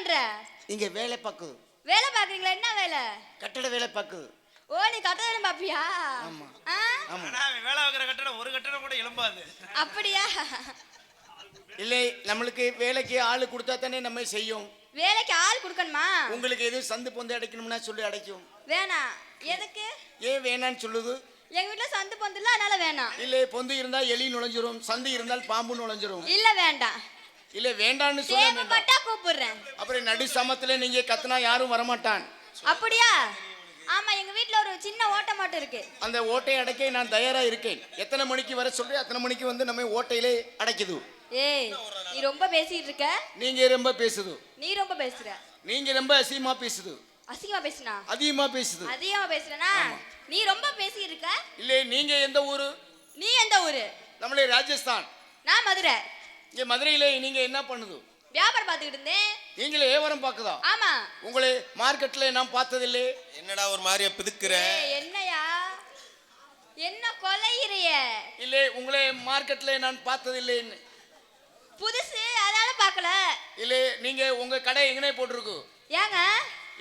பண்ற? இங்க வேலை பாக்குது. வேலை பாக்குறீங்களா? என்ன வேலை? கட்டட வேலை பாக்குது. ஓ, நீ கட்டட வேலை பாப்பியா? ஆமா. ஆமா. நான் வேலை பார்க்குற கட்டடம் ஒரு கட்டடம் கூட எழும்பாது. அப்படியா? இல்லை, நம்மளுக்கு வேலைக்கு ஆளு கொடுத்தா தானே நம்ம செய்யும். வேலைக்கு ஆள் கொடுக்கணுமா? உங்களுக்கு எதுவும் சந்து பொந்து அடைக்கணும்னா சொல்லி அடைக்கும். வேணாம். எதுக்கு? ஏன் வேணான்னு சொல்லுது? எங்க வீட்டுல சந்து பொந்து இல்ல, அதனால வேணாம். இல்ல, பொந்து இருந்தா எலி நுழைஞ்சிரும், சந்து இருந்தால் பாம்பு நுழைஞ்சிரும். இல்ல வேண்டாம். இல்ல வேண்டான்னு சொல்ல வேண்டாம். தேவைப்பட்டா கூப்பிடுறேன். அப்புறம் நடு சமத்துல நீங்க கத்துனா யாரும் வரமாட்டான். அப்படியா? ஆமா, எங்க வீட்டுல ஒரு சின்ன ஓட்டை மட்டும் இருக்கு. அந்த ஓட்டையை அடைக்க நான் தயாரா இருக்கேன். எத்தனை மணிக்கு வர சொல்றேன் அத்தனை மணிக்கு வந்து நம்ம ஓட்டையிலே அடைக்குது. ஏய், நீ ரொம்ப பேசிட்டு இருக்க. நீங்க ரொம்ப பேசுது. நீ ரொம்ப பேசுற. நீங்க ரொம்ப அசிங்கமா பேசுது. அசிங்கமா பேசுனா? அதிகமா பேசுது. அதிகமா பேசுறனா? நீ ரொம்ப பேசி இருக்க. இல்ல, நீங்க எந்த ஊரு? நீ எந்த ஊரு? நம்மளே ராஜஸ்தான். நான் மதுரை. இங்க மதுரையில நீங்க என்ன பண்ணுது? வியாபாரம் பார்த்துக்கிட்டு இருந்தேன். நீங்களே வியாபாரம் பாக்குதா? ஆமா. உங்களை மார்க்கெட்ல நான் பார்த்ததில்லை. என்னடா ஒரு மாதிரியா பிதுக்குற? என்னையா? என்ன கொலையிறிய? இல்ல, உங்களை மார்க்கெட்ல நான் பார்த்ததில்லை. புதுசு, அதனால பார்க்கல. இல்ல, நீங்க உங்க கடை எங்கனே போட்டுருக்கு? ஏங்க?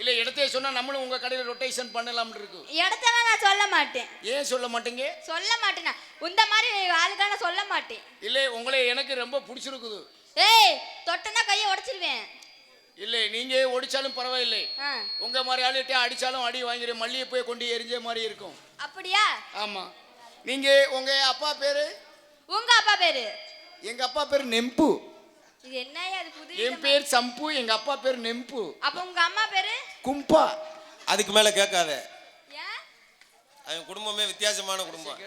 இல்ல, இடத்தையே சொன்னா நம்மளும் உங்க கடையில ரொட்டேஷன் பண்ணலாம்னு இருக்கு. இடத்தெல்லாம் நான் சொல்ல மாட்டேன். ஏன் சொல்ல மாட்டீங்க? சொல்ல மாட்டேனா? இந்த மாதிரி ஆளுக்கான சொல்ல மாட்டேன். இல்ல, உங்களை எனக்கு ரொம்ப பிடிச்சிருக்குது. ஏய், தொட்டனா கையை உடைச்சிருவேன். இல்ல, நீங்க ஒடிச்சாலும் பரவாயில்லை. உங்க மாதிரி ஆளுகிட்ட அடிச்சாலும் அடி வாங்கிற மல்லிகை போய் கொண்டு எரிஞ்ச மாதிரி இருக்கும். அப்படியா? ஆமா. நீங்க உங்க அப்பா பேரு? உங்க அப்பா பேரு? எங்க அப்பா பேரு நெம்பு. இது என்னையா அது புது? என் பேர் சம்பு, எங்க அப்பா பேர் நெம்பு. அப்ப உங்க அம்மா பேரு? கும்பா. அதுக்கு மேல கேட்காத. ஏன்? அவன் குடும்பமே வித்தியாசமான குடும்பம்.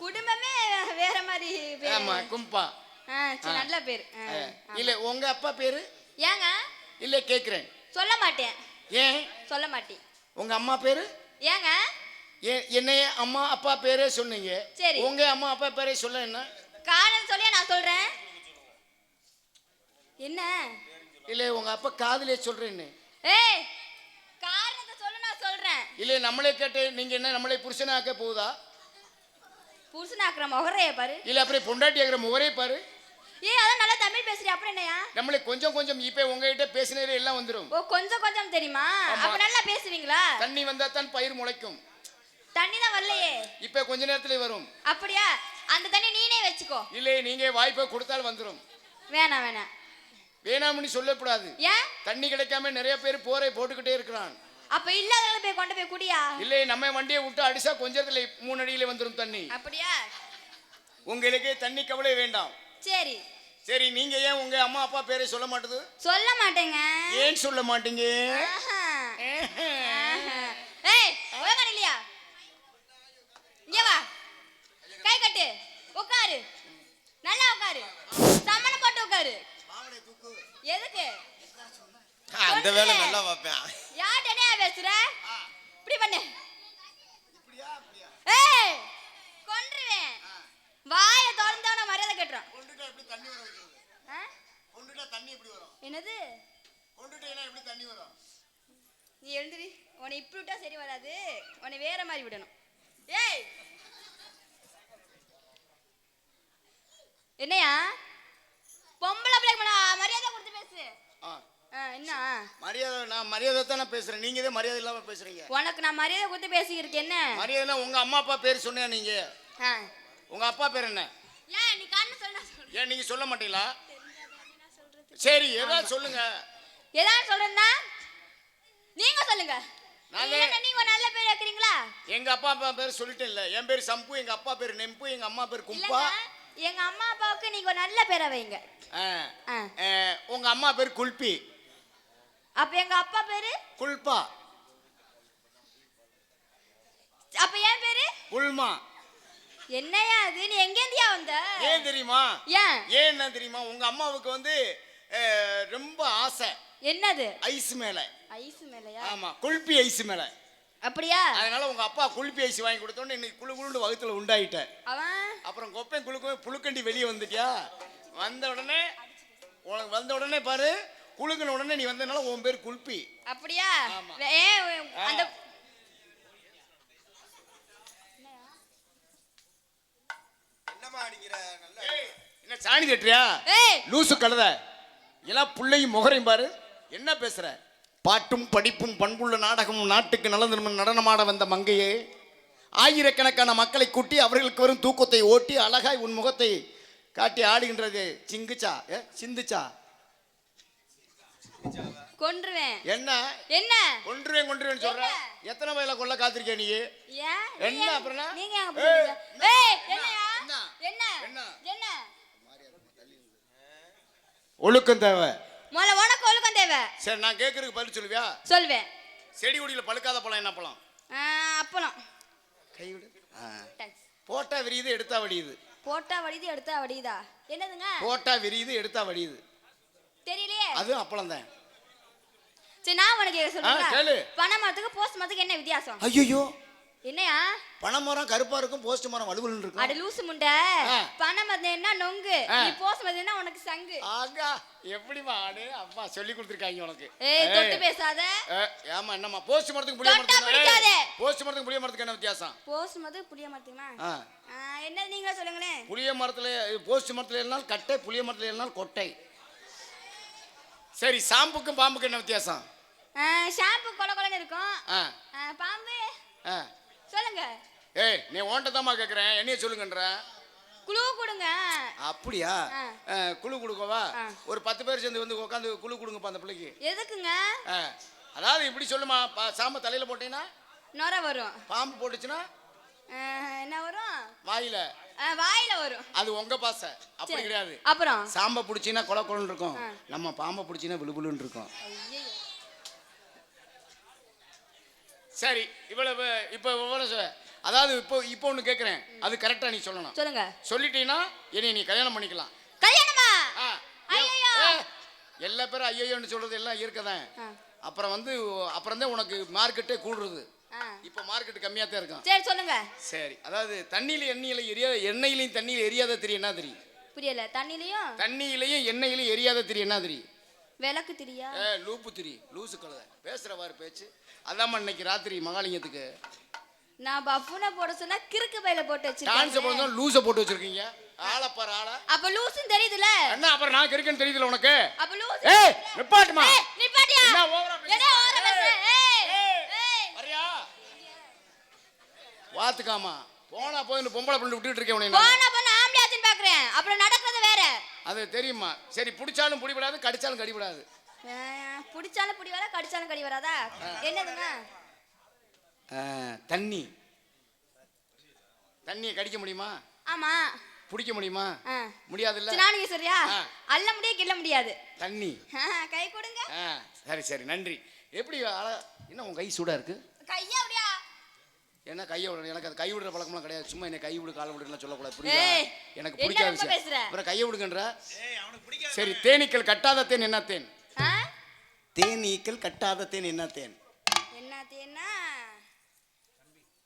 குடும்பமே வேற மாதிரி பேரு. ஆமா, கும்பா. சரி, நல்ல பேரு. இல்ல, உங்க அப்பா பேரு? ஏங்க? இல்ல, கேக்குறேன். சொல்ல மாட்டேன். ஏன் சொல்ல மாட்டேன். உங்க அம்மா பேரு? ஏங்க? என்னைய அம்மா அப்பா பேரே சொன்னீங்க. சரி, உங்க அம்மா அப்பா பேரே சொல்ல என்ன காரணம் சொல்லியா நான் சொல்றேன். என்ன? இல்ல, உங்க அப்பா காதுலே சொல்றேன்னு. ஏய், காரணத்தை சொல்லு, நான் சொல்றேன். இல்ல, நம்மளே கேட்டு நீங்க என்ன நம்மளே புருஷனாக்க போகுதா? புருஷனாக்குற முகரைய பாரு. இல்ல, அப்படியே பொண்டாட்டி ஆகிற முகரே பாரு. ஏய், அதான் நல்லா தமிழ் பேசுறியா? அப்புறம் என்னையா? நம்மளே கொஞ்சம் கொஞ்சம் இப்ப உங்ககிட்ட பேசினதே எல்லாம் வந்துடும். ஓ, கொஞ்சம் கொஞ்சம் தெரியுமா? அப்ப நல்லா பேசுவீங்களா? தண்ணி வந்தா தான் பயிர் முளைக்கும். தண்ணி தான் வரலையே. இப்ப கொஞ்ச நேரத்துல வரும். அப்படியா? அந்த தண்ணி நீனே வச்சுக்கோ. இல்ல, நீங்க வாய்ப்பை கொடுத்தால் வந்துடும். வேணாம் வேணாம். வேணாம்னு சொல்லக்கூடாது. ஏன்? தண்ணி கிடைக்காம நிறைய பேர் போரை போட்டுக்கிட்டே இருக்கிறான். அப்ப இல்லாதவங்க போய் கொண்டு போய் குடியா? இல்ல, நம்ம வண்டியை விட்டு அடிச்சா கொஞ்சத்துல 3 அடியில வந்துடும் தண்ணி. அப்படியா? உங்களுக்கு தண்ணி கவலை வேண்டாம். சரி சரி, நீங்க ஏன் உங்க அம்மா அப்பா பேரை சொல்ல மாட்டது? சொல்ல மாட்டேங்க. ஏன் சொல்ல மாட்டீங்க? ஏய், ஒழுங்கா இல்லையா? இங்க வா, கை கட்டு, உட்காரு, நல்லா உட்காரு, சம்மணம் போட்டு உட்காரு. எதுக்கு? அந்த வேலை நல்லா பார்ப்பேன். யார்கிட்ட என்ன பேசுற? இப்படி பண்ணு. ஏய், கொன்றுவேன். வாயை திறந்தவன மரியாதை கேட்டுறான். என்னது? நீ எழுந்துரு. உன்னை இப்படி விட்டா சரி வராது. உன்னை வேற மாதிரி விடணும். ஏய், என்னையா பொம்பளை பிள்ளைக்கு மரியாதை கொடுத்து பேசு. என்ன மரியாதை? நான் மரியாதை தானே பேசுறேன். நீங்க இதே மரியாதை இல்லாம பேசுறீங்க. உனக்கு நான் மரியாதை கொடுத்து பேசிக்கிறேன். என்ன மரியாதை? உங்க அம்மா அப்பா பேர் சொன்ன நீங்க. உங்க அப்பா பேர் என்ன? ஏன் நீ கண்ணு சொல்ல? ஏன் நீங்க சொல்ல மாட்டீங்களா? சரி, ஏதாவது சொல்லுங்க. ஏதாவது சொல்றேன்னா நீங்க சொல்லுங்க. நீங்க நல்ல பேர் வைக்கிறீங்களா? எங்க அப்பா அப்பா பேர் சொல்லிட்டேன் இல்ல. என் பேர் சம்பு, எங்க அப்பா பேர் நெம்பு, எங்க அம்மா பேர் கும்பா. எங்க அம்மா அப்பாவுக்கு நீங்க நல்ல பேரை வைங்க. உங்க அம்மா பேர் குல்பி. அப்ப எங்க அப்பா பேரு குல்பா. அப்ப என் பேரு குல்மா. என்னையா அது? நீ எங்க இருந்தியா வந்த? ஏன் தெரியுமா? ஏன் என்ன தெரியுமா? உங்க அம்மாவுக்கு வந்து ரொம்ப ஆசை. என்னது? ஐஸ் மேல. ஐஸ் மேலயா? ஆமா, குல்பி ஐஸ் மேல. அப்படியா? அதனால உங்க அப்பா குல்பி ஐஸ் வாங்கி கொடுத்தோன்னு இன்னைக்கு குளு குளுன்னு வகுத்துல உண்டாயிட்ட. அவன் அப்புறம் கொப்பை குளுக்கும் புழுக்கண்டி வெளியே வந்துட்டியா? வந்த உடனே பாரு, குளுக்குன உடனே நீ வந்தனால உன் பேர் குல்பி. அப்படியா? அந்த என்னமா அடிக்கிற? நல்ல என்ன சாணி தட்டுறியா ஏய் லூசு கழுத எல்லாம் புள்ளையும் முகரையும் பாரு என்ன பேசுற பாட்டும் படிப்பும் பண்புள்ள நாடகமும் நாட்டுக்கு நல்லது நடனமாட வந்த மங்கையே ஆயிரக்கணக்கான மக்களை கூட்டி அவர்களுக்கு வரும் தூக்கத்தை ஓட்டி அழகாய் உன் முகத்தை காட்டி ஆடுகின்றது சிங்குச்சா சிந்துச்சா கொன்றுவேன் என்ன என்ன கொன்றுவேன் சொல்ற எத்தனை வயல கொல்ல காத்திருக்க நீ ஏன் என்ன அப்புறம் நீங்க எங்க போறீங்க ஏய் என்னயா என்ன என்ன ஒழுக்கம் தேவை முதல்ல உனக்கு ஒழுக்கம் தேவை சரி நான் கேட்கறதுக்கு பதில் சொல்லுவியா சொல்வேன் செடி கொடியில பழுக்காத பழம் என்ன பழம் அப்பளம் கை விடு போட்டா விரியுது எடுத்தா வடியுது போட்டா வடிது எடுத்தா வடியுதா என்னதுங்க போட்டா விரியுது எடுத்தா வடியுது தெரியலையே அது அப்பளம் தான் சரி நான் உனக்கு கேளு. சொல்றேன் பனை மரத்துக்கு போஸ்ட் மரத்துக்கு என்ன வித்தியாசம் ஐயோ என்னையா பனை மரம் கருப்பா இருக்கும் போஸ்ட் மரம் வலுவலுன்னு இருக்கும் அட லூசு முண்டை பனை மரம் என்ன நொங்கு நீ போஸ்ட் மரம் என்ன உனக்கு சங்கு ஆகா எப்படிமா ஆடு அப்பா சொல்லி கொடுத்துருக்காங்க உனக்கு ஏய் தொட்டு பேசாத ஏமா என்னம்மா போஸ்ட் மரத்துக்கு புளிய தொட்டா பிடிக்காதே. மரத்துக்கு போஸ்ட் மரத்துக்கு புளிய மரத்துக்கு என்ன வித்தியாசம் போஸ்ட் மரத்துக்கு புளிய மரத்துக்குமா என்ன நீங்களே சொல்லுங்களேன் புளிய மரத்துல போஸ்ட் மரத்துல இருந்தால் கட்டை புளிய மரத்துல இருந்தால் கொட்டை சரி சாம்புக்கும் பாம்புக்கும் என்ன வித்தியாசம் ஷாம்பு கொல கொலன்னு இருக்கும் பாம்பு சொல்லுங்க ஏய் நீ ஓண்டதாம்மா கேக்குறேன் என்னைய சொல்லுங்கன்ற குளூ கொடுங்க அப்படியா குழு கொடுக்கவா ஒரு 10 பேர் சேர்ந்து வந்து உட்காந்து குழு கொடுங்கப்பா அந்த பிள்ளைக்கு எதுக்குங்க அதாவது இப்படி சொல்லுமா சாம்ப தலையில போட்டீங்கன்னா நொர வரும் பாம்பு போட்டுச்சுன்னா என்ன வரும் வாயில வாயில வரும் அது உங்க பாசை அப்படி கிடையாது அப்புறம் சாம்ப புடிச்சினா கொல கொலன்னு இருக்கும் நம்ம பாம்பை புடிச்சினா விழுபுலுன்னு இருக்கும் சரி இவ்வளவு இப்போ அதாவது இப்போ ஒண்ணு கேக்குறேன் அது கரெக்டா நீ சொல்லணும் சொல்லுங்க சொல்லிட்டீங்கன்னா என்னை நீ கல்யாணம் பண்ணிக்கலாம் கல்யாணமா ஐயோ எல்லா பேரும் ஐயோன்னு சொல்றது எல்லாம் இருக்கதான் அப்புறம் தான் உனக்கு மார்க்கெட்டே கூடுறது இப்போ மார்க்கெட் கம்மியா தான் இருக்கும் சரி சொல்லுங்க சரி அதாவது எண்ணெயிலையும் தண்ணியில எரியாத திரி என்ன தெரியும் புரியல தண்ணியிலையும் எண்ணெயிலையும் எரியாத திரி என்ன தெரியும் விளக்கு திரியா லூப்பு திரி லூசு கழுத பேசுறவாரு பேச்சு அதான் இன்னைக்கு ராத்திரி மகாலிங்கத்துக்கு நான் பஃபுன போட சொன்னா கிறுக்கு பையில போட்டு டான்ஸ் வச்சிருக்கேன் போடுறோம் லூச போட்டு வச்சிருக்கீங்க ஆளப்பார் ஆள அப்ப லூசுன்னு தெரியுதுல என்ன அப்புறம் நான் கிறுக்கன்னு தெரியுதுல உனக்கு அப்ப லூசு ஏய் நிப்பாட்டுமா நிப்பாட்டியா என்ன ஓவரா பேசுற என்ன ஓவரா பேசுற ஏய் வரியா வாத்துக்காமா போனா போய் பொம்பளை பிள்ளை விட்டுட்டு இருக்கேன் உன்னை போனா ஆம்பளையாச்சுன்னு பாக்குறேன் அப்புறம் நடக்கிறது வேற அது தெரியுமா சரி புடிச்சாலும் புடிபடாது கடிச்சாலும் கடிபடாது புடிச்சாலும் புடி வர கடிச்சாலும் கடி வராதா என்னதுங்க தண்ணியை கடிக்க முடியுமா ஆமா புடிக்க முடியுமா முடியாது இல்ல நானுங்க சரியா அள்ள முடிய கிள்ள முடியாது தண்ணி கை கொடுங்க சரி நன்றி எப்படி என்ன உன் கை சூடா இருக்கு கையா அப்படியா என்ன கையை விட எனக்கு அது கை விடுற பழக்கம்லாம் கிடையாது சும்மா என்ன கை விடு கால விடுலாம் சொல்லக்கூடாது புரியுதா எனக்கு பிடிக்காத விஷயம் அப்புறம் கையை விடுங்கன்ற சரி தேனீக்கள் கட்டாத தேன் என்ன தேன் தேனீக்கள் கட்டாத தேன் என்ன தேன் என்ன தேனா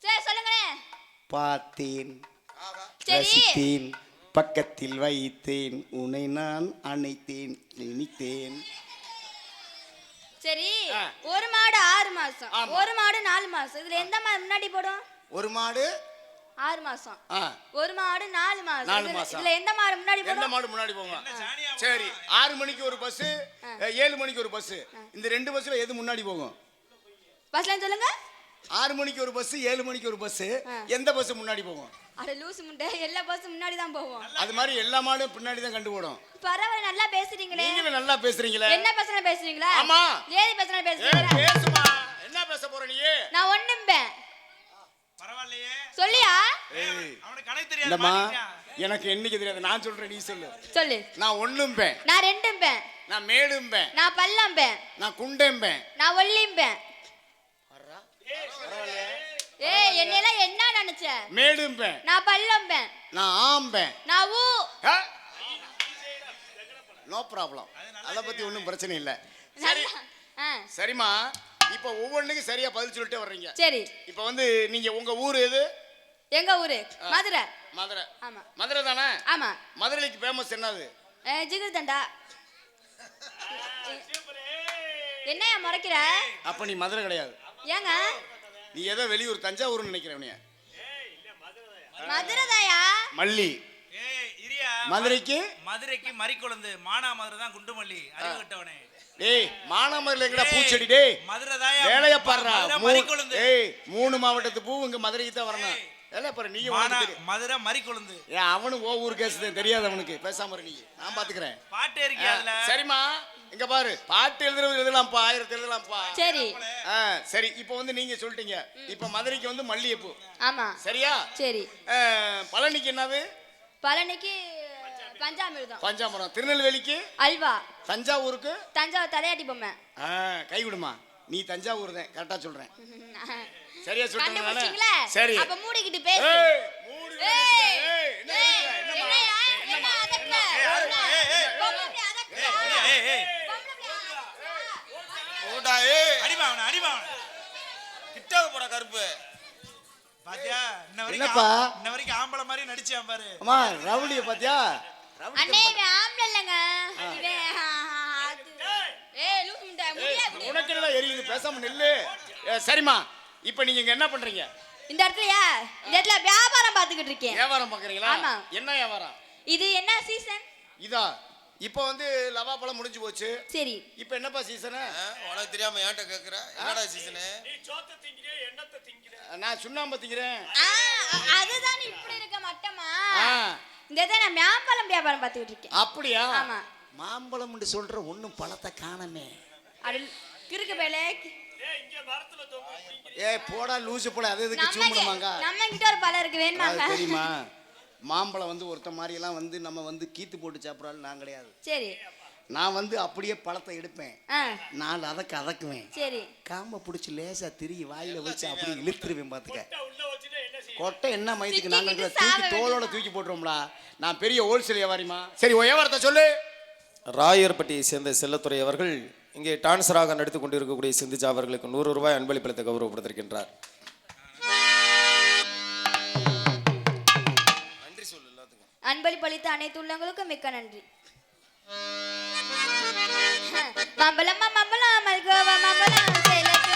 சரி சொல்லுங்களேன் பார்த்தேன் சரி ரசித்தேன் பக்கத்தில் வைத்தேன் உன்னை நான் அணைத்தேன் நினைத்தேன் சரி ஒரு மாடு 6 மாசம் ஒரு மாடு 4 மாசம் இதுல எந்த மாடு முன்னாடி போடும் ஒரு மாடு 6 மாசம் ஒரு மாடு 4 மாசம் இதுல எந்த மாடு முன்னாடி போடும் எந்த மாடு முன்னாடி போங்க சரி 6 மணிக்கு ஒரு பஸ் 7 மணிக்கு ஒரு பஸ் இந்த ரெண்டு பஸ்ல எது முன்னாடி போகும் பஸ்ல சொல்லுங்க 6 மணிக்கு ஒரு பஸ் 7 மணிக்கு ஒரு பஸ் எந்த பஸ் முன்னாடி போகும் அட லூசு முண்டை எல்லா பஸ்ஸும் முன்னாடி தான் போவோம் அது மாதிரி எல்லா மாடும் பின்னாடி தான் கண்டு போடும் பரவாயில்லை நல்லா பேசுறீங்களே நீங்களும் நல்லா பேசுறீங்களே என்ன பேசுறேன் பேசுறீங்களா ஆமா ஏதி பேசுறேன் பேசுறீங்களா பேசுமா என்ன பேச போற நீ நான் ஒண்ணும்பேன் பரவாயில்லையே சொல்லியா அவனுக்கு கணக்கு தெரியாது இல்லம்மா எனக்கு என்னைக்கு தெரியாது நான் சொல்றேன் நீ சொல்லு நான் ஒண்ணும்பேன் நான் ரெண்டும்பேன் நான் மேடும்பேன் நான் பல்லம்பேன் நான் குண்டேம்பேன் நான் ஒல்லிம்பேன் ஏய் என்னையெல்லாம் என்ன நினைச்ச மேடும்பேன் நான் பல்லம்பேன் நான் ஆம்பேன் நான் ஊ நோ ப்ராப்ளம் அத பத்தி ஒண்ணும் பிரச்சனை இல்ல சரி சரிமா இப்போ ஒவ்வொன்றுக்கும் சரியா பதில் சொல்லிட்டே வர்றீங்க சரி இப்போ நீங்க உங்க ஊர் எது எங்க ஊரு மதுரை மதுரை ஆமா மதுரை தானே ஆமா மதுரைக்கு ஃபேமஸ் என்னது ஜிகிர் தண்டா என்னையா முறைக்கிற அப்ப நீ மதுரை கிடையாது ஏங்க நீ ஏதோ வெளியூர் தஞ்சாவூர்னு நினைக்கிறேன் மதுரைதாயா மல்லி ஏய் இரியா மதுரைக்கு மதுரைக்கு மறிக்கொழுந்து, மானாமதுரை தான் குண்டுமல்லி. அறிவு கட்டவனே. டேய் மானாமதுரையில எங்கடா பூச்செடி டேய்? மதுரை தாயா வேலைய பாருடா. மறிக்கொழுந்து. ஏய் 3 மாவட்டத்து பூ இங்க மதுரைக்கு தான் வரணும். வேலைய பாரு நீ மதுரை மறிக்கொழுந்து. ஏன் அவனும் ஓ ஊர் கேஸ் தெரியாது அவனுக்கு. பேசாம இரு நீ. நான் பாத்துக்கறேன். பாட்டு இருக்கே அதுல. சரிம்மா இங்க பாரு பாட்டு எழுதலாம்ப்பா 1000 எழுதலாம்ப்பா. சரி சரி இப்போ வந்து நீங்க சொல்லிட்டீங்க. இப்போ மதுரைக்கு வந்து மல்லிகைப்பூ. ஆமா சரியா? சரி. பழனிக்கு என்னது? பழனிக்கு பஞ்சாமிர்தம். பஞ்சாமிர்தம். திருநெல்வேலிக்கு அல்வா. தஞ்சாவூருக்கு தஞ்சாவூர் தலையாட்டி பொம்மை. கை விடுமா நீ தஞ்சாவூர் தான் கரெக்டா சொல்றேன். சரியா கண்டுபிடிச்சீங்களா? சொல்றேன். சரி அப்ப மூடிக்கிட்டு பேசு. ஏய் ஏய் என்ன என்னையா? என்ன அதட்ற? பொம்பளை அதட்ற. ஏய் ஏய் ஓடா ஏய் அடிமா அவன. கிட்டாக போற கருப்பு. பாத்தியா என்னப்பா? இன்ன வரைக்கும் ஆம்பளை மாதிரி நடிச்சான் பாரு. அம்மா ரவுடிய பாத்தியா? அண்ணே இவன் ஆம்பளை இல்லங்க. இவன் ஏய் லூசு முண்டை முடியா இப்படி. உனக்கு என்ன எரியுது பேசாம நில்லு. சரிம்மா இப்போ நீங்க இங்க என்ன பண்றீங்க? இந்த இடத்துலயா? இந்த இடத்துல வியாபாரம் பார்த்துக்கிட்டு இருக்கேன். வியாபாரம் பாக்குறீங்களா? ஆமா. என்ன வியாபாரம்? இது என்ன சீசன்? இதா இப்போ வந்து லவா பழம் முடிஞ்சு போச்சு. சரி. இப்போ என்னப்பா சீசனு? உனக்கு தெரியாம ஏன்ட்ட கேக்குற? என்னடா சீசனு? நான் சுண்ணாம்பு திங்கிறேன். அதுதான் இப்படி இருக்க மட்டமா? இந்த இடத்துல நான் வியாபாரம் பார்த்துக்கிட்டு இருக்கேன். அப்படியா? ஆமா. மாம்பழம்னு சொல்ற ஒண்ணும் பழத்தை காணமே. அட கிறுக்கு பேலே. ஏய் போடா லூசு போட அது எதுக்கு சூம்புமாங்க? நம்ம கிட்ட ஒரு பழம் இருக்கு வேணுமாங்க? தெரியுமா? மாம்பழம் வந்து ஒருத்த மாதிரி எல்லாம் வந்து நம்ம வந்து கீத்து போட்டு சாப்பிடாலும் நான் கிடையாது. சரி. நான் வந்து அப்படியே பழத்தை எடுப்பேன். நான் அதக்குவேன். சரி. காம்ப பிடிச்சி லேசா திரி வாயில வச்சு அப்படியே இழுத்துருவேன் பாத்துக்க. கொட்டை என்ன மைதுக்கு நாங்க தூக்கி தோலோட தூக்கி போட்டுருவோம்டா. நான் பெரிய ஹோல்சேல் வியாபாரிமா. சரி வியாபாரத்தை சொல்லு. ராயர்பட்டியை சேர்ந்த செல்லத்துறை அவர்கள் இங்கே டான்சராக நடித்துக் கொண்டிருக்கக்கூடிய சிந்திஜா அவர்களுக்கு 100 ரூபாய் அன்பளிப்பளித்து கௌரவப்படுத்திருக்கின்றார். நன்றி சொல்லு எல்லாத்துக்கும். அன்பளிப்பளித்த அனைத்து உள்ளங்களுக்கும் மிக்க நன்றி. மாம்பழம் மாம்பழம் மல்கோவா மாம்பழம் சேலத்து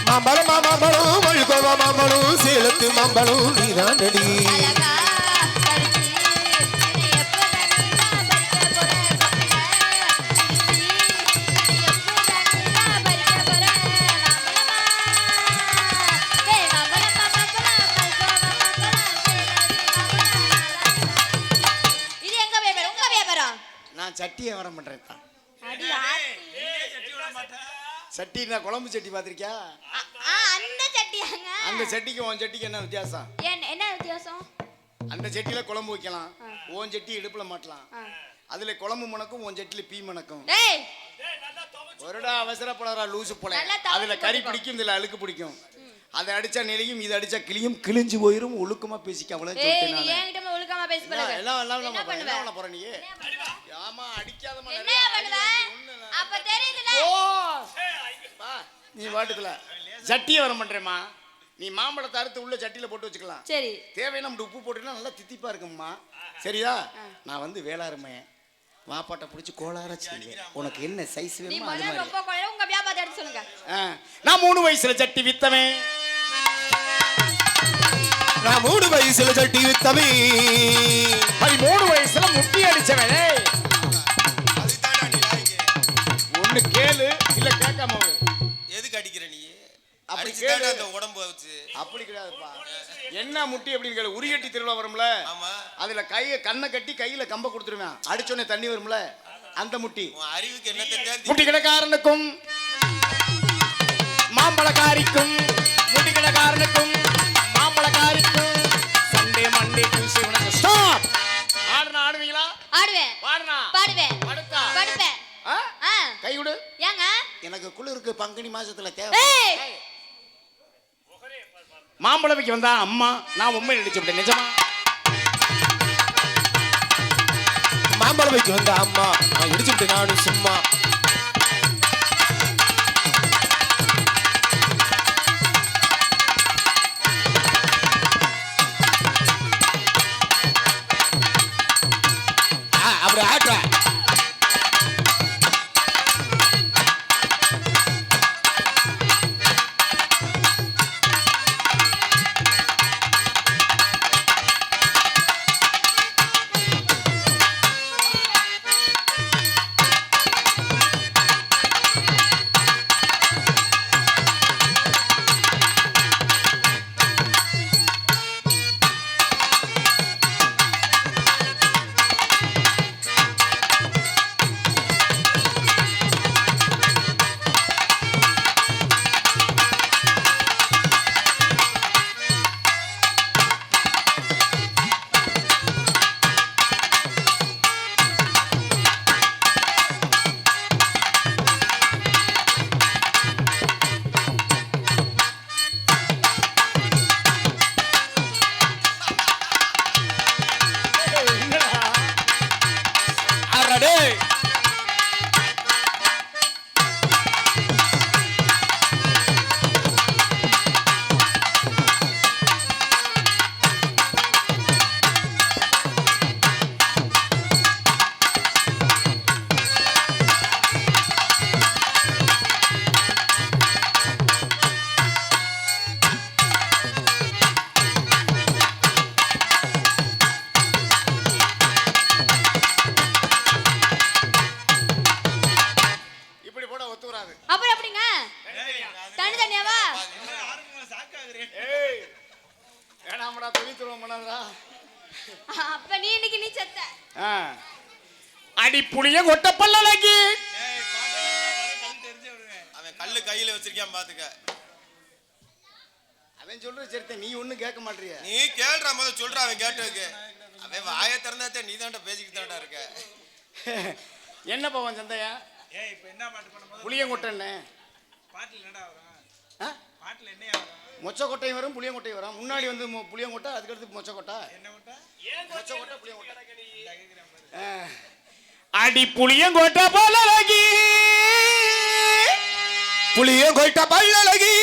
மாம்பழம் மாம்பழம் மல்கோவா மாம்பழம் சேலத்து மாம்பழம் நீதான் நடி. அழகா பறிச்சி என்னை எப்போதான் பறிக்க போற எப்போதான் பறிக்க போற மாம்பழமா ஏய் மாம்பழம் மாம்பழம் மல்கோவா மாம்பழம் சேலத்து இது எங்க வியாபாரம்? உங்க வியாபாரம்? நான் சட்டி வியாபாரம் பண்றேன். அடி ஆத்தி. சட்டி நான் குழம்பு சட்டி பாத்திருக்கியா? அந்த சட்டியாங்க. அந்த சட்டிக்கு உன் சட்டிக்கு என்ன வித்தியாசம்? என்ன வித்தியாசம்? அந்த சட்டியில குழம்பு வைக்கலாம். உன் சட்டி இடுப்புல மாட்டலாம். அதுல குழம்பு மணக்கும் உன் சட்டில பீ மணக்கும். ஏய் ஒருடா அவசரப்படாதா லூசு போல. நல்லா தவறு அதுல கறி பிடிக்கும் இதுல அழுக்கு பிடிக்கும். அதை அடிச்சா நெளியும் இது அடிச்சா கிளியும் கிழிஞ்சு போயிரும். ஒழுக்கமா பேசிக்க அவ்வளவு ஏய் சொல்லிட்டேன் நீ நானு. என்கிட்ட ஒழுக்கமா பேசி பழகு. என்ன பண்ணுவ? பண்ண போற நீ? ஆமா அடிக்காதமா என்ன பண்ணுவ? அப்ப தெரியுதுல. ஓ பா நீ வாட்டுக்கல சட்டியை வர பண்றேம்மா. நீ மாம்பழத்தை அறுத்து உள்ள சட்டியில போட்டு வச்சுக்கலாம். சரி. தேவையான நம்ம உப்பு போட்டுனா நல்லா தித்திப்பா இருக்கும்மா. சரியா? நான் வந்து வேளாருமே வாப்பாட்ட பிடிச்சி கோளார செய்வேன். உனக்கு என்ன சைஸ் நீ வேணுமோ அது முதல்ல மாதிரி. ரொம்ப கோளாறு உங்க வியாபாரத்தை எடுத்து சொல்லுங்க. நான் 3 வயசுல சட்டி வித்தவன். நான் 3 வயசுல சட்டி வித்தவே 13 வயசுல முட்டி அடிச்சவன். அதுதான்டா நீ லாய்க்கு. ஒண்ணு கேளு இல்ல கேட்காம போடு. எதுக்கு அடிக்கிற நீ? அப்படி அடிச்சுதான்டா கேளு. அந்த உடம்பு வச்சு. அப்படி கிடையாதுப்பா. என்ன முட்டி அப்படின்னு கேளு. உரியட்டி திருவிழா வரும்ல, ஆமா. அதுல கண்ணை கட்டி கையில கம்ப கொடுத்துருவேன். அடிச்சோடனே தண்ணி வரும்ல, அந்த முட்டி. உன் அறிவுக்கு என்னத்தை தேர்த்தி? முட்டி கடைக்காரனுக்கும் மாம்பழக்காரிக்கும் முட்டி கடைக்காரனுக்கும் மாம்பழக்காரிக்கும் சண்டே மண்டே டியூஸ்டே உனக்கு ஸ்டாப். ஆடுனா ஆடுவீங்களா? ஆடுவேன். பாடுனா பாடுவேன். படுத்தா படுப்பேன். கை விடு. ஏங்க? எனக்கு குளிருக்கு பங்குனி மாசத்துல தேவை. ஏய் மாம்பழவிக்கு வந்தா அம்மா நான் உண்மை நடிச்சு விட்டேன். நிஜமா? மாம்பழம் வைக்க வந்த அம்மா நான் இடிச்சுட்டு நானும் சும்மா. அப்படி ஆட்டுற அப்ப நீ இன்னைக்கு நீ செத்த. ஆ. அடி புளிய கொட்ட பல்லழகி. அவன் கல்லு கையில வச்சிருக்கான் பாத்துக்க. அவன் சொல்றது சரிதான், நீ ஒண்ணும் கேட்க மாட்டிய. நீ கேள்ற முத சொல்ற அவன் கேட்டதுக்கு. அவன் வாயை திறந்தாத்தே நீ தான்டா பேசிக்கிட்டு தான்டா இருக்க. என்ன பவன் சந்தையா? ஏய் இப்ப என்ன பாட்டு பண்ண போது? புளியங்கொட்டை. பாட்டுல என்னடா வரும்? ஆ? பாட்டுல என்ன வரும்? மொச்சக்கொட்டை வரும், புளியங்கொட்டை வரும். முன்னாடி வந்து புளியங்கொட்டை, அதுக்கடுத்து மொச்சக்கொட்டை. என்ன விட்டா? மொச்சக்கொட்டை, புளியங்கொட்டை. அடி புளியங்கொட்டை பல்லழகி. புளியங்கொட்ட பல்லழகி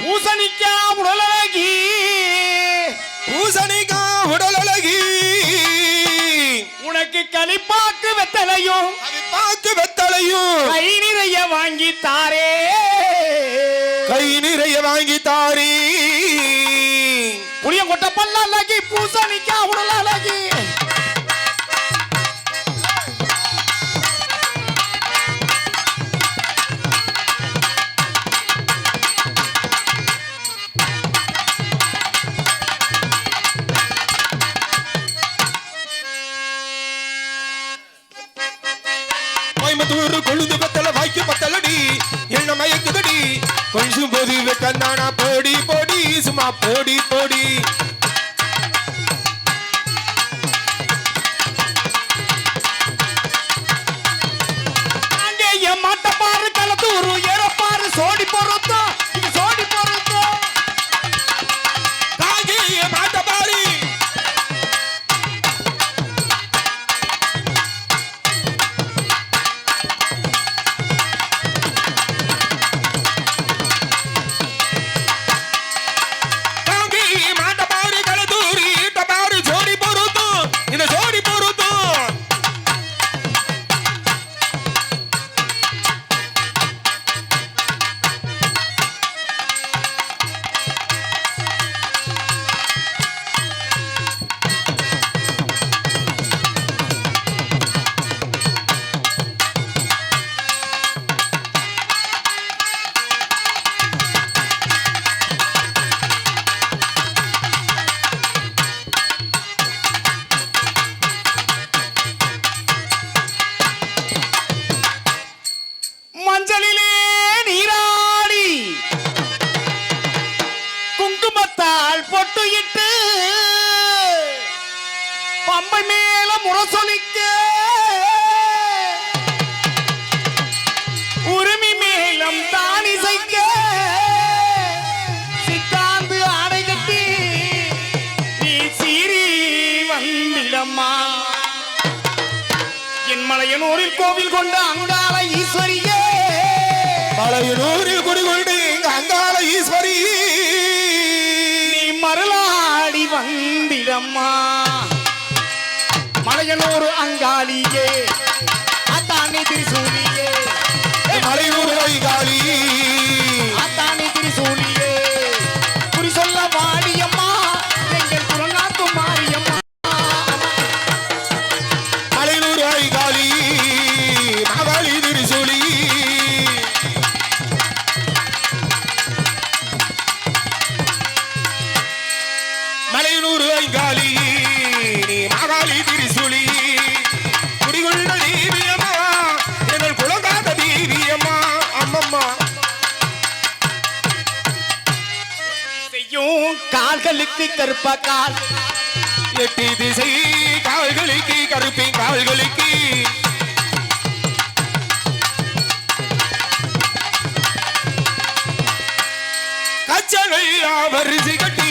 பூசணிக்கா உடலழகி. பூசணிக்கா உடலழகி உனக்கு களிப்பாக்கு வெத்தலையும் பாக்கு வெத்தலையும் கை நிறைய வாங்கி தாரே. கை நிறைய வாங்கி தாரி. புளியங்கொட்டை பல்லழகி, பூசணிக்கா உடலழகி. கோயம்புத்தூர் கொழுந்து வெத்தலை வாய்க்கு பத்தலடி என்ன மயக்குதடி கொஞ்சம் போது வெக்கந்தானா போடி போடி சும்மா போடி போடி. அங்கே மாட்டப்பாரு கலத்தூரு ஏறப்பாரு சோடி பொருத்தம். இது சோடி பொருத்தம். காங்கிய மாட்ட பாரி காங்கிய மாட்ட பாரி கலதூரி டபாரு ஜோடி பொருத்தும் இந்த ஜோடி பொருத்தும். மஞ்சளிலே நீராடி குங்குமத்தால் பொட்டு இட்டு பம்பை மேல முரசொலிக்க உரிமை மேலம் தானி செய்க சித்தாந்து ஆடை கட்டி நீ சீறி வந்திடம்மா. என் மலையனூரில் கோவில் கொண்ட அங்காள ஈஸ்வரியே. மலையனூரில் குடிகொண்டு அங்காள ஈஸ்வரி நீ மருளாடி வந்திடம்மா. மலையனூர் அங்காளியே அத்தானி திரிசூலியே. மலையூர் வைகாளி அத்தானி திரிசூலியே. குறி சொல்ல வாடியம்மா எங்கள் குரநாத்து மாரியம்மா. மலையூர் வைகாளி மகாளி திரிசூலி. மலையூர் வைகாளி நீ மகாளி திரிசூலி. குடிகொண்ட தேவியம்மா எங்கள் குலகாத தேவியம்மா அம்மம்மா. செய்யும் கால்களுக்கு கருப்ப கால். எட்டி திசை கால்களுக்கு கருப்பின் கால்களுக்கு கச்சனை வரிசை கட்டி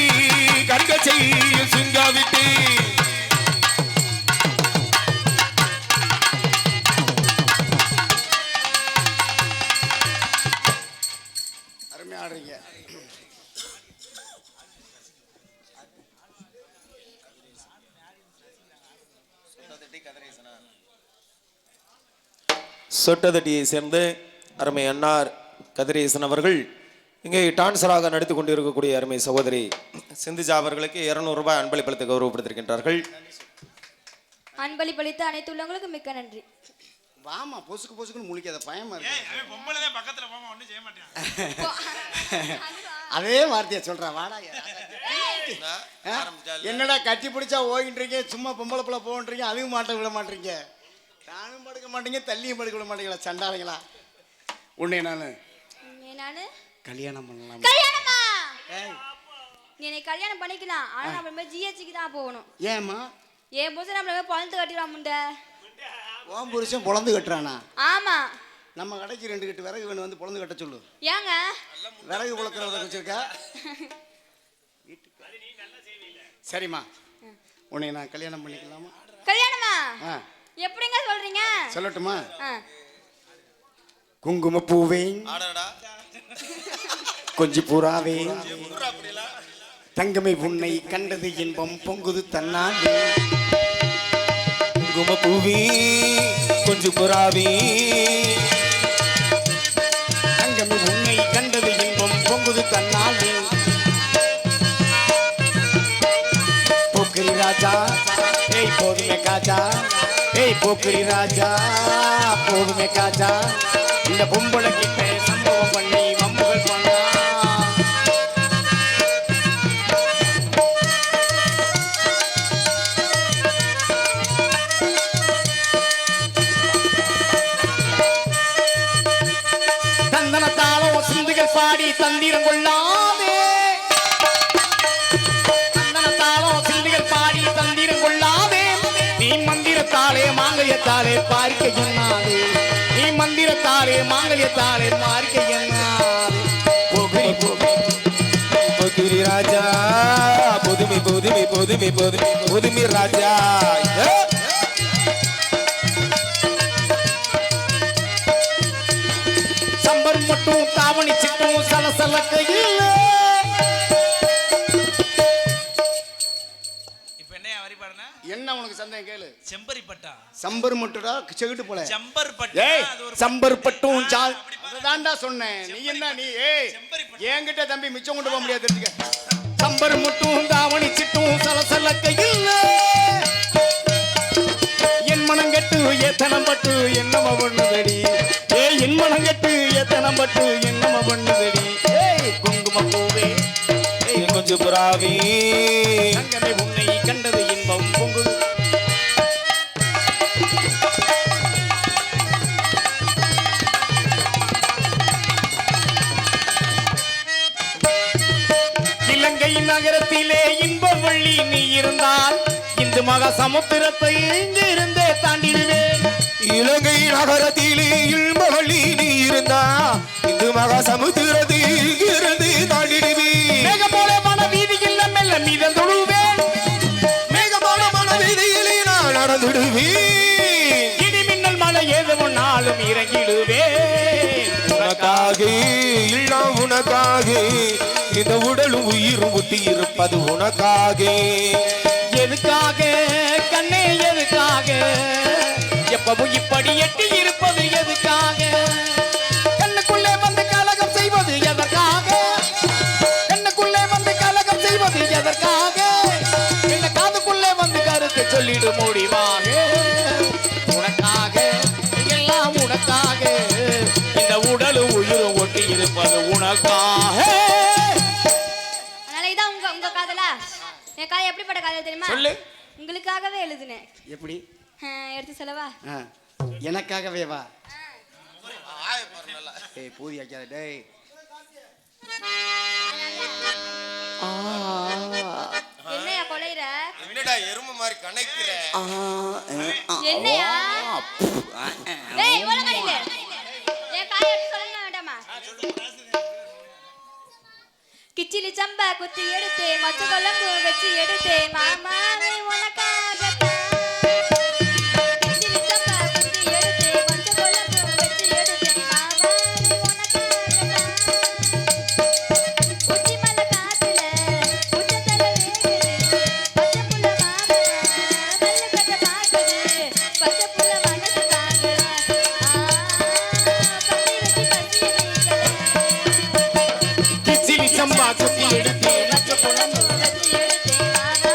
கண்கச்சை சுங்காவிட்டு அருமையா ஆடுறீங்க. சொட்டதட்டியை சேர்ந்த அருமை அன்னார் கதிரேசன் அவர்கள் இங்கே டான்சராக நடித்துக் கொண்டிருக்கக்கூடிய அருமை சகோதரி சிந்துஜா அவர்களுக்கு 200 ரூபாய் அன்பளிப்பளித்து கௌரவப்படுத்திருக்கின்றார்கள். அன்பளிப்பளித்த அனைத்து உள்ளவங்களுக்கு மிக்க நன்றி. வாமா பொசுக்கு பொசுக்குன்னு முழிக்காத, பயமா இருக்கு. ஏய் அவன் பொம்பளை தான் பக்கத்துல போமா ஒண்ணும் செய்ய மாட்டான். அதே வார்த்தையை சொல்றா வாடா. என்னடா கட்டி பிடிச்சா ஓகின்றீங்க, சும்மா பொம்பளை பிள்ளை போன்றீங்க, அதுவும் மாட்ட விட மாட்டீங்க, நானும் படுக்க மாட்டீங்க, தள்ளியும் படுக்க விட மாட்டீங்களா சண்டாளங்களா. உன்னை நானு கல்யாணம் பண்ணலாம். கல்யாணமா? நீ என்னை கல்யாணம் பண்ணிக்கலாம், ஆனா அப்புறமே ஜிஹெச்சுக்கு தான் போகணும். ஏம்மா? என் புருஷன் நம்மள பொழந்து கட்டிடுவான் முண்டை. உன் புருஷன் பொழந்து கட்டுறானா? ஆமா. நம்ம கடைக்கு 2 கட்டு விறகு வேணும், வந்து பொழந்து கட்ட சொல்லு. ஏங்க விறகு புழக்கிறத வச்சிருக்கா? சரிம்மா, உன்னை நான் கல்யாணம் பண்ணிக்கலாமா? கல்யாணமா? எப்படிங்க சொல்றீங்க? சொல்லட்டுமா? குங்கும பூவே, கொஞ்சி புறாவே, தங்கமை உன்னை கண்டது இன்பம் பொங்குது தன்னாலே. குங்கும பூவி கொஞ்சம் புறாவி, தங்கமை உன்னை கண்டது இன்பம் பொங்குது தன்னாலே. போக்கிரி ராஜா ஏய் போதுமே காஜா, ஏய் போக்கிரி ராஜா போதுமே காஜா, இந்த பொம்பளை கிட்ட சம்பவம் பண்ணி வம்புகள் பண்ணா. தந்தனத்தாலும் சிந்துகள் பாடி தந்திரம் கொள்ளாதே, தந்தனத்தாலும் சிந்துகள் பாடி தந்திரம் கொள்ளாதே, நீ மந்திரத்தாலே மாங்கல்யத்தாலே பார்க்க எண்ணாதே, நீ மந்திரத்தாலே மாங்கல்யத்தாலே பார்க்க எண்ணாதே. போகிரி போகிரி பொதுமி ராஜா, பொதுமி பொதுமி பொதுமி பொதுமி பொதுமி ராஜா. சம்பர் மட்டும் தாவணி சிட்டும் சலசலக்கையில். இப்ப என்னையா வரி பாடுன? என்ன உனக்கு சந்தேகம் கேளு. செம்பரி பட்டா? சம்பர் மட்டுடா செகுட்டு போல. செம்பர் பட்டா? ஏய் சம்பர் பட்டும் தாண்டா சொன்னேன். நீ என்ன நீ ஏய் என்கிட்ட தம்பி மிச்சம் கொண்டு போக முடியாது தெரிஞ்சுக்க. சம்பர் மட்டும் தாவணி சிட்டும் சலசலக்கையில், என் மனம் கெட்டு ஏத்தனம் பட்டு என்னம பண்ணுதடி, ஏய் என் மனம் கெட்டு ஏத்தனம் பட்டு என்னம பண்ணுதடி. ஏய் குங்கும பூவே கொஞ்சம் புறாவி, தங்கமே உன்னை கண்டது இன்பம் பொங்குது. இலங்கை நகரத்திலே இன்ப வள்ளி நீ இருந்தால் இந்து மகா சமுத்திரத்தை இங்கிருந்தே தாண்டிடுவேன். இலங்கை நகரத்திலே இல்மவள்ளி நீ இருந்தா இந்து மகா சமுத்திரத்தில் இருந்து தாண்டிடுவி. மேகம் போல மன வீதியில் மெல்ல மீதந்துடுவேன், மேகமான மன வீதியிலே நான் நடந்துடுவேன். இடி மின்னல் மழை ஏது முன்னாலும் இறங்கிடுவேன். உனக்காக எல்லாம் உனக்காக, இந்த உடலும் உயிரும் ஒட்டி இருப்பது உனக்காக. எதுக்காக கண்ணே எதுக்காக, எப்பவும் இப்படி எட்டி இருப்பது எதுக்காக, கண்ணுக்குள்ளே வந்து கலகம் செய்வது எதற்காக, கண்ணுக்குள்ளே வந்து கலகம் செய்வது எதற்காக, என்ன காதுக்குள்ளே வந்து கருத்து சொல்லிடு முடிவாக. உனக்காக எல்லாம் உனக்காக, இந்த உடலும் உயிரும் ஒட்டி இருப்பது உனக்காக. அதனால இதான் உங்க காதலா? என் காதல் எப்படிப்பட்ட காதல் தெரியுமா? சொல்லு. உங்களுக்காகவே எழுதுனேன். எப்படி? எடுத்து சொல்லவா? எனக்காகவே வா. ஏய் பூதி ஆக்காத டேய். என்னையா கொலைற? என்னடா எருமை மாதிரி கணக்குற? என்னையா? டேய் ஒழுங்கடிங்க. என் காயை எடுத்து சொல்லுங்க வேண்டாமா? கிச்சிலி சம்பா குத்தி எடுத்தே, மச்ச குழம்பு வச்சு எடுத்தே, மாமாவே உனக்காகத்தான். கிச்சிலி சம்பா குத்தி எடுத்தே, மச்ச குழம்பு வச்சு எடுத்தே, மாமாவே உனக்காகத்தான். உச்சி மலை காத்துல உச்சத்தல வேகுது, பச்சை புள்ள மாமன வெள்ளை கட்ட பாக்குது, பச்சை புள்ள மனசு தாங்குற, பத்தி வச்சு பசிய நீக்கல. கிச்சிலி சம்பா குத்தி எடுத்தே, மச்ச குழம்பு வச்சு எடுத்தே, மாமா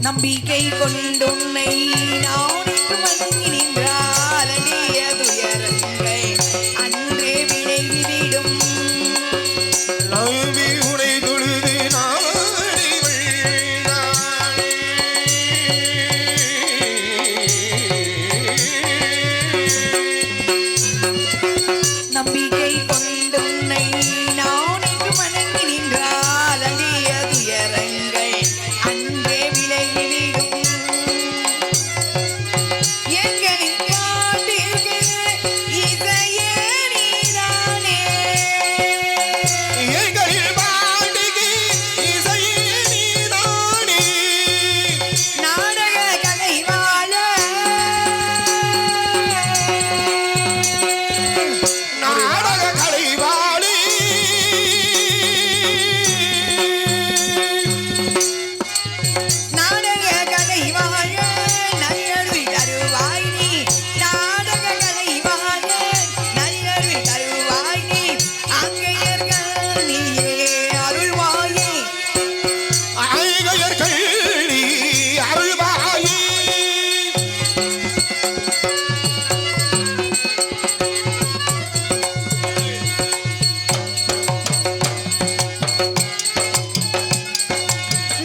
நம்பிக்கை கொண்டுன்னை நான் வணங்கி நின்றால் அடிய துயரங்கை அன்றே விலகிவிடும். நம்பி உனை தொழுது நாடி நம்பிக்கை கொண்டுன்னை நான் வணங்கி நின்றால் அடிய துயரங்கை அன்றே விலகிவிடும். எங்களின் பாட்டிற்கு இசையே நீதானே. எங்களில் பாண்டிகை இசையே நீதானே. நாடக கலை வாழ நாடக கலைவாணி நாடக கலை வாழ நல்லருள் தருவாய் நீ. நாடக கலை வாழ நல்லருள் தருவாய் நீ. அங்கையர்கள் நீயே அருள்வாயே. ஆய்கையர்கள் நீ அருள்வாயே.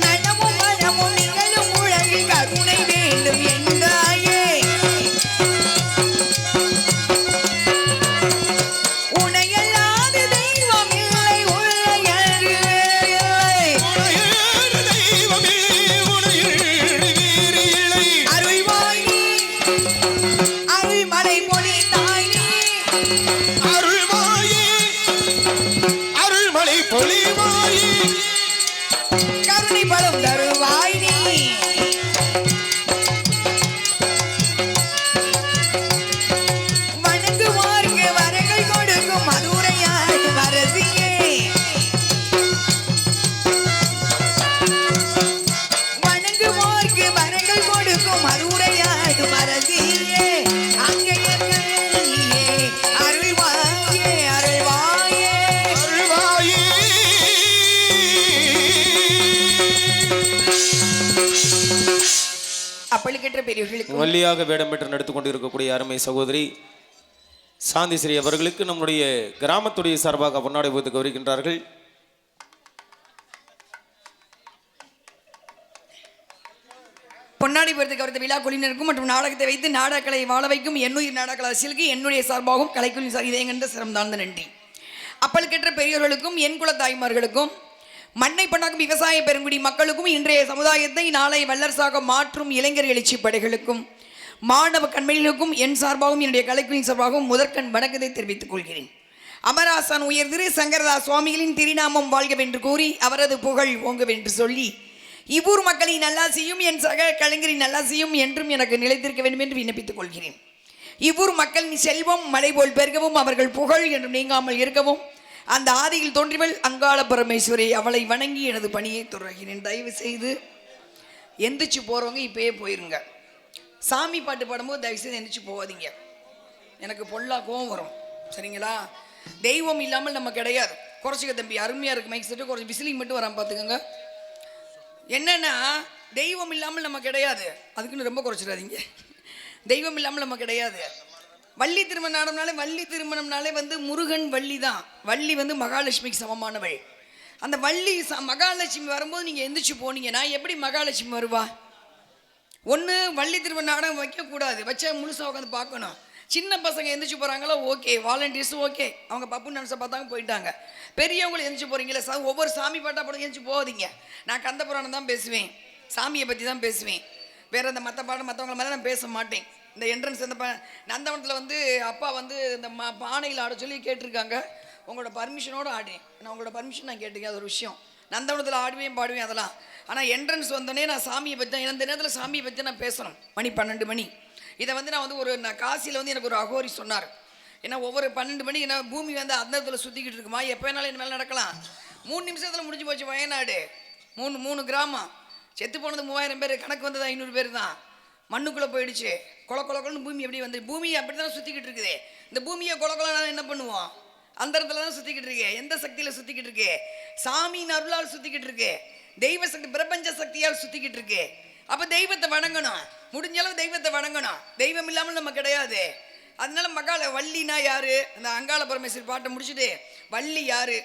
நலமும் வளமும் நிகழும் உலகில் கருணை வேண்டும் என்றாயே. உனையல்லாத தெய்வம் இல்லை உலகில். உனையேறு தெய்வமே உனையேறு வேறு இல்லை. அருள்வாய் நீ. அருள்மலை பொழிந்தாய் நீ. அருள்வாயே அருள்மலை பொழிவாயே. கருணை பலம் தருவாய் நீ. வணங்குவார்க்கு வரங்கள் கொடுக்கும் மதுரையாய் அரசியே. வணங்குவார்க்கு வரங்கள் கொடுக்கும் மதுரையாய் அரசியே. அங்கையர்கள் நீயே அருள்வாயே அருள்வாயே. அருள்வாயே. அப்பழுக்கற்ற பெரியவர்களுக்கு வள்ளியாக வேடம் பெற்று நடித்துக் கொண்டிருக்கக்கூடிய அருமை சகோதரி சாந்திஸ்ரீ அவர்களுக்கு நம்முடைய கிராமத்துடைய சார்பாக பொன்னாடை போத்து கௌரவிக்கின்றார்கள். பொன்னாடி பொறுத்து கவர்ந்த விழா குழுவினருக்கும் மற்றும் நாடகத்தை வைத்து நாடகக்கலை வாழ வைக்கும் என்னுயிர் நாடக அரசியலுக்கு என்னுடைய சார்பாகவும் கலைக்குழு இதயங்கண்ட சிறந்தாழ்ந்த நன்றி. அப்பழுக்கற்ற பெரியோர்களுக்கும் என் குல தாய்மார்களுக்கும் மண்ணை பண்ணாக்கும் விவசாய பெருங்குடி மக்களுக்கும் இன்றைய சமுதாயத்தை நாளை வல்லரசாக மாற்றும் இளைஞர் எழுச்சி படைகளுக்கும் மாணவ கண்மணிகளுக்கும் என் சார்பாகவும் என்னுடைய கலைக்குழு சார்பாகவும் முதற்கண் வணக்கத்தை தெரிவித்துக் கொள்கிறேன். அமராசான் உயர் திரு சங்கரதாஸ் சுவாமிகளின் திருநாமம் வாழ்கவென்று கூறி அவரது புகழ் ஓங்கவென்று சொல்லி இவ்வூர் மக்களின் நல்லாசியும் என் சக கலைஞரின் நல்லாசியும் என்றும் எனக்கு நிலைத்திருக்க வேண்டும் என்று விண்ணப்பித்துக் கொள்கிறேன். இவ்வூர் மக்களின் செல்வம் மலை போல் பெருகவும் அவர்கள் புகழ் என்றும் நீங்காமல் இருக்கவும் அந்த ஆதியில் தோன்றிவள் அங்காள பரமேஸ்வரி அவளை வணங்கி எனது பணியை தொடர்கிறேன். தயவு செய்து எந்திரிச்சு போகிறவங்க இப்பயே போயிருங்க. சாமி பாட்டு பாடும்போது தயவுசெய்து எந்திரிச்சு போகாதீங்க. எனக்கு பொல்லா கோவம் வரும். சரிங்களா? தெய்வம் இல்லாமல் நம்ம கிடையாது. குறைச்சிக்க தம்பி, அருமையாக இருக்குது மைக் செட்டு, குறைச்சி விசிலிங் மட்டும் வராமல் பார்த்துக்கோங்க. என்னென்னா தெய்வம் இல்லாமல் நம்ம கிடையாது, அதுக்குன்னு ரொம்ப குறைச்சிடாதீங்க. தெய்வம் இல்லாமல் நம்ம கிடையாது. வள்ளி திருமணம்னாலே வந்து முருகன் வள்ளி தான். வள்ளி வந்து மகாலட்சுமிக்கு சமமானவள். அந்த வள்ளி மகாலட்சுமி வரும்போது நீங்கள் எந்திரிச்சு போனீங்கன்னா எப்படி மகாலட்சுமி வருவா? ஒன்று வள்ளி திருமண நாடகம் வைக்கக்கூடாது, வச்சா முழுசாக உட்காந்து பார்க்கணும். சின்ன பசங்க எந்திரிச்சு போகிறாங்களோ ஓகே, வாலண்டியர்ஸும் ஓகே, அவங்க பப்பு நினச்ச பார்த்தாங்க போயிட்டாங்க. பெரியவங்களும் எந்திரிச்சு போகிறீங்களே, ஒவ்வொரு சாமி பாட்டா போட எந்திரிச்சு போகாதீங்க. நான் கந்த புராணம் தான் பேசுவேன், சாமியை பற்றி தான் பேசுவேன். வேறு இந்த மற்ற பாடம் மற்றவங்கள மாதிரி நான் பேச மாட்டேன். இந்த என்ட்ரன்ஸ் இந்த நந்தவனத்தில் வந்து அப்பா வந்து இந்த பானையில் ஆட சொல்லி கேட்டிருக்காங்க. உங்களோட பர்மிஷனோடு ஆடினேன். நான் உங்களோட பர்மிஷன் நான் கேட்டுக்கேன், அது ஒரு விஷயம். நந்தவனத்தில் ஆடுவேன் பாடுவேன் அதெல்லாம். ஆனால் என்ட்ரன்ஸ் வந்தோடனே நான் சாமியை பற்றி தான், இந்த நேரத்தில் சாமியை பற்றி நான் பேசணும். மணி 12 மணி. இதை வந்து நான் வந்து நான் காசியில் வந்து எனக்கு ஒரு அகோரி சொன்னார். ஏன்னா ஒவ்வொரு 12 மணி என்ன பூமி வந்து அந்த இடத்துல சுற்றிக்கிட்டு இருக்குமா, எப்போ வேணாலும் என்ன மேலே நடக்கலாம். 3 நிமிஷத்தில் முடிஞ்சு போச்சு. வயநாடு 3 கிராமம், செத்து போனது 3000 பேர், கணக்கு வந்தது 500 பேர் தான். மண்ணுக்குள்ளே போயிடுச்சு. கொலன்னு பூமி எப்படி வந்து, பூமி அப்படி தான் சுற்றிக்கிட்டு இருக்குது. இந்த பூமியை கொலனா என்ன பண்ணுவோம்? அந்த இடத்துல தான் சுற்றிக்கிட்டு இருக்கு. எந்த சக்தியில் சுற்றிக்கிட்டு இருக்கு? சாமியின் அருளால் சுற்றிக்கிட்டு இருக்கு. தெய்வ சக்தி, பிரபஞ்ச சக்தியால் சுற்றிக்கிட்டு இருக்கு. அப்போ தெய்வத்தை வணங்கணும், முடிஞ்ச அளவு தெய்வத்தை வணங்கணும். தெய்வம் இல்லாமல் நம்ம கிடையாது. அதனால வள்ளினா யாரு? அந்த அங்காள பரமேஸ்வரி பாட்டை முடிச்சுட்டு வள்ளி யாரு,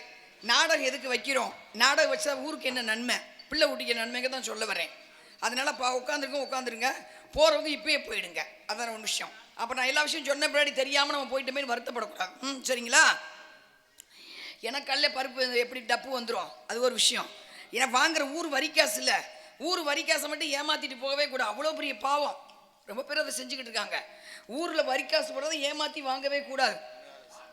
நாடகம் எதுக்கு வைக்கிறோம், நாடகம் வச்சா ஊருக்கு என்ன நன்மை, பிள்ளை ஊட்டிக்க நன்மைங்க தான் சொல்ல வரேன். அதனால உட்காந்துருங்க, போகிறவங்க இப்பயே போயிடுங்க. அதான் ஒரு விஷயம். அப்போ நான் எல்லா விஷயம் சொன்ன பின்னாடி தெரியாமல் நம்ம போயிட்ட மாரி வருத்தப்படக்கூடாது. சரிங்களா? எனக்கு கல்ல பருப்பு எப்படி டப்பு வந்துடும், அது ஒரு விஷயம். ஏன்னா வாங்குற ஊர் வரிக்காசு இல்லை, ஊர் வரிக்காசை மட்டும் ஏமாற்றிட்டு போகவே கூடாது. அவ்வளோ பெரிய பாவம், ரொம்ப பேர் அதை செஞ்சுக்கிட்டு இருக்காங்க. ஊரில் வரிக்காசு போடுறதை ஏமாற்றி வாங்கவே கூடாது,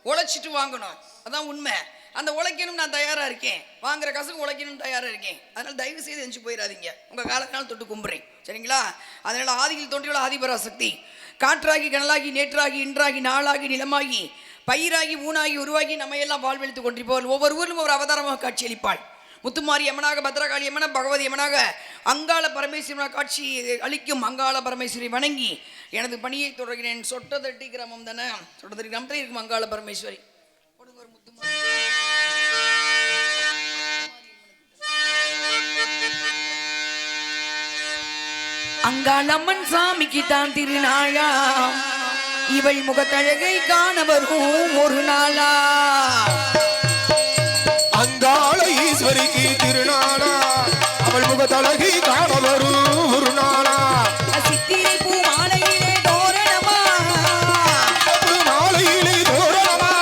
உழைச்சிட்டு வாங்கணும். அதான் உண்மை. அந்த உழைக்கணும் நான் தயாராக இருக்கேன், வாங்குற காசுக்கு உழைக்கணும் தயாராக இருக்கேன். அதனால் தயவு செய்து எஞ்சி போயிடாதீங்க. உங்கள் காலக்காலம் தொட்டு கும்புறேன். சரிங்களா? அதனால் ஆதியில் தோன்றியுள்ள ஆதிபராசக்தி, காற்றாகி கனலாகி நேற்றாகி இன்றாகி நாளாகி நிலமாகி பயிராகி ஊனாகி உருவாகி நம்ம எல்லாம் வாழ்வெளித்து கொண்டிருப்பவர்கள். ஒவ்வொரு ஊரிலும் ஒரு அவதாரமாக காட்சியளிப்பாள். முத்துமாரி அம்மனாக, பத்ரகாளி அம்மன, பகவதி அம்மனாக, அங்காள பரமேஸ்வரனாக காட்சி அளிக்கும் அங்காள பரமேஸ்வரி வணங்கி எனது பணியை தொடர்கிறேன். சொட்டதட்டி கிராமம் தானே, சொட்டதட்டி கிராமத்தில் இருக்கும் அங்காள பரமேஸ்வரி. அங்காளம்மன் சாமிக்கு தான் திருநாளா, இவள் முகத்தழகை காண வரும் ஒரு நாளா. அங்காள ஈஸ்வரிக்கு திருநாளா, அவள் முகத்தழகை காண வரும் ஒரு நாளா. சித்திரை பூ மாலையிலே தோரணமா, மாலையிலே தோரணமா,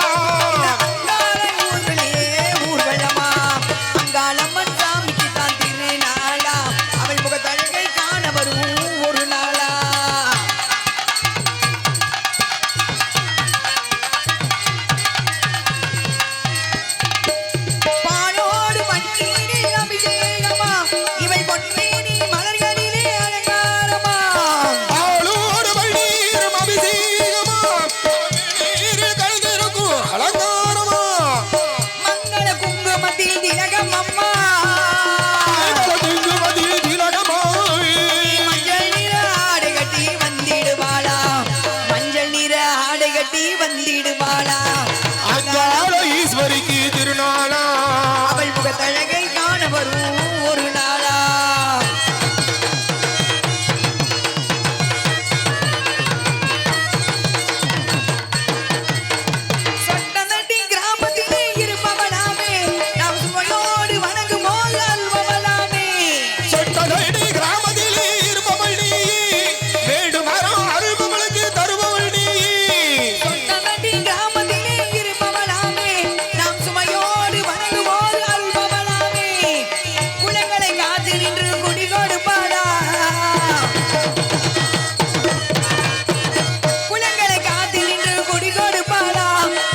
ஊர்வலமா. அங்காளம்மன் சாமிக்கு தான் திருநாளா, அவள் முகத்தழகை காண வரும் ஒரு நாளா. பாலோடு மண்ணீரில் அபிஷேகமா, இவள் பொன்மேனி மலர்களிலே அலங்காரமா. ஆளோடு மண்ணீரும் அபிஷேகமா, நீரில் கலந்திருக்கும் அலங்காரமா. மங்கள குங்குமத்தில் திலகம் அம்மா, குங்குமத்தில் திலகமாய். மஞ்சள் நிற ஆடை கட்டி வந்திடுவாளா, மஞ்சள் நிற ஆடை கட்டி வந்திடுவாளா. அங்காள ஈஸ்வரிக்கு திருநாளா, அவள் முகத்தழகை காண வரும் ஒரு நாளா. சொட்டதட்டி கிராமத்திலே இருப்பவளாமே, நாம் சுவையோடு வணங்குவோம் அல்வவளாமே. சொட்டதடி கிராமத்திலே இருப்பவள் நீ, வேடு மரம் அருள்பவளுக்கு தருபவள் நீ. சொட்டதட்டி கிராமத்திலே இருப்பவளாமே, நாம் சுவையோடு வணங்குவோம் அல்வவளாமே. குலங்களை காத்து நின்று குடி கொடுப்பாளா, குலங்களை காத்து நின்று குடி கொடுப்பாளா.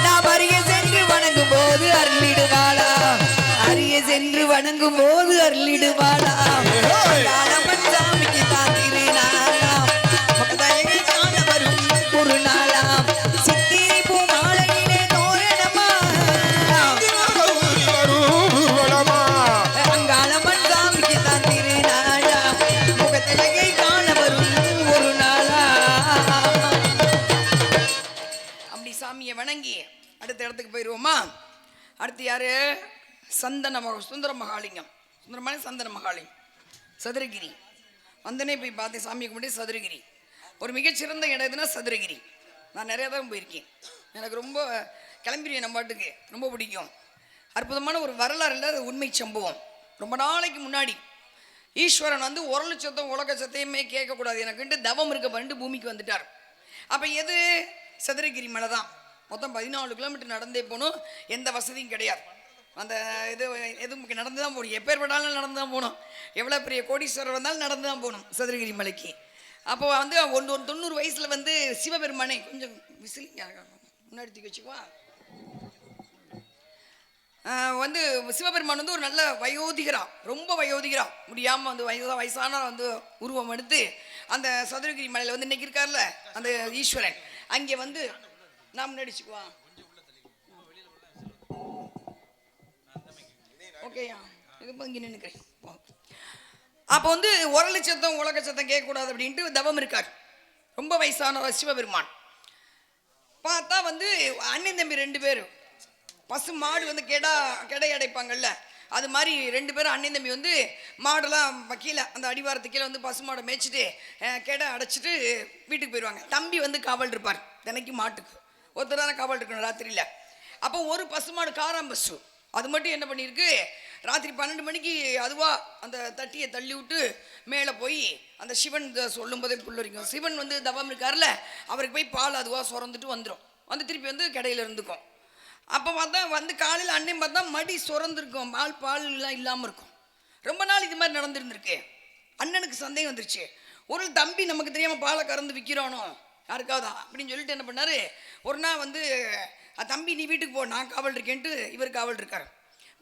நாம் அருகே சென்று வணங்கும் போது அருளிடுவாளா, அருகே சென்று வணங்கும் போது அருளிடுவாளா. அங்காளம்மன் சாமிக்கு தான் திருநாளா, முகத்தழகை காண வரும் ஒரு நாளா. சித்திரை பூ மாலையிலே தோரணமா, ஊரி வரும் ஊர்வலமா. அங்காளம்மன் சாமிக்கு தான் திருநாளா, முகத்தழகை இடத்துக்கு போயிடுவோமா? அடுத்து யாரு? சுந்தர மகாலிங்கம். சுந்தரமான சந்தன மகாலிங்கம், சதுரகிரி. வந்தனே போய் பார்த்தேன் சாமியை கும்பிட்டு. சதுரகிரி ஒரு மிகச்சிறந்த இடம் எதுனா சதுரகிரி. நான் நிறையா தான் போயிருக்கேன். எனக்கு ரொம்ப கிளம்பிடுவேன் நம்ம பாட்டுக்கு, ரொம்ப பிடிக்கும். அற்புதமான ஒரு வரலாறு இல்லை, அது உண்மை சம்பவம். ரொம்ப நாளைக்கு முன்னாடி ஈஸ்வரன் வந்து உரல் சத்தம் உலக சத்தையுமே கேட்கக்கூடாது எனக்குன்ட்டு தவம் இருக்க பண்ணிட்டு பூமிக்கு வந்துட்டார். அப்போ எது? சதுரகிரி மலை தான். மொத்தம் 14 கிலோமீட்டர் நடந்தே போகணும், எந்த வசதியும் கிடையாது. அந்த எதுவும் நடந்து தான் போகணும், எப்பேற்பட்டாலும் நடந்து தான் போகணும். எவ்வளோ பெரிய கோடீஸ்வரர் வந்தாலும் நடந்து தான் போகணும் சதுரகிரி மலைக்கு. அப்போ வந்து 90 வயசில் வந்து சிவபெருமானே கொஞ்சம் விசில் முன்னாடி தூக்கி வச்சுக்குவா. வந்து சிவபெருமான் வந்து ஒரு நல்ல வயோதிகரா, ரொம்ப வயோதிகரா, முடியாமல் வந்து வயசான வந்து உருவம் எடுத்து அந்த சதுரகிரி மலையில் வந்து இன்னைக்கு இருக்கார்ல அந்த ஈஸ்வரன், அங்கே வந்து நான் முன்னாடி வச்சுக்குவா. ஓகேயா, இது இங்கே நின்றுக்கிறேன். அப்போ வந்து உரளி சத்தம் உலக சத்தம் கேட்கக்கூடாது அப்படின்ட்டு தவம் இருக்கார். ரொம்ப வயசான சிவபெருமான். பார்த்தா வந்து அண்ணன் தம்பி 2 பேரும் பசு மாடு வந்து கெடை அடைப்பாங்கல்ல, அது மாதிரி 2 பேரும் அண்ணன் தம்பி வந்து மாடெல்லாம் கீழே அந்த அடிவாரத்து கீழே வந்து பசு மாடை மேய்ச்சிட்டு கெடை அடைச்சிட்டு வீட்டுக்கு போயிடுவாங்க. தம்பி வந்து காவல் இருப்பார் தினைக்கு மாட்டுக்கு, ஒருத்தர் தானே காவல் இருக்கணும் ராத்திரியில். அப்போ ஒரு பசுமாடு காராம்பசு அது மட்டும் என்ன பண்ணியிருக்கு, ராத்திரி 12 மணிக்கு அதுவாக அந்த தட்டியை தள்ளி விட்டு மேலே போய் அந்த சிவன் சொல்லும் போதே புல்லரிக்கும். சிவன் வந்து தவம் இருக்கார்ல, அவருக்கு போய் பால் அதுவாக சுரந்துட்டு வந்துடும், வந்து திருப்பி வந்து கடையில் இருந்துக்கும். அப்போ பார்த்தா வந்து காலையில் அன்னையும் பார்த்தா மடி சுரந்துருக்கும், பால்லாம் இல்லாமல் இருக்கும். ரொம்ப நாள் இது மாதிரி நடந்துருந்துருக்கு. அண்ணனுக்கு சந்தேகம் வந்துருச்சு, ஒரு தம்பி நமக்கு தெரியாமல் பாலை கறந்து விற்கிறானோ யாருக்காவதா அப்படின்னு சொல்லிட்டு என்ன பண்ணார், ஒரு நாள் வந்து தம்பி நீ வீட்டுக்கு போ, நான் காவல் இருக்கேன்ட்டு இவர் காவல் இருக்கார்.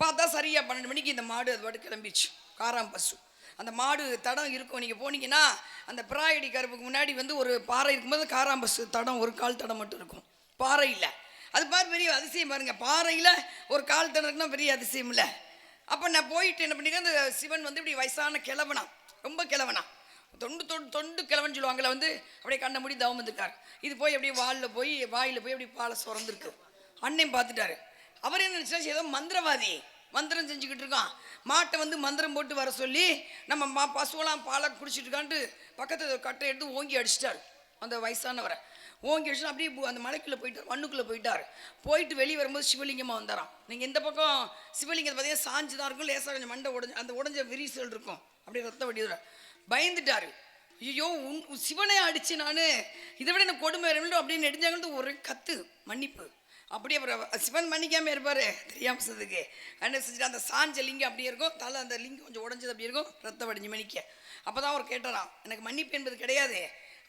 பார்த்தா சரியாக 12 மணிக்கு இந்த மாடு அது பாட்டு கிளம்பிடுச்சு, காராம்பசு. அந்த மாடு தடம் இருக்கும், நீங்கள் போனீங்கன்னா அந்த பிராயடி கருப்புக்கு முன்னாடி வந்து ஒரு பாறை இருக்கும்போது காராம்பசு தடம் ஒரு கால் தடம் மட்டும் இருக்கும், பாறை இல்லை. அது மாதிரி பெரிய அதிசயம் பாருங்கள், பாறையில் ஒரு கால் தடம் இருக்குன்னா பெரிய அதிசயம் இல்லை. அப்போ நான் போயிட்டு என்ன பண்ணிக்கிறேன், அந்த சிவன் வந்து இப்படி வயசான கிழவனா, ரொம்ப கிழவனா, தொண்டு கிழவன் சொல்லுவாங்கள, வந்து அப்படியே கண்ண மூடி தவம் வந்துருக்கார். இது போய் அப்படியே வாயில் போய் அப்படி பாலை சுரந்துருக்கு. அண்ணன் பார்த்துட்டாரு. அவர் என்ன நினச்சா ஏதோ மந்திரவாதி மந்திரம் செஞ்சுக்கிட்டு இருக்கான், மாட்டை வந்து மந்திரம் போட்டு வர சொல்லி நம்ம பசுவெல்லாம் பாலை குடிச்சிட்டு இருக்கான்ட்டு பக்கத்து கட்டை எடுத்து ஓங்கி அடிச்சிட்டார். அந்த வயசானவரை ஓங்கி அடிச்சு அப்படியே அந்த மலைக்குள்ளே போயிட்டார், மண்ணுக்குள்ளே போயிட்டு வெளியே வரும்போது சிவலிங்கமாக வந்தாராம். நீங்கள் இந்த பக்கம் சிவலிங்கத்தை பார்த்தீங்கன்னா சாஞ்சு தான் இருக்கும், லேசாக கொஞ்சம் மண்டை அந்த உடஞ்ச விரிசல் இருக்கும், அப்படியே ரத்த வடிவ பயந்துட்டாரு. ஐயோ சிவனை அடிச்சு நான் இதை விட எனக்கு கொடுமை அப்படின்னு நெடுஞ்சாங்கன்னு ஒரு கத்து மன்னிப்பு. அப்படியே அப்புறம் சிவன் மன்னிக்காமல் இருப்பார் தெரியாமசதுக்கு என்ன செஞ்சுட்டு அந்த சாஞ்ச லிங்கம் அப்படியே இருக்கும், தலை அந்த லிங்கம் கொஞ்சம் உடஞ்சது அப்படியே இருக்கும், ரத்த வடிஞ்சு மணிக்க. அப்போ தான் அவர் கேட்டாராம், எனக்கு மன்னிப்பு என்பது கிடையாது,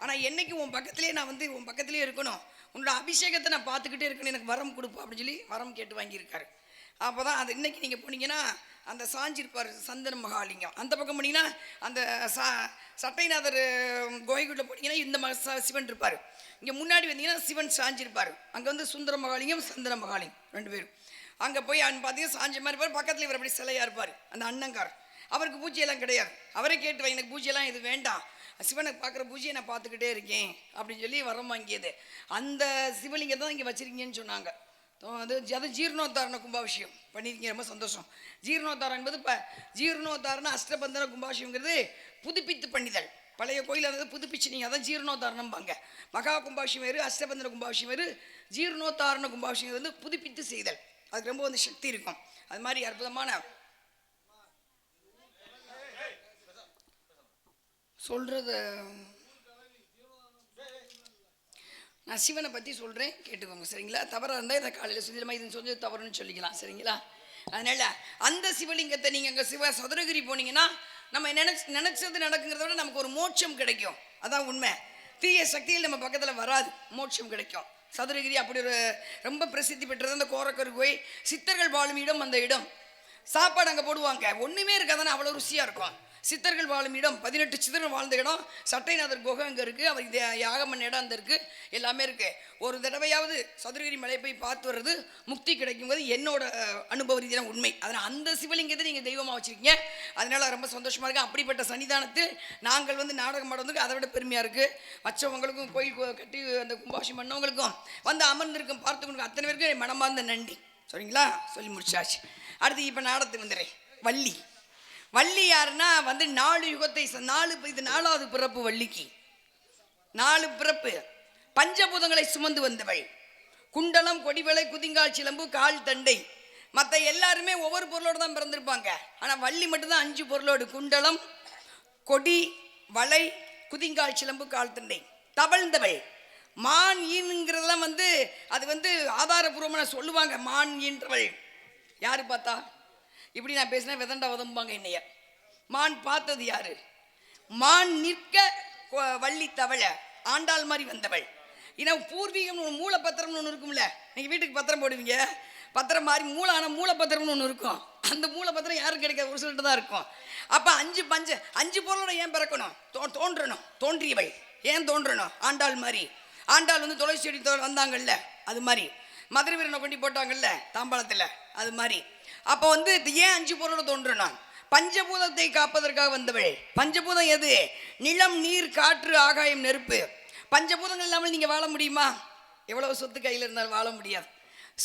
ஆனால் என்னைக்கு உன் பக்கத்துலேயே நான் வந்து உன் பக்கத்துலேயே இருக்கணும், உன்னோட அபிஷேகத்தை நான் பார்த்துக்கிட்டே இருக்கணும், எனக்கு வரம் கொடுப்போம் அப்படின்னு சொல்லி வரம் கேட்டு வாங்கியிருக்காரு. அப்போ தான் அது இன்னைக்கு நீங்கள் போனீங்கன்னா அந்த சாஞ்சிருப்பார் சந்தன மகாலிங்கம். அந்த பக்கம் போனீங்கன்னா அந்த சட்டைநாதர் கோயிலுக்குள்ளே போனீங்கன்னா இந்த சிவன் இருப்பார். இங்கே முன்னாடி வந்தீங்கன்னா சிவன் சாஞ்சிருப்பார். அங்கே வந்து சுந்தர மகாலிங்கம் சந்தன மகாலிங்கம் 2 பேரும். அங்கே போய் பார்த்தீங்கன்னா சாஞ்ச மாதிரி இருப்பார், பக்கத்தில் இவர் அப்படி சிலையாக இருப்பார் அந்த அண்ணங்கார். அவருக்கு பூஜையெல்லாம் கிடையாது, அவரே கேட்டு எனக்கு பூஜையெல்லாம் இது வேண்டாம், சிவனை பார்க்குற பூஜையை நான் பார்த்துக்கிட்டே இருக்கேன் அப்படின்னு சொல்லி வரம் வாங்கியது. அந்த சிவலிங்கத்தை தான் இங்கே வச்சிருக்கீங்கன்னு சொன்னாங்க. அது ஜீர்ணோத்தாரண கும்பாபிஷேகம் பண்ணியிருக்கீங்க, ரொம்ப சந்தோஷம். ஜீர்ணோத்தாரம் என்பது இப்போ ஜீர்ணோத்தாரண அஷ்டபந்தன கும்பாபிஷேகங்கிறது புதுப்பித்து பண்ணிதல். பழைய கோயில் அதை புதுப்பிச்சு நீங்கள் அதான் ஜீர்ணோத்தாரணம்பாங்க. மகா கும்பாபிஷேகம் வேறு, அஷ்டபந்தன கும்பாபிஷேகம் வேறு, ஜீர்ணோத்தாரண கும்பாபிஷேகம் வந்து புதுப்பித்து செய்தல், அதுக்கு ரொம்ப வந்து சக்தி இருக்கும். அது மாதிரி அற்புதமான சொல்கிறது. நான் சிவனை பற்றி சொல்கிறேன் கேட்டுக்கோங்க சரிங்களா. தவறாக இருந்தால் இதை காலையில் சுதந்திரமாக இது சொல்லி தவறுன்னு சொல்லிக்கலாம் சரிங்களா. அதனால் அந்த சிவலிங்கத்தை நீங்கள் அங்கே சதுரகிரி போனீங்கன்னா நம்ம நினச்சது நடக்குங்கிறத விட நமக்கு ஒரு மோட்சம் கிடைக்கும், அதான் உண்மை. தீய சக்தியில் நம்ம பக்கத்தில் வராது, மோட்சம் கிடைக்கும். சதுரகிரி அப்படி ஒரு ரொம்ப பிரசித்தி பெற்றது. அந்த கோரக்கரு போய் சித்தர்கள் வாழும் இடம், அந்த இடம் சாப்பாடு அங்கே போடுவாங்க, ஒன்றுமே இருக்காதானே அவ்வளோ ருசியாக இருக்கும். சித்தர்கள் வாழும் இடம் 18 சித்தர்கள் வாழ்ந்த இடம். சட்டைநாதர் குகை அங்கே இருக்குது. அவர் இது யாகமன் இடம் அந்த இருக்குது. எல்லாமே இருக்குது. ஒரு தடவையாவது சதுரகிரி மலை போய் பார்த்து வர்றது முக்தி கிடைக்கும்போது என்னோட அனுபவ ரீதியான உண்மை. அதனால் அந்த சிவலிங்கத்தை நீங்கள் தெய்வமாக வச்சுருக்கீங்க. அதனால் ரொம்ப சந்தோஷமாக இருக்குது. அப்படிப்பட்ட சன்னிதானத்தில் நாங்கள் வந்து நாடகம் ஆடுறதுக்கு அதை விட பெருமையாக இருக்குது. மற்றவங்களுக்கும் கோயில் கட்டி அந்த கும்பாஷம் பண்ணவங்களுக்கும் வந்து அமர்ந்திருக்கும் பார்த்துக்கணும் அத்தனை பேருக்கு மனமார்ந்த நன்றி. சரிங்களா? சொல்லி முடிச்சாச்சு. அடுத்து இப்போ நாடகத்துக்கு வந்துடுறேன். வள்ளி. வள்ளி யாருன்னா வந்து 4 யுகத்தை இது 4வது பிறப்பு. வள்ளிக்கு 4 பிறப்பு. பஞ்சபூதங்களை சுமந்து வந்தவள். குண்டலம், கொடிவளை, குதிங்கால் சிலம்பு, கால் தண்டை. மற்ற எல்லாருமே ஒவ்வொரு பொருளோடு தான் பிறந்திருப்பாங்க. ஆனால் வள்ளி மட்டும்தான் 5 பொருளோடு. குண்டலம், கொடி, வளை, குதிங்கால் சிலம்பு, கால் தண்டை. தவழ்ந்தவள். மான் ஈன்ங்கிறதெல்லாம் வந்து அது வந்து ஆதாரபூர்வமான சொல்லுவாங்க. மான் ஈன்றவள் யாரு பார்த்தா? இப்படி நான் பேசினா விதண்டா உதம்பாங்க என்னைய. மான் பார்த்தது யாரு? மான் நிற்க வள்ளி தவழ ஆண்டாள் மாதிரி வந்தவள். ஏன்னா பூர்வீகம் மூலப்பத்திரம்னு ஒன்று இருக்கும்ல. நீங்கள் வீட்டுக்கு பத்திரம் போடுவீங்க, பத்திரம் மாதிரி ஆனால் மூலப்பத்திரம்னு ஒன்று இருக்கும். அந்த மூலப்பத்திரம் யாரும் கிடைக்காது, ஒரு சிலர்கிட்ட தான் இருக்கும். அப்போ 5 பொருளோட ஏன் பிறக்கணும்? தோன்றணும். தோன்றியவள் ஏன் தோன்றணும்? ஆண்டாள் மாதிரி. ஆண்டாள் வந்து துளசி செடி வந்தாங்கல்ல, அது மாதிரி. மதுரை வீரனை கொண்டு போட்டாங்கல்ல தாம்பாளத்தில், அது மாதிரி. அப்போ வந்து ஏன் 5 பொருளோட தோன்றணும்? பஞ்சபூதத்தை காப்பதற்காக வந்தவள். பஞ்சபூதம் எது? நிலம், நீர், காற்று, ஆகாயம், நெருப்பு. பஞ்சபூதங்கள் இல்லாமல் நீங்கள் வாழ முடியுமா? எவ்வளவு சொத்து கையில் இருந்தாலும் வாழ முடியாது.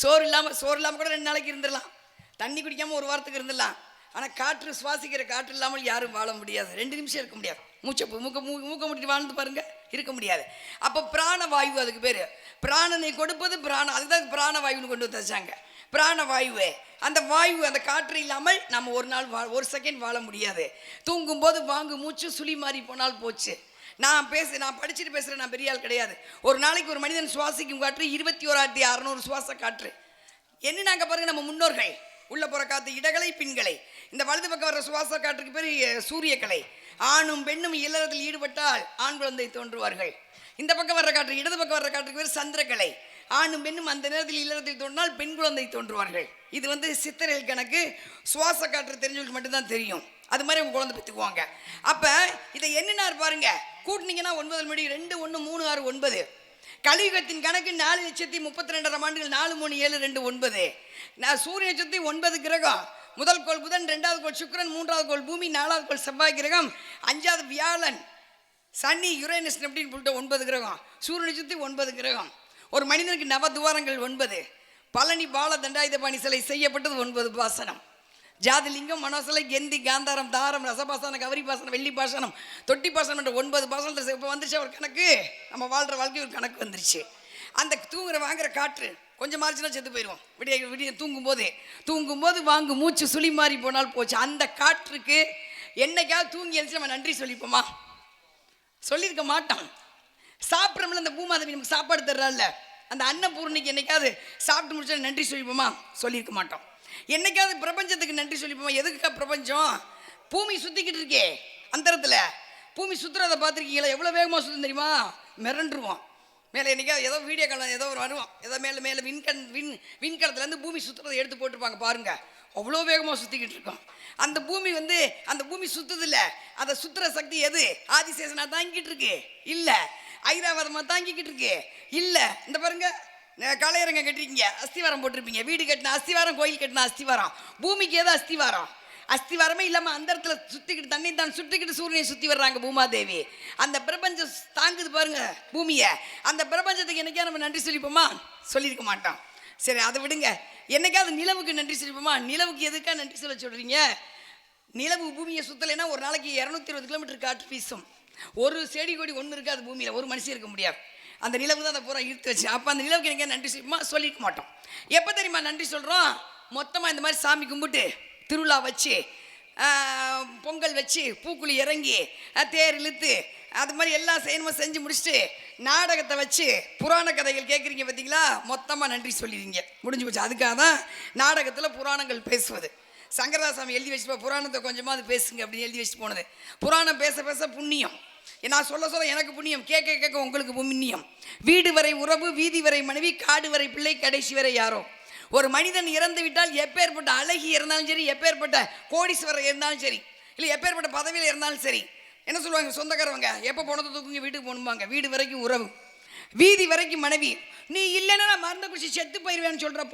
சோறு இல்லாமல் கூட 2 நாளைக்கு இருந்துடலாம். தண்ணி குடிக்காமல் 1 வாரத்துக்கு இருந்துடலாம். ஆனால் காற்று, சுவாசிக்கிற காற்று இல்லாமல் யாரும் வாழ முடியாது. 2 நிமிஷம் இருக்க முடியாது. மூக்க முடிட்டு வாழ்ந்து பாருங்க, இருக்க முடியாது. அப்போ பிராணவாயு அதுக்கு பேர். பிராணனை கொடுப்பது பிராணம். அதுதான் பிராணவாயுன்னு கொண்டு வந்து வச்சாங்க. பிராணவாயுவே. அந்த வாயு, அந்த காற்று இல்லாமல் நம்ம ஒரு செகண்ட் வாழ முடியாது. தூங்கும்போது வாங்கு மூச்சு சுழி மாறி போனால் போச்சு. நான் படிச்சுட்டு பேசுகிறேன். நான் பெரிய ஆள் கிடையாது. ஒரு நாளைக்கு ஒரு மனிதன் சுவாசிக்கும் காற்று 21,600 சுவாச காற்று. என்ன நாங்கள் பாருங்க, நம்ம முன்னோர்கள் உள்ள போகிற காற்று இடகலை, பின்களை. இந்த வலது பக்கம் வர்ற சுவாச காற்றுக்கு பேர் சூரியக்கலை. ஆணும் பெண்ணும் இல்லறத்தில் ஈடுபட்டால் ஆண் குழந்தை தோன்றுவார்கள். இந்த பக்கம் வர்ற காற்று, இடது பக்கம் வர்ற காற்றுக்கு பேர் சந்திரக்கலை. ஆணும் பெண்ணும் அந்த நேரத்தில் இல்லறத்தில் தோன்றினால் பெண் குழந்தை தோன்றுவார்கள். இது வந்து சித்தர்கள் கணக்கு. சுவாச காற்று தெரிஞ்சவங்களுக்கு மட்டும்தான் தெரியும். அது மாதிரி உங்க குழந்தை பெற்றுக்குவாங்க. அப்போ இதை என்னன்னா பாருங்க, கூட்டினீங்கன்னா 9 மணி 2 1 3 6 9. கலியுகத்தின் கணக்கு 4,32,000 ஆண்டுகள். 4 3 7 2 9. நான் சூரிய சுத்தி 9 கிரகம். முதல் கோள் புதன், 2வது கோள் சுக்கிரன், 3வது கோள் பூமி, 4வது கோள் செவ்வாய் கிரகம், 5வது வியாழன், சனி, யுரேனஸ் அப்படின்னு சொல்லிட்டு 9 கிரகம். சூரியனை சுற்றி 9 கிரகம். ஒரு மனிதனுக்கு நவதுவாரங்கள் 9. பழனி பால தண்டாயுதபாணி சிலை செய்யப்பட்டது 9 பாசனம். ஜாதிலிங்கம், மனோசலை, கெந்தி, காந்தாரம், தாரம், ரசபாசனம், கவரி பாசனம், வெள்ளி பாசனம், தொட்டி பாசனம் என்ற 9 பாசனத்தில் இப்போ வந்துருச்சு ஒரு கணக்கு. நம்ம வாழ்கிற வாழ்க்கை ஒரு கணக்கு வந்துருச்சு. அந்த வாங்குற காற்று கொஞ்சம் மாறிச்சுன்னா செத்து போயிடுவோம். விடிய தூங்கும்போது வாங்கு மூச்சு சுழி மாறி போனால் போச்சு. அந்த காற்றுக்கு என்னைக்காவது தூங்கி எழுச்சி நம்ம நன்றி சொல்லிப்போமா? சொல்லியிருக்க மாட்டோம். சாப்பிட்றோம்ல, அந்த பூமாதேவி நமக்கு சாப்பாடு தர்றால, அந்த அன்னபூர்ணிக்கு என்னைக்காவது சாப்பிட்டு முடிச்சா நன்றி சொல்லிப்போமா? சொல்லியிருக்க மாட்டோம். என்னைக்காவது பிரபஞ்சத்துக்கு நன்றி சொல்லிப்போமா? எதுக்குக்கா பிரபஞ்சம்? பூமி சுற்றிக்கிட்டு இருக்கே அந்தரத்தில். பூமி சுற்றுறதை பார்த்துருக்கீங்களா? எவ்வளோ வேகமாக சுற்றும் தெரியுமா? மிரண்டுருவோம். மேலே என்னைக்காவது ஏதோ வீடியோ காலம் ஏதோ ஒரு வருவோம், ஏதோ மேலே விண்கலத்துலேருந்து பூமி சுற்றுறதை எடுத்து போட்டிருப்பாங்க பாருங்க. அவ்வளோ வேகமாக சுற்றிக்கிட்டு இருக்கோம். அந்த பூமி சுற்றுதில்ல. அதை சுற்றுற சக்தி எது? ஆதிசேஷனா தாங்கிட்டு இருக்கு? இல்லை. ஐராவதமாக தாங்கிக்கிட்டு இருக்கு? இல்லை. இந்த பாருங்க, கலையரங்க கட்டிருக்கீங்க, அஸ்திவாரம் போட்டிருப்பீங்க. வீடு கட்டினா அஸ்திவாரம், கோயில் கட்டினா அஸ்திவாரம். பூமிக்கு ஏதோ அஸ்திவாரம்? அஸ்திவாரமே இல்லாமல் அந்த இடத்துல சுற்றிக்கிட்டு தண்ணி தான் சுற்றிக்கிட்டு சூரியனை சுற்றி வர்றாங்க பூமாதேவி. அந்த பிரபஞ்சம் தாங்குது பாருங்க பூமியை. அந்த பிரபஞ்சத்துக்கு என்னைக்கா நம்ம நன்றி சொல்லிப்போமா? சொல்லியிருக்க மாட்டோம். சரி, அதை விடுங்க. என்னைக்காவது நிலவுக்கு நன்றி சொல்லிப்போமா? நிலவுக்கு எதுக்கா நன்றி சொல்ல சொல்கிறீங்க? நிலவு பூமியை சுற்றலைன்னா ஒரு நாளைக்கு 220 கிலோமீட்டர் காற்று வீசும். ஒரு செடி கொடி ஒன்று இருக்காது பூமியில், ஒரு மனுஷன் இருக்க முடியாது. அந்த நிலவு தான் அதை பூரா இழுத்து வச்சு. அப்போ அந்த நிலவுக்கு எனக்கு நன்றி சொல்லிப்போமா? சொல்லியிருக்க மாட்டோம். எப்போ தெரியுமா நன்றி சொல்கிறோம்? மொத்தமாக இந்த மாதிரி சாமி கும்பிட்டு திருவிழா வச்சு, பொங்கல் வச்சு, பூக்குழி இறங்கி, தேர் இழுத்து, அது மாதிரி எல்லாம் செய்யணுமோ செஞ்சு முடிச்சுட்டு நாடகத்தை வச்சு புராண கதைகள் கேட்குறீங்க பார்த்தீங்களா? மொத்தமாக நன்றி சொல்லிடுங்க, முடிஞ்சு போச்சு. அதுக்காக தான் நாடகத்தில் புராணங்கள் பேசுவது. சங்கரதாசாமி எழுதி வச்சுட்டு புராணத்தை கொஞ்சமாக அது பேசுங்க அப்படின்னு எழுதி வச்சுட்டு போனது. புராணம் பேச பேச புண்ணியம். நான் சொல்ல எனக்கு புண்ணியம், கேட்க கேட்க உங்களுக்கு புண்ணியம். வீடு வரை உறவு, வீதி வரை மனைவி, காடு வரை பிள்ளை, கடைசி வரை யாரோ. ஒரு மனிதன் இறந்து விட்டால் எப்பேற்பட்ட அழகி இருந்தாலும் சரி, எப்பேற்பட்ட கோடீஸ்வரர் இருந்தாலும் சரி, இல்லை எப்பேற்பட்ட பதவியில் இருந்தாலும் சரி என்ன சொல்லுவாங்க சொந்தக்காரவங்க, எப்போ போனதை தூக்குங்க வீட்டுக்கு போகணுமாங்க. வீடு வரைக்கும் உறவு, வீதி வரைக்கும் மனைவி. நீ இல்லைன்னா நான் மருந்த குடிச்சு செத்து போயிடுவேன்னு சொல்கிற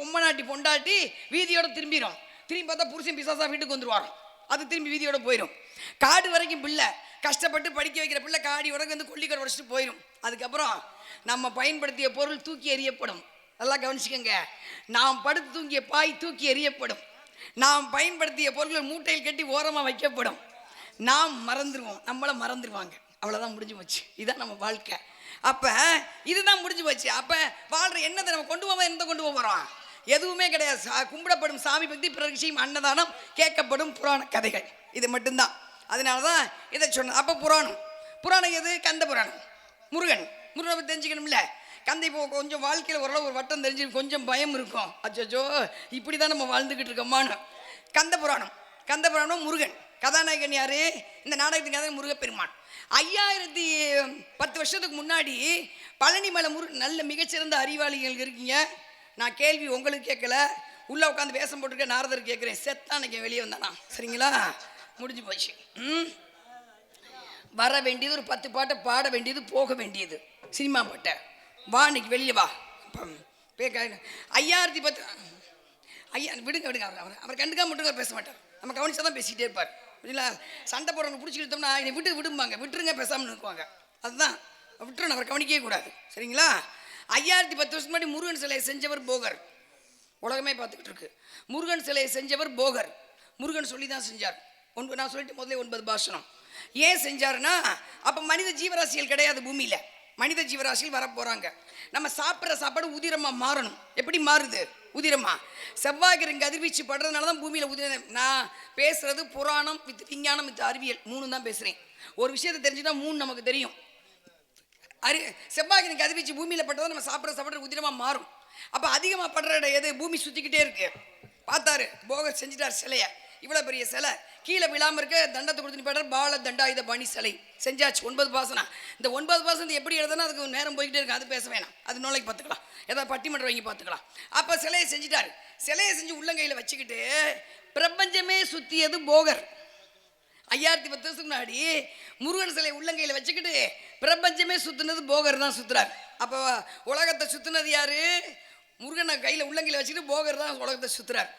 பொண்டாட்டி வீதியோட திரும்பிடும். திரும்பி பார்த்தா புருஷன் பிசாசா வீட்டுக்கு வந்துருவாரோ, அது திரும்பி வீதியோட போயிடும். காடு வரைக்கும் பிள்ளை கஷ்டப்பட்டு படிக்க வைக்கிற பிள்ளை காடி உடம்பு வந்து கொல்லிக்கடை உடச்சிட்டு போயிடும். அதுக்கப்புறம் நம்ம பயன்படுத்திய பொருள் தூக்கி எறியப்படும். நல்லா கவனிச்சுக்கோங்க, நாம் படுத்து தூங்கிய பாய் தூக்கி எறியப்படும். நாம் பயன்படுத்திய பொருட்கள் மூட்டையில் கட்டி ஓரமாக வைக்கப்படும். நாம் மறந்துடுவோம், நம்மளை மறந்துடுவாங்க. அவ்வளோதான், முடிஞ்சு போச்சு. இதுதான் நம்ம வாழ்க்கை. அப்போ இதுதான் முடிஞ்சு போச்சு. அப்போ வாழ்கிற என்னத்தை நம்ம கொண்டு போவோம், எந்த கொண்டு போகிறோம்? எதுவுமே கிடையாது. கும்பிடப்படும் சாமி பக்தி, பிறகு செய்யும் அன்னதானம், கேட்கப்படும் புராண கதைகள், இது மட்டும்தான். அதனால தான் இதை சொன்னேன். அப்போ புராணம் எது? கந்த புராணம். முருகனை பற்றி தெரிஞ்சுக்கணும்ல. கந்தை இப்போ கொஞ்சம் வாழ்க்கையில் ஓரளவு ஒரு வட்டம் தெரிஞ்சு கொஞ்சம் பயம் இருக்கும். அச்சோ இப்படி தான் நம்ம வாழ்ந்துக்கிட்டு இருக்கோமான்னு. கந்த புராணம் முருகன் கதாநாயகன் யாரு? இந்த நாடகத்தின் கதை முருகப்பெருமான். 5010 வருஷத்துக்கு முன்னாடி பழனி மலை நல்ல மிகச்சிறந்த அறிவாளிகள் இருக்கீங்க. நான் கேள்வி உங்களுக்கு கேட்கல, உள்ளே உட்காந்து வேஷம் போட்டுருக்க நாரதர் கேட்குறேன். செத்தானைக்கு வெளியே வந்தானா? சரிங்களா? முடிஞ்சு போச்சு. வர வேண்டியது ஒரு 10 பாட்டை பாட வேண்டியது, போக வேண்டியது சினிமா பாட்டை. வா இன்னைக்கு வெளியே வா. 5010 விடுங்க அவர் கண்டுக்காம மட்டும் பேச மாட்டார். நம்ம கவனிச்சா தான் பேசிக்கிட்டே இருப்பார். புரியல? சண்டை போடுறவங்க பிடிச்சிக்கிட்டோம்னா என்னை விடும்பாங்க, விட்டுருங்க பேசாமல் இருக்குவாங்க. அதுதான் விட்டுருன்னு அவர் கவனிக்கவே கூடாது. சரிங்களா? 5010 வருஷம் முன்னாடி முருகன் சிலையை செஞ்சவர் போகர். உலகமே பார்த்துக்கிட்டு இருக்கு. முருகன் சிலையை செஞ்சவர் போகர். முருகன் சொல்லி தான் செஞ்சார். நான் சொல்லிட்டு முதல்ல 9 பாஷணம். ஏன் செஞ்சாருன்னா, அப்போ மனித ஜீவராசிகள் கிடையாது பூமியில். மனித ஜீவராசிகள் வர போகிறாங்க. நம்ம சாப்பிட்ற சாப்பாடு உதிரமாக மாறணும். எப்படி மாறுது? உதிரமா செவ்வாய்க்கிரக கதிர்வீச்சு படுறதுனால தான் பூமியில் உதிரம். நான் பேசுறது புராணம் வித் விஞ்ஞானம் வித் அறிவியல் 3 தான் பேசுகிறேன். ஒரு விஷயத்தை தெரிஞ்சுதான் 3 நமக்கு தெரியும். செவ்வாய்க்கிரக கதிர்வீச்சு பூமியில் பட்டதான் நம்ம சாப்பிட்ற சாப்பாடு உதிரமாக மாறும். அப்போ அதிகமாக படுற இடம் எது? பூமி சுற்றிக்கிட்டே இருக்கு. பார்த்தாரு போகர், செஞ்சுட்டார் சிலையை. இவ்வளோ பெரிய சிலை கீழே விழாமல் இருக்க தண்டத்தை கொடுத்து பாடுற பால தண்டாயுத பணி சிலை செஞ்சாச்சு. 9 பாசனம். இந்த 9 பாசனம் எப்படி எழுதுனா அதுக்கு நேரம் போய்கிட்டே இருக்கு. அது பேச வேணாம், அது நாளைக்கு பார்த்துக்கலாம். ஏதாவது பட்டிமன்றம் வாங்கி பார்த்துக்கலாம். அப்போ சிலையை செஞ்சுட்டாரு. சிலையை செஞ்சு உள்ளங்கையில் வச்சுக்கிட்டு பிரபஞ்சமே சுற்றியது போகர். 5010 வருஷத்துக்கு முன்னாடி முருகன் சிலை உள்ளங்கையில் வச்சுக்கிட்டு பிரபஞ்சமே சுற்றுனது போகர் தான் சுற்றுறார். அப்போ உலகத்தை சுற்றுனது யாரு? முருகனை கையில் உள்ளங்கையில் வச்சுக்கிட்டு போகர் தான் உலகத்தை சுற்றுறார்.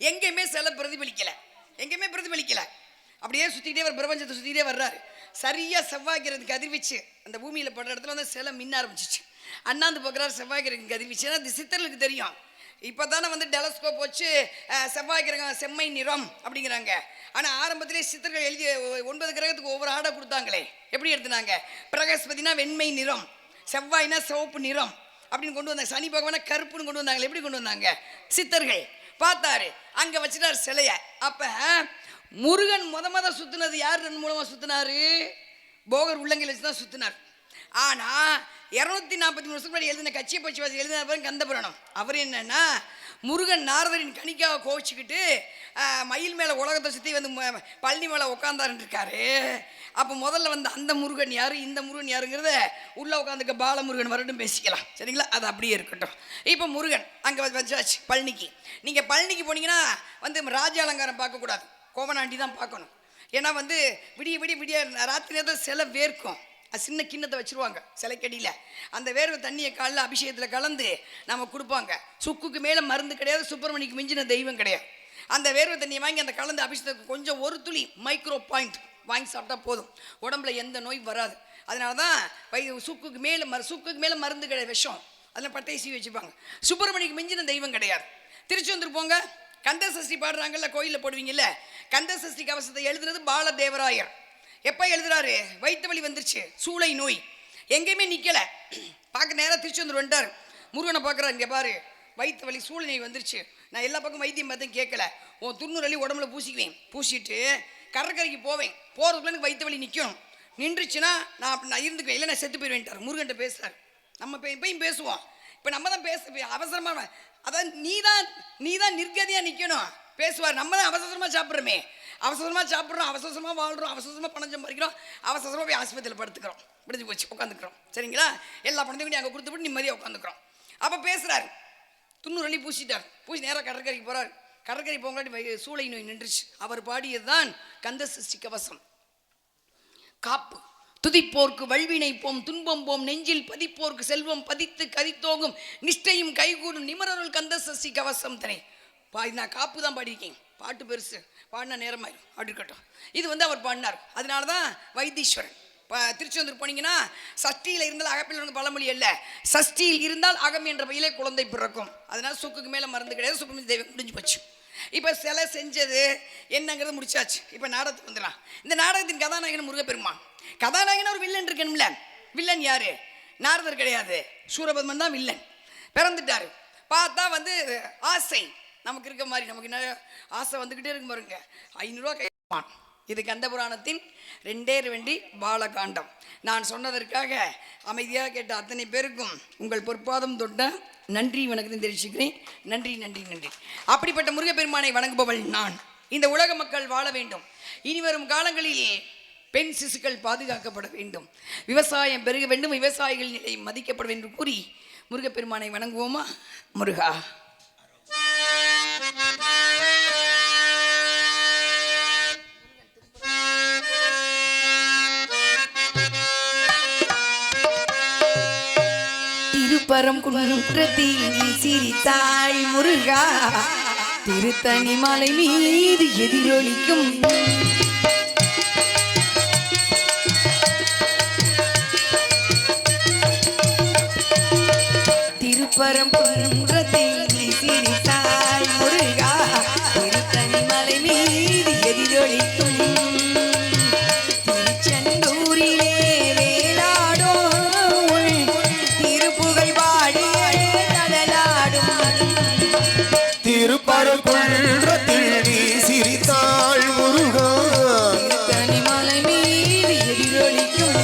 எங்கேயுமே சிலை பிரதிபலிக்கலை, எங்கேயுமே பிரதிபலிக்கலை. அப்படியே சுற்றிக்கிட்டே பிரபஞ்சத்தை சுற்றிக்கிட்டே வர்றாரு. சரியாக செவ்வாய்க்கிரக கதிர்வீச்சு அந்த பூமியில் படுற இடத்துல வந்து சிலை மின்ன ஆரம்பிச்சிச்சு. அண்ணாந்து பார்க்குறாரு செவ்வாய்க்கிரக கதிர்வீச்சு. ஏன்னா அது சித்தர்களுக்கு தெரியும். இப்போ தானே வந்து டெலஸ்கோப் வச்சு செவ்வாய்க்கிரகம் செம்மை நிறம் அப்படிங்கிறாங்க. ஆனால் ஆரம்பத்திலே சித்தர்கள் எழுதி 9 கிரகத்துக்கு ஒவ்வொரு ஆடை கொடுத்தாங்களே. எப்படி எடுத்துனாங்க? பிரகஸ்பதினா வெண்மை நிறம், செவ்வாய்னா சிவப்பு நிறம் அப்படின்னு கொண்டு வந்தாங்க. சனி பகவானா கருப்புன்னு கொண்டு வந்தாங்களே. எப்படி கொண்டு வந்தாங்க? சித்தர்கள் பார்த்தாரு, அங்கே வச்சுட்டார் சிலையை. அப்போ முருகன் முத சுற்றினது யார் மூலமாக சுற்றினாரு? போகர் உள்ளங்கையில் வச்சு தான் சுற்றினார். ஆனால் 243 வருஷத்துக்கு முன்னாடி எழுதின கட்சியை பட்சி எழுதினார் கந்த புராணம். அவர் என்னன்னா, முருகன் நாரதரின் கணிக்காக கோவிச்சுக்கிட்டு மயில் மேலே உலகத்தை சுற்றி வந்து பழனி மேலே உட்காந்தாருன்னு இருக்காரு. அப்போ முதல்ல வந்து அந்த முருகன் யார், இந்த முருகன் யாருங்கிறத உள்ளே உட்காந்துக்க பாலமுருகன் வரட்டும் பேசிக்கலாம். சரிங்களா? அது அப்படியே இருக்கட்டும். இப்போ முருகன் அங்கே வச்சாச்சு பழனிக்கு. நீங்கள் பழனிக்கு போனீங்கன்னா வந்து ராஜ அலங்காரம் பார்க்கக்கூடாது, கோவனாண்டி தான் பார்க்கணும். ஏன்னா வந்து விடிய ராத்திரி நேரத்தில் சிலை வேர்க்கும். அது சின்ன கிண்ணத்தை வச்சுருவாங்க சிலைக்கடியில். அந்த வேர்வை தண்ணியை காலையில் அபிஷேகத்தில் கலந்து நம்ம கொடுப்பாங்க. சுக்குக்கு மேலே மருந்து கிடையாது, சுப்பிரமணிக்கு மிஞ்சின தெய்வம் கிடையாது. அந்த வேர்வை தண்ணியை வாங்கி அந்த கலந்து அபிஷேகத்துக்கு கொஞ்சம் ஒரு துளி மைக்ரோ பாயிண்ட் வாங்கி சாப்பிட்டா போதும், உடம்புல எந்த நோய் வராது. அதனால தான் சுக்குக்கு மேலே மருந்து கிடையாது, விஷம். அதில் பட்டை சீவி வச்சுப்பாங்க. சுப்பிரமணிக்கு மிஞ்சின தெய்வம் கிடையாது. திருச்செந்தூர் போங்க, கந்த சஷ்டி பாடுறாங்கல்ல, கோயிலில் போடுவீங்கல்ல. கந்த சஷ்டி கவசத்தை எழுதுனது பாலதேவராயர். எப்போ எழுதுறாரு? வயிற்று வலி வந்துருச்சு, சூளை நோய், எங்கேயுமே நிற்கலை. பார்க்க நேராக திருச்செந்தூர் வந்துட்டார். முருகனை பார்க்குறாரு, இங்கே பாரு வயிற்று வலி சூளை நோய் வந்துருச்சு, நான் எல்லா பக்கம் வைத்தியம் பார்த்தேன் கேட்கல, உன் 90 அள்ளி உடம்புல பூசிக்குவேன், பூசிட்டு கடற்கரைக்கு போவேன், போகிறதுக்குள்ள எனக்கு வயிற்று வலி நிற்கும், நின்றுச்சுன்னா நான் இருந்துக்குவேன், இல்லை நான் செத்து போயிடுவேன்ட்டார். முருகன்ட்ட பேசுகிறார். நம்ம இப்பயும் பேசுவோம். இப்போ நம்ம தான் அவசரமாக, அதான் நீ தான் நிர்கதியாக நிற்கணும் பேசுவார். நம்ம தான் அவசரமாக சாப்பிட்றோமே, அவசரமாக சாப்பிட்றோம், அவசரமாக வாழ்கிறோம், அவசரமாக பணம் சம்பாதிக்கிறோம், அவசரமாக போய் ஆஸ்பத்திரியில் படுத்துக்கிறோம், விடுஞ்சு போச்சு உட்காந்துக்கிறோம். சரிங்களா? எல்லா பணத்தையும் அங்கே கொடுத்துவிட்டு நிம்மதியாக உட்காந்துக்கிறோம். அப்போ பேசுகிறாரு. 90 அள்ளி பூசிட்டார். பூசி நேராக கடற்கரைக்கு போகிறார். கடற்கரை போங்காட்டி சூளை நோய் நின்றுச்சு. அவர் பாடியதுதான் கந்த சஷ்டி கவசம். காப்பு துதிப்போர்க்கு வல்வினை போம் துன்பம் போம் நெஞ்சில் பதிப்போர்க்கு செல்வம் பதித்து கதித்தோகும் நிஷ்டையும் கைகூடும் நிமரருள் கந்த சஷ்டி கவசம் தனே நான் காப்பு தான் பாடியிருக்கேன். பாட்டு பெருசு, பாடின நேரமாயிரும் அப்படி இருக்கட்டும். இது அவர் பாடினார். அதனால தான் வைத்தீஸ்வரன். திருச்செந்தூர் போனீங்கன்னா சஷ்டியில் இருந்தால் அகப்பில் பழமொழி அல்ல, சஷ்டியில் இருந்தால் அகம் என்ற பையிலே குழந்தை பிறக்கும். அதனால சுக்குக்கு மேலே மருந்து கிடையாது. சுக்குமி தெய்வம் முடிஞ்சு போச்சு. இப்போ சிலை செஞ்சது என்னங்கிறது முடிச்சாச்சு. இப்போ நாடகத்துக்கு வந்துடலாம். இந்த நாடகத்தின் கதாநாயகன் முருகப்பெருமான். கதாநாயகன் ஒரு வில்லன் இருக்கணும்ல. வில்லன் யாரு? நாரதர் கிடையாது, சூரபத்மன் தான் வில்லன். பிறந்துட்டாரு. பார்த்தா ஆசை நமக்கு இருக்க மாதிரி நமக்கு என்ன ஆசை வந்துக்கிட்டே இருக்கும் பாருங்க. 500 ரூபா கைப்பான். இது கந்த புராணத்தின் 2 பாலகாண்டம். நான் சொன்னதற்காக அமைதியாக கேட்ட அத்தனை பேருக்கும் உங்கள் பொற்பாதம் தொட்ட நன்றி வணக்கத்தை தெரிவிச்சுக்கிறேன். நன்றி நன்றி நன்றி. அப்படிப்பட்ட முருகப்பெருமானை வணங்குபவள் நான். இந்த உலக மக்கள் வாழ வேண்டும். இனி வரும் காலங்களில் பெண் சிசுக்கள் பாதுகாக்கப்பட வேண்டும், விவசாயம் பெருக வேண்டும், விவசாயிகள் நிலை மதிக்கப்பட வேண்டும் கூறி முருகப்பெருமானை வணங்குவோமா? முருகா. திருப்பரம் குன்றத்தில் சிரித்தாய் முருகா, திருத்தணி மலை மீது எதிரொலிக்கும் திருப்பரம் குன்றத்தில் சிரித்தாய் முருகா, திருத்தணி மலை மீது எதிரொலிக்கும் திருச்செந்தூரிலே வேலாடோ திருப்புகழ் பாடி கடலாடும் திருப்பரங்குன்றத்தில் நீ சிரித்தாள் முருகா, திருத்தணி மலை மீது எதிரொலிக்கும்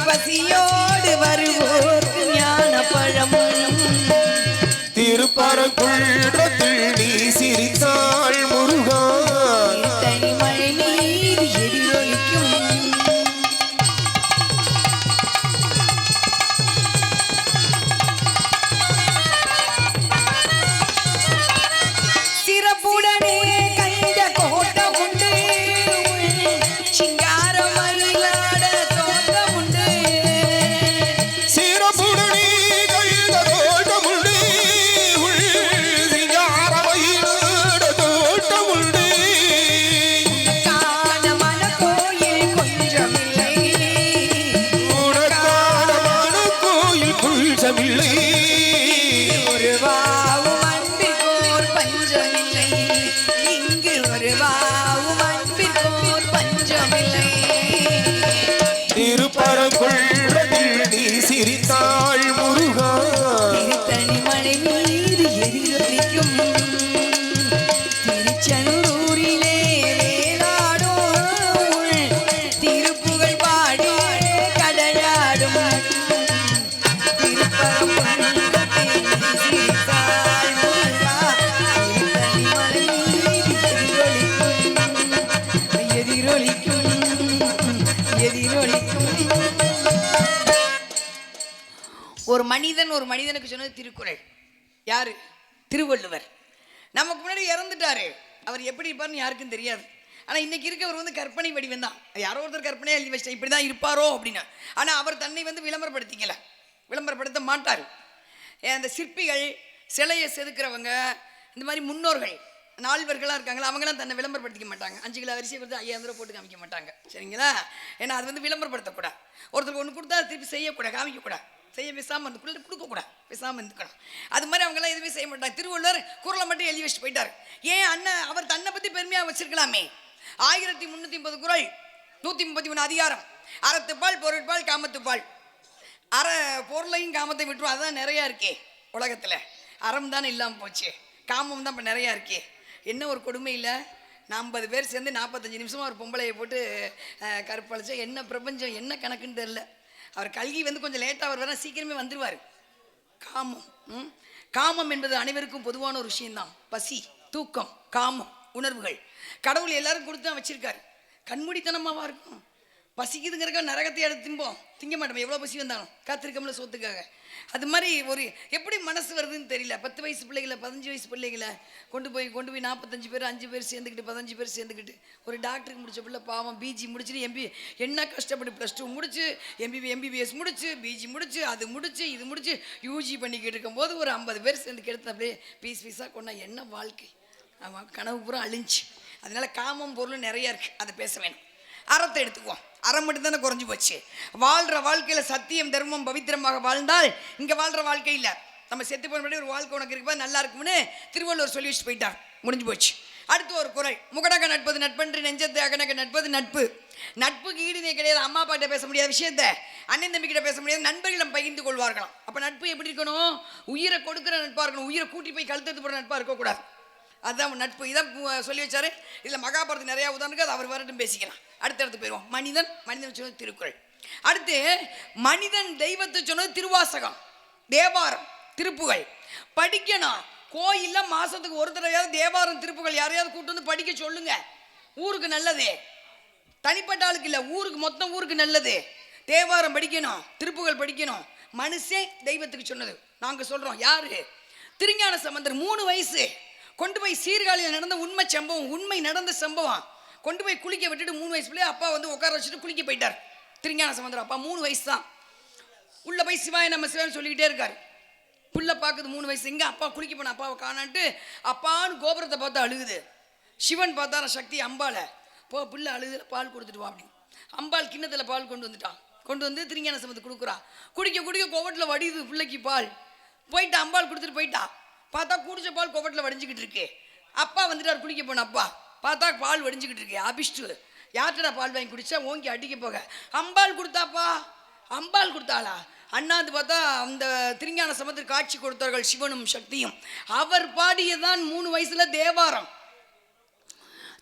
பசியோடு வருவோர்க்கு ஞான பழம். திருப்பரங்குன்றத்தில் நீ சிரித்தாள் முருகா, திருத்தணி மலை மீது எதிரொலிக்கும் சிறப்புடனே கைத கோட்டம் உண்டு, சிங்கார மயிலாட தோட்டம் உண்டு. சிறப்புடனே கைத தோட்டம் உண்டு, சிங்கார மயிலாட தோட்டம் உண்டு. காண மன கோயில் கொஞ்சமில்லை, உனக்கான மனக்கோயில் குஞ்சமில்லை. ஒரு வாவும் அன்பிற்கோர் பஞ்சமில்லை, இங்கு ஒரு வாவும் அன்பிற்கோர் பஞ்சமில்லை. திருப்பரங்குன்றத்தில் நீ சிரித்தாள் முருகா, திருத்தணி மலை மீது எதிரொலிக்கும் திருச்செந்தூரிலே வேலாடோ திருப்புகழ் பாடி கடலாடும் திருப்பரங்குன்றத்தில் சிரித்தாள் முருகா, திருத்தணி மலை மீது எதிரொலிக்கும் எதிரொலிக்கும். ஒரு மனிதனுக்கு சொன்னது திருக்குறள். யாரு? திருவள்ளுவர். நமக்கு முன்னாடி இறந்துட்டாரு. அவர் எப்படி இருப்பார்னு யாருக்கும் தெரியாது. ஆனா இன்னைக்கு இருக்கவர் கற்பனை வடிவம் தான். யாரோ ஒருத்தர் கற்பனையா எழுதி வச்சிட்டா இப்படிதான் இருப்பாரோ அப்படின்னு. ஆனா அவர் தன்னை விளம்பரப்படுத்திக்கல, விளம்பரப்படுத்த மாட்டார். அந்த சிற்பிகள், சிலையை செதுக்கிறவங்க, இந்த மாதிரி முன்னோர்கள் நால்வர்களாக இருக்காங்களா, அவங்களாம் தன்னை விளம்பரப்படுத்திக்க மாட்டாங்க. 5 கிலோ அரிசியை கொடுத்து 5000 ரூபா போட்டு காமிக்க மாட்டாங்க. சரிங்களா? ஏன்னா அது விளம்பரப்படுத்தக்கூடாது. ஒருத்தருக்கு ஒன்று கொடுத்தா திருப்பி செய்யக்கூடாது, காமிக்கக்கூடாது, செய்ய பேசாமல் அந்த பிள்ளை கொடுக்கக்கூடாது, பேசாமல் இருந்துக்கணும். அது மாதிரி அவங்களாம் எதுவுமே செய்ய மாட்டாங்க. திருவள்ளுவர் குரலை மட்டும் எழுதி வச்சுட்டு போயிட்டார். ஏன் அண்ணன் அவர் தன்னை பற்றி பெருமையாக வச்சிருக்கலாமே. 1350 குறள், 133 அதிகாரம். அறத்துப்பால், பொருட்பால், காமத்துப்பால். பொருளையும் காமத்தை விட்டுரும். அதுதான் நிறையா இருக்கே உலகத்தில். அறம் தானே இல்லாமல் போச்சு, காமம் தான் இப்போ நிறையா இருக்கே. என்ன ஒரு கொடுமை இல்லை? 50 பேர் சேர்ந்து 45 நிமிஷமாக ஒரு பொம்பளையை போட்டு கருப்பழிச்சா என்ன பிரபஞ்சம், என்ன கணக்குன்னு தெரில. அவர் கல்கி வந்து கொஞ்சம் லேட்டாக வருவார், சீக்கிரமே வந்துடுவார். காமம் காமம் என்பது அனைவருக்கும் பொதுவான ஒரு விஷயம்தான். பசி, தூக்கம், காமம், உணர்வுகள் கடவுள் எல்லாரும் கொடுத்து தான் வச்சிருக்காரு. கண்மூடித்தனமாவா இருக்கும்? பசிக்குதுங்கிறக்க நரகத்தை எடுத்து திங்க மாட்டோம், எவ்வளோ பசி வந்தாலும் காத்திருக்கோம்ல சோத்துக்காக. அது மாதிரி ஒரு எப்படி மனசு வருதுன்னு தெரியல. 10 வயசு பிள்ளைகளை, 15 வயசு பிள்ளைகளை கொண்டு போய் 45 பேர், 5 பேர் சேர்ந்துக்கிட்டு, 15 பேர் சேர்ந்துக்கிட்டு, ஒரு டாக்டருக்கு முடிச்ச பிள்ளை பாவம் பிஜி முடிச்சுட்டு என்ன கஷ்டப்பட்டு +2 முடிச்சு, எம்பிபிஎஸ் முடிச்சு, பிஜி முடிச்சு, அது முடிச்சு, இது முடிச்சு, யூஜி பண்ணிக்கிட்டு இருக்கும்போது ஒரு 50 பேர் சேர்ந்து கெடுத்து அப்படியே பீஸாக கொண்டா என்ன வாழ்க்கை? அவன் கனவு பூரா அழிஞ்சு. அதனால காமம் பொருள் நிறையா இருக்குது, அதை பேச வேணும். அறத்தை எடுத்துக்குவோம். அறம் மட்டும்தானே குறைஞ்சி போச்சு. வாழ்கிற வாழ்க்கையில் சத்தியம், தர்மம், பவித்திரமாக வாழ்ந்தால் இங்கே வாழ்கிற வாழ்க்கை இல்லை. நம்ம செத்து போன ஒரு வாழ்க்கை உனக்கு இருப்பா நல்லா இருக்கும்னு திருவள்ளுவர் சொல்லி வச்சு போயிட்டார், முடிஞ்சு போச்சு. அடுத்து ஒரு குறள், முகடக நட்பது நட்பன்று நெஞ்சத்தை அகனக நட்பது நட்பு. நட்புக்கு ஈடுனே கிடையாது. அம்மா அப்பாட்ட பேச முடியாத விஷயத்த அண்ணன் தம்பிக்கிட்ட பேச முடியாது, நண்பர்களும் பகிர்ந்து கொள்வார்களாம். அப்போ நட்பு எப்படி இருக்கணும்? உயிரை கொடுக்குற நட்பாக இருக்கணும். உயிரை கூட்டி போய் கழுத்தெடுத்து போகிற நட்பாக இருக்கக்கூடாது. அதுதான் நட்பு. இதான் சொல்லி வச்சாரு. இதில் மகாபாரதம் நிறையா உதாரணத்துக்கு அது அவர் வரட்டும் பேசிக்கலாம். அடுத்தடுத்து போயிடுவோம். மனிதன் சொன்னது திருக்குறள். அடுத்து மனிதன் தெய்வத்தை சொன்னது திருவாசகம், தேவாரம், திருப்புகள். படிக்கணும். கோயிலில் மாதத்துக்கு ஒரு தடவையாவது தேவாரம், திருப்புகள் யாரையாவது கூப்பிட்டு வந்து படிக்க சொல்லுங்க. ஊருக்கு நல்லது, தனிப்பட்ட ஆளுக்கு இல்லை, ஊருக்கு மொத்தம் ஊருக்கு நல்லது. தேவாரம் படிக்கணும், திருப்புகள் படிக்கணும். மனுஷன் தெய்வத்துக்கு சொன்னது. நாங்கள் சொல்கிறோம். யாரு? திருஞான சம்பந்தர் 3 வயசு கொண்டு போய் சீர்காழியில் நடந்த உண்மை சம்பவம், உண்மை நடந்த சம்பவம். கொண்டு போய் குளிக்க விட்டுட்டு 3 வயசு பிள்ளை அப்பா வந்து உட்கார வச்சுட்டு குளிக்க போயிட்டார். திருஞான சம்பந்தர் அப்பா 3 வயசு தான். உள்ள போய் சிவாய நம்ம சிவான்னு சொல்லிக்கிட்டே இருக்காரு. புள்ள பார்க்குது 3 வயசு. இங்கே அப்பா குளிக்க போன அப்பாவை காணான்ட்டு அப்பான்னு கோபுரத்தை பார்த்து அழுகுது. சிவன் பார்த்தார சக்தி அம்பாளை, போ பிள்ளை அழுகுதுல பால் கொடுத்துட்டு வா அப்படின்னு. அம்பாள் கிண்ணத்தில் பால் கொண்டு வந்துட்டான். கொண்டு வந்து திருஞான சம்பந்தர் கொடுக்குறா. குடிக்க கோவட்டில் வடியுது பிள்ளைக்கு பால். போயிட்டா, அம்பாள் கொடுத்துட்டு போயிட்டா. பார்த்தா குடிச்ச பால் கோவட்டில் வடிஞ்சிக்கிட்டு இருக்கு. அப்பா வந்துட்டார் குளிக்க போன அப்பா. பார்த்தா பால் வடிஞ்சிக்கிட்டு இருக்கு. அபிஷ்டு யார்கிட்ட பால் வாங்கி குடிச்சா ஓங்கி அடிக்க போக அம்பாள் கொடுத்தாப்பா. அம்பாள் கொடுத்தாளா? அண்ணாந்து பார்த்தா அந்த திருஞான சம்பந்தர் காட்சி கொடுத்தார்கள் சிவனும் சக்தியும். அவர் பாடியதான் 3 வயசுல தேவாரம்.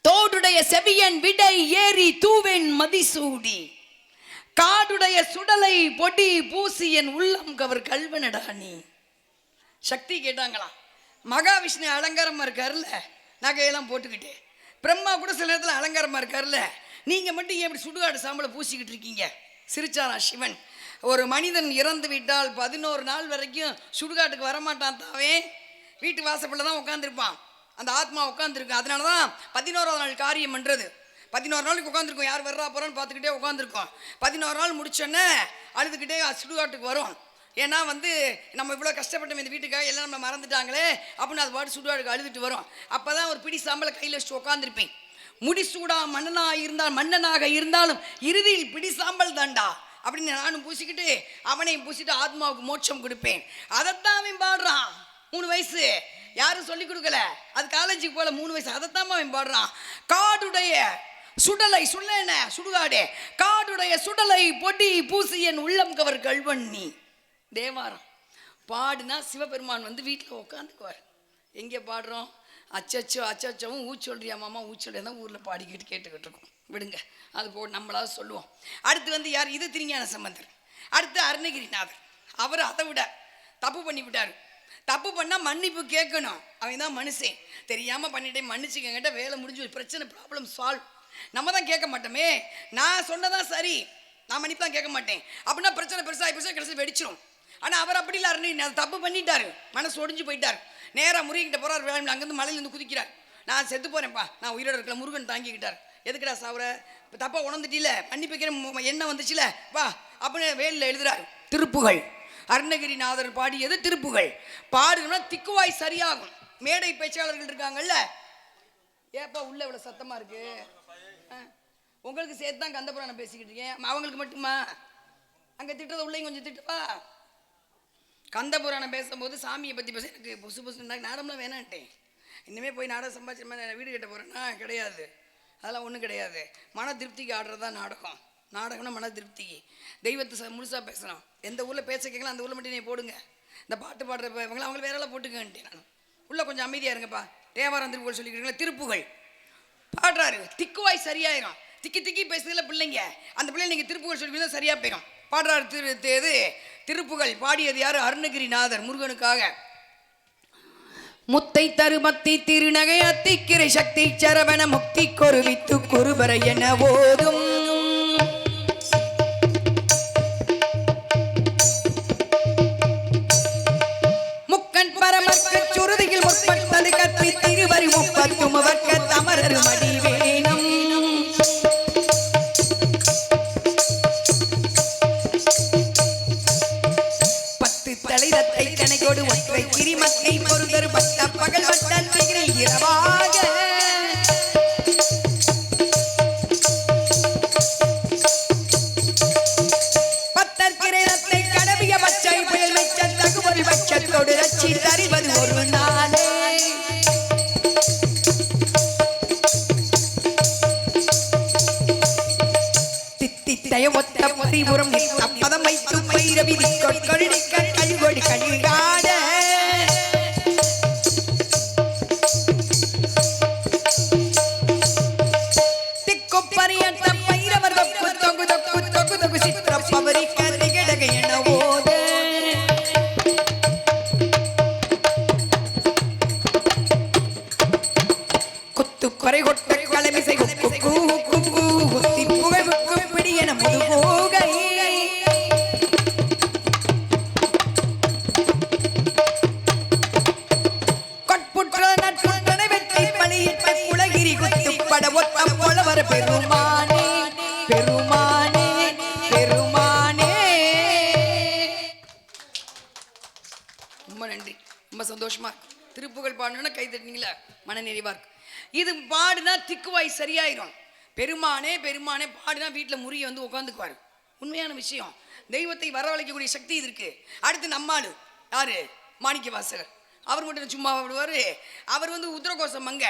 தோடுடைய செவியன் விடை ஏறி தூவென் மதிசூடி, காடுடைய சுடலை பொடி பூசி என் உள்ளம் கவர் கல்வனடா நீ. சக்தி கேட்டாங்களாம். மகாவிஷ்ணு அலங்காரமா இருக்காருல்ல, நகையெல்லாம் போட்டுக்கிட்டு. பிரம்மா கூட சில நேரத்தில் அலங்காரமா இருக்காருல்ல, நீங்க மட்டும் ஏன் இப்படி சுடுகாடு சாம்பலை பூசிக்கிட்டு இருக்கீங்க? சிரிச்சாரா சிவன். ஒரு மனிதன் இறந்து விட்டால் 11 நாள் வரைக்கும் சுடுகாட்டுக்கு வரமாட்டான். தாவே வீட்டு வாசப்படில் தான் உட்காந்துருப்பான். அந்த ஆத்மா உட்காந்துருக்கு. அதனால தான் 11ஆவது நாள் காரியம் பண்ணுறது. 11 நாளைக்கு உட்காந்துருக்கோம். யார் வர்றா போகிறான்னு பார்த்துக்கிட்டே உட்காந்துருக்கோம். 11 நாள் முடிச்சோன்னே அழுதுகிட்டே சுடுகாட்டுக்கு வரும். ஏன்னா வந்து நம்ம இவ்வளோ கஷ்டப்பட்டோம் இந்த வீட்டுக்காக, எல்லாம் நம்ம மறந்துட்டாங்களே அப்படின்னு அது பாட்டு சுடுகாட்டுக்கு அழுதுட்டு வரும். அப்போ தான் ஒரு பிடி சாம்பலை கையில் வச்சுட்டு உட்காந்துருப்பேன். முடிசூடா மன்னனாக இருந்தாலும் இறுதியில் பிடி சாம்பல் தாண்டா அப்படின்னு நானும் பூசிக்கிட்டு அவனையும் பூசிட்டு ஆத்மாவுக்கு மோட்சம் கொடுப்பேன். அதைத்தான் அவன் பாடுறான். 3 வயசு. யாரும் சொல்லி கொடுக்கல. அது காலேஜுக்கு போல 3 வயசு. அதைத்தான் அவன் பாடுறான். காடுடைய சுடலை சுடல சுடுகாடே, காடுடைய சுடலை பொடி பூசி என் உள்ளம் கவர் கல்வண்ணி. தேவாரம் பாடுனா சிவபெருமான் வந்து வீட்டில் உட்காந்துக்குவார். எங்கே பாடுறோம்? அச்சச்சவும் ஊச்சொல்றியா மாமா, ஊச்சொல்றியா தான் ஊரில் பாடிக்கிட்டு கேட்டுக்கிட்டு இருக்கோம். விடுங்க, அது நம்மளாவது சொல்லுவோம். அடுத்து வந்து யார்? இது திருஞான சம்பந்தர். அடுத்து அருணகிரிநாதர். அவர் அதை விட தப்பு பண்ணி விட்டார். தப்பு பண்ணால் மன்னிப்பு கேட்கணும். அவன் தான் மனுஷன். தெரியாமல் பண்ணிட்டே மன்னிச்சுக்கிட்ட வேலை முடிஞ்சு, பிரச்சனை ப்ராப்ளம் சால்வ். நம்ம தான் கேட்க மாட்டோமே. நான் சொன்னதான் சரி, நான் மன்னிப்பு தான் கேட்க மாட்டேன் அப்படின்னா பிரச்சனை பெருசாக கடைசி வெடிச்சிடும். ஆனால் அவர் அப்படி இல்லை. அருணகிரி தப்பு பண்ணிட்டாரு, மனசு ஒடிஞ்சு போயிட்டார். நேராக முருகன்கிட்ட போகிறார். வேளாண்மை அங்கேருந்து மலையிலேருந்து குதிக்கிறார். நான் செத்து போகிறேன்ப்பா, நான் உயிரோட இருக்கல. முருகன் தாங்கிக்கிட்டார். எதுக்குடா சாவுற? இப்போ தப்பாக உணர்ந்துட்டில, மன்னிப்பு வைக்கிற எண்ணம் வந்துச்சுல, வா அப்படின்னு வேலில் எழுதுறாரு. திருப்புகள் அருணகிரிநாதர் பாடியது திருப்புகள். பாடுனா திக்குவாய் சரியாகும். மேடை பேச்சாளர்கள் இருக்காங்கல்ல, ஏப்பா உள்ள இவ்வளோ சத்தமாக இருக்கு? உங்களுக்கு சேர்த்து தான் கந்தபுராணம் பேசிக்கிட்டு இருக்கேன். அவங்களுக்கு மட்டுமா? அங்கே திட்டுறத உள்ளே கொஞ்சம் திட்டுப்பா. கந்தபுராணம் பேசும்போது சாமியை பற்றி பேச எனக்கு புதுசு நாடகம்லாம் வேணான்ட்டேன். இனிமேல் போய் நாடகம் சம்பாதிச்ச வீடு கட்ட போகிறேன்னா கிடையாது. அதெல்லாம் ஒன்றும் கிடையாது. மன திருப்திக்கு ஆடுறது தான் நாடகம். நாடகம்னா மன திருப்திக்கு. தெய்வத்தை முழுசாக பேசணும். எந்த ஊரில் பேச கேட்கலாம் அந்த ஊரில் மட்டும் நீ போடுங்க. இந்த பாட்டு பாடுறப்ப இவங்களாம் அவங்கள வேறெல்லாம் போட்டுக்கன்ட்டேன் நான். உள்ள கொஞ்சம் அமைதியாக இருங்கப்பா. தேவாரம் திருப்புகள் சொல்லிக்கிறீங்களா, திருப்புகள் பாடுறாரு, திக்குவாய் சரியாயிரும். திக்கி திக்கி பேசுறதுல பிள்ளைங்க, அந்த பிள்ளைங்க நீங்கள் திருப்புகள் சொல்லிக்கிறதா சரியாக போயிடும். பாடுறாரு திருப்புகள். பாடியது யார்? அருணகிரிநாதர் முருகனுக்காக. முத்தை தருமத்தி திருநகை அத்திக்கிரை சக்தி சரவண முக்தி கொருவித்து குருபர என ஓதும் முக்கன் பரமர்க்க சுருதியில் முற்பட்டது கற்பி திருவரி முப்பத்தும் வர்க்க தமரர் மடி வேணும். பத்து தலைரத்தை கணைகோடு ஒற்றை கிரிமத்தை பொருதர் பட்ட பகல் வட்டன் இரவாக பத்தற்கிரத்தை கடவிய பச்சை புயல் வெச்ச தகுபொறி பட்சத்தோடு ரச்சி தருவது ஒரு நாளே. தித்தித்தய ஒத்த பரிபுறம் பதம் வைத்து பைரவி கொட்கொழிக்க கழுகொடி கழுகாட திக்கொப்பரியட்ட பைரவர் தொகு தொகு தொகு தொகு தொகு சித்திர பவரி கதிகடக என ஓத குத்து குறை கொட்ட கலமிசை குக்கு குக்கு குத்தி புகை குக்கு பிடி என முதுகோகை கொட்புற்ற நட்புற்றனை வெற்றி பணியிட்ட குலகிரி குத்து பட ஒட்டம் போல வர பெருமானே பெருமானே பெருமானே. ரொம்ப நன்றி, ரொம்ப சந்தோஷமா இருக்கு. திருப்புகழ் பாடணும்னா கை தட்டினீங்களா மன நிறைவா இருக்கு. இது பாடுனா திக்குவாய் சரியாயிரும். பெருமானே பெருமானே பாடுனா வீட்டில் முறிய வந்து உட்காந்துக்குவாரு. உண்மையான விஷயம். தெய்வத்தை வரவழைக்கக்கூடிய சக்தி இது இருக்கு. அடுத்து நம்மாளு யாரு? மாணிக்க வாசகர். அவர் மட்டும் சும்மா விடுவாரு. அவர் வந்து உத்தரகோசம் மங்க.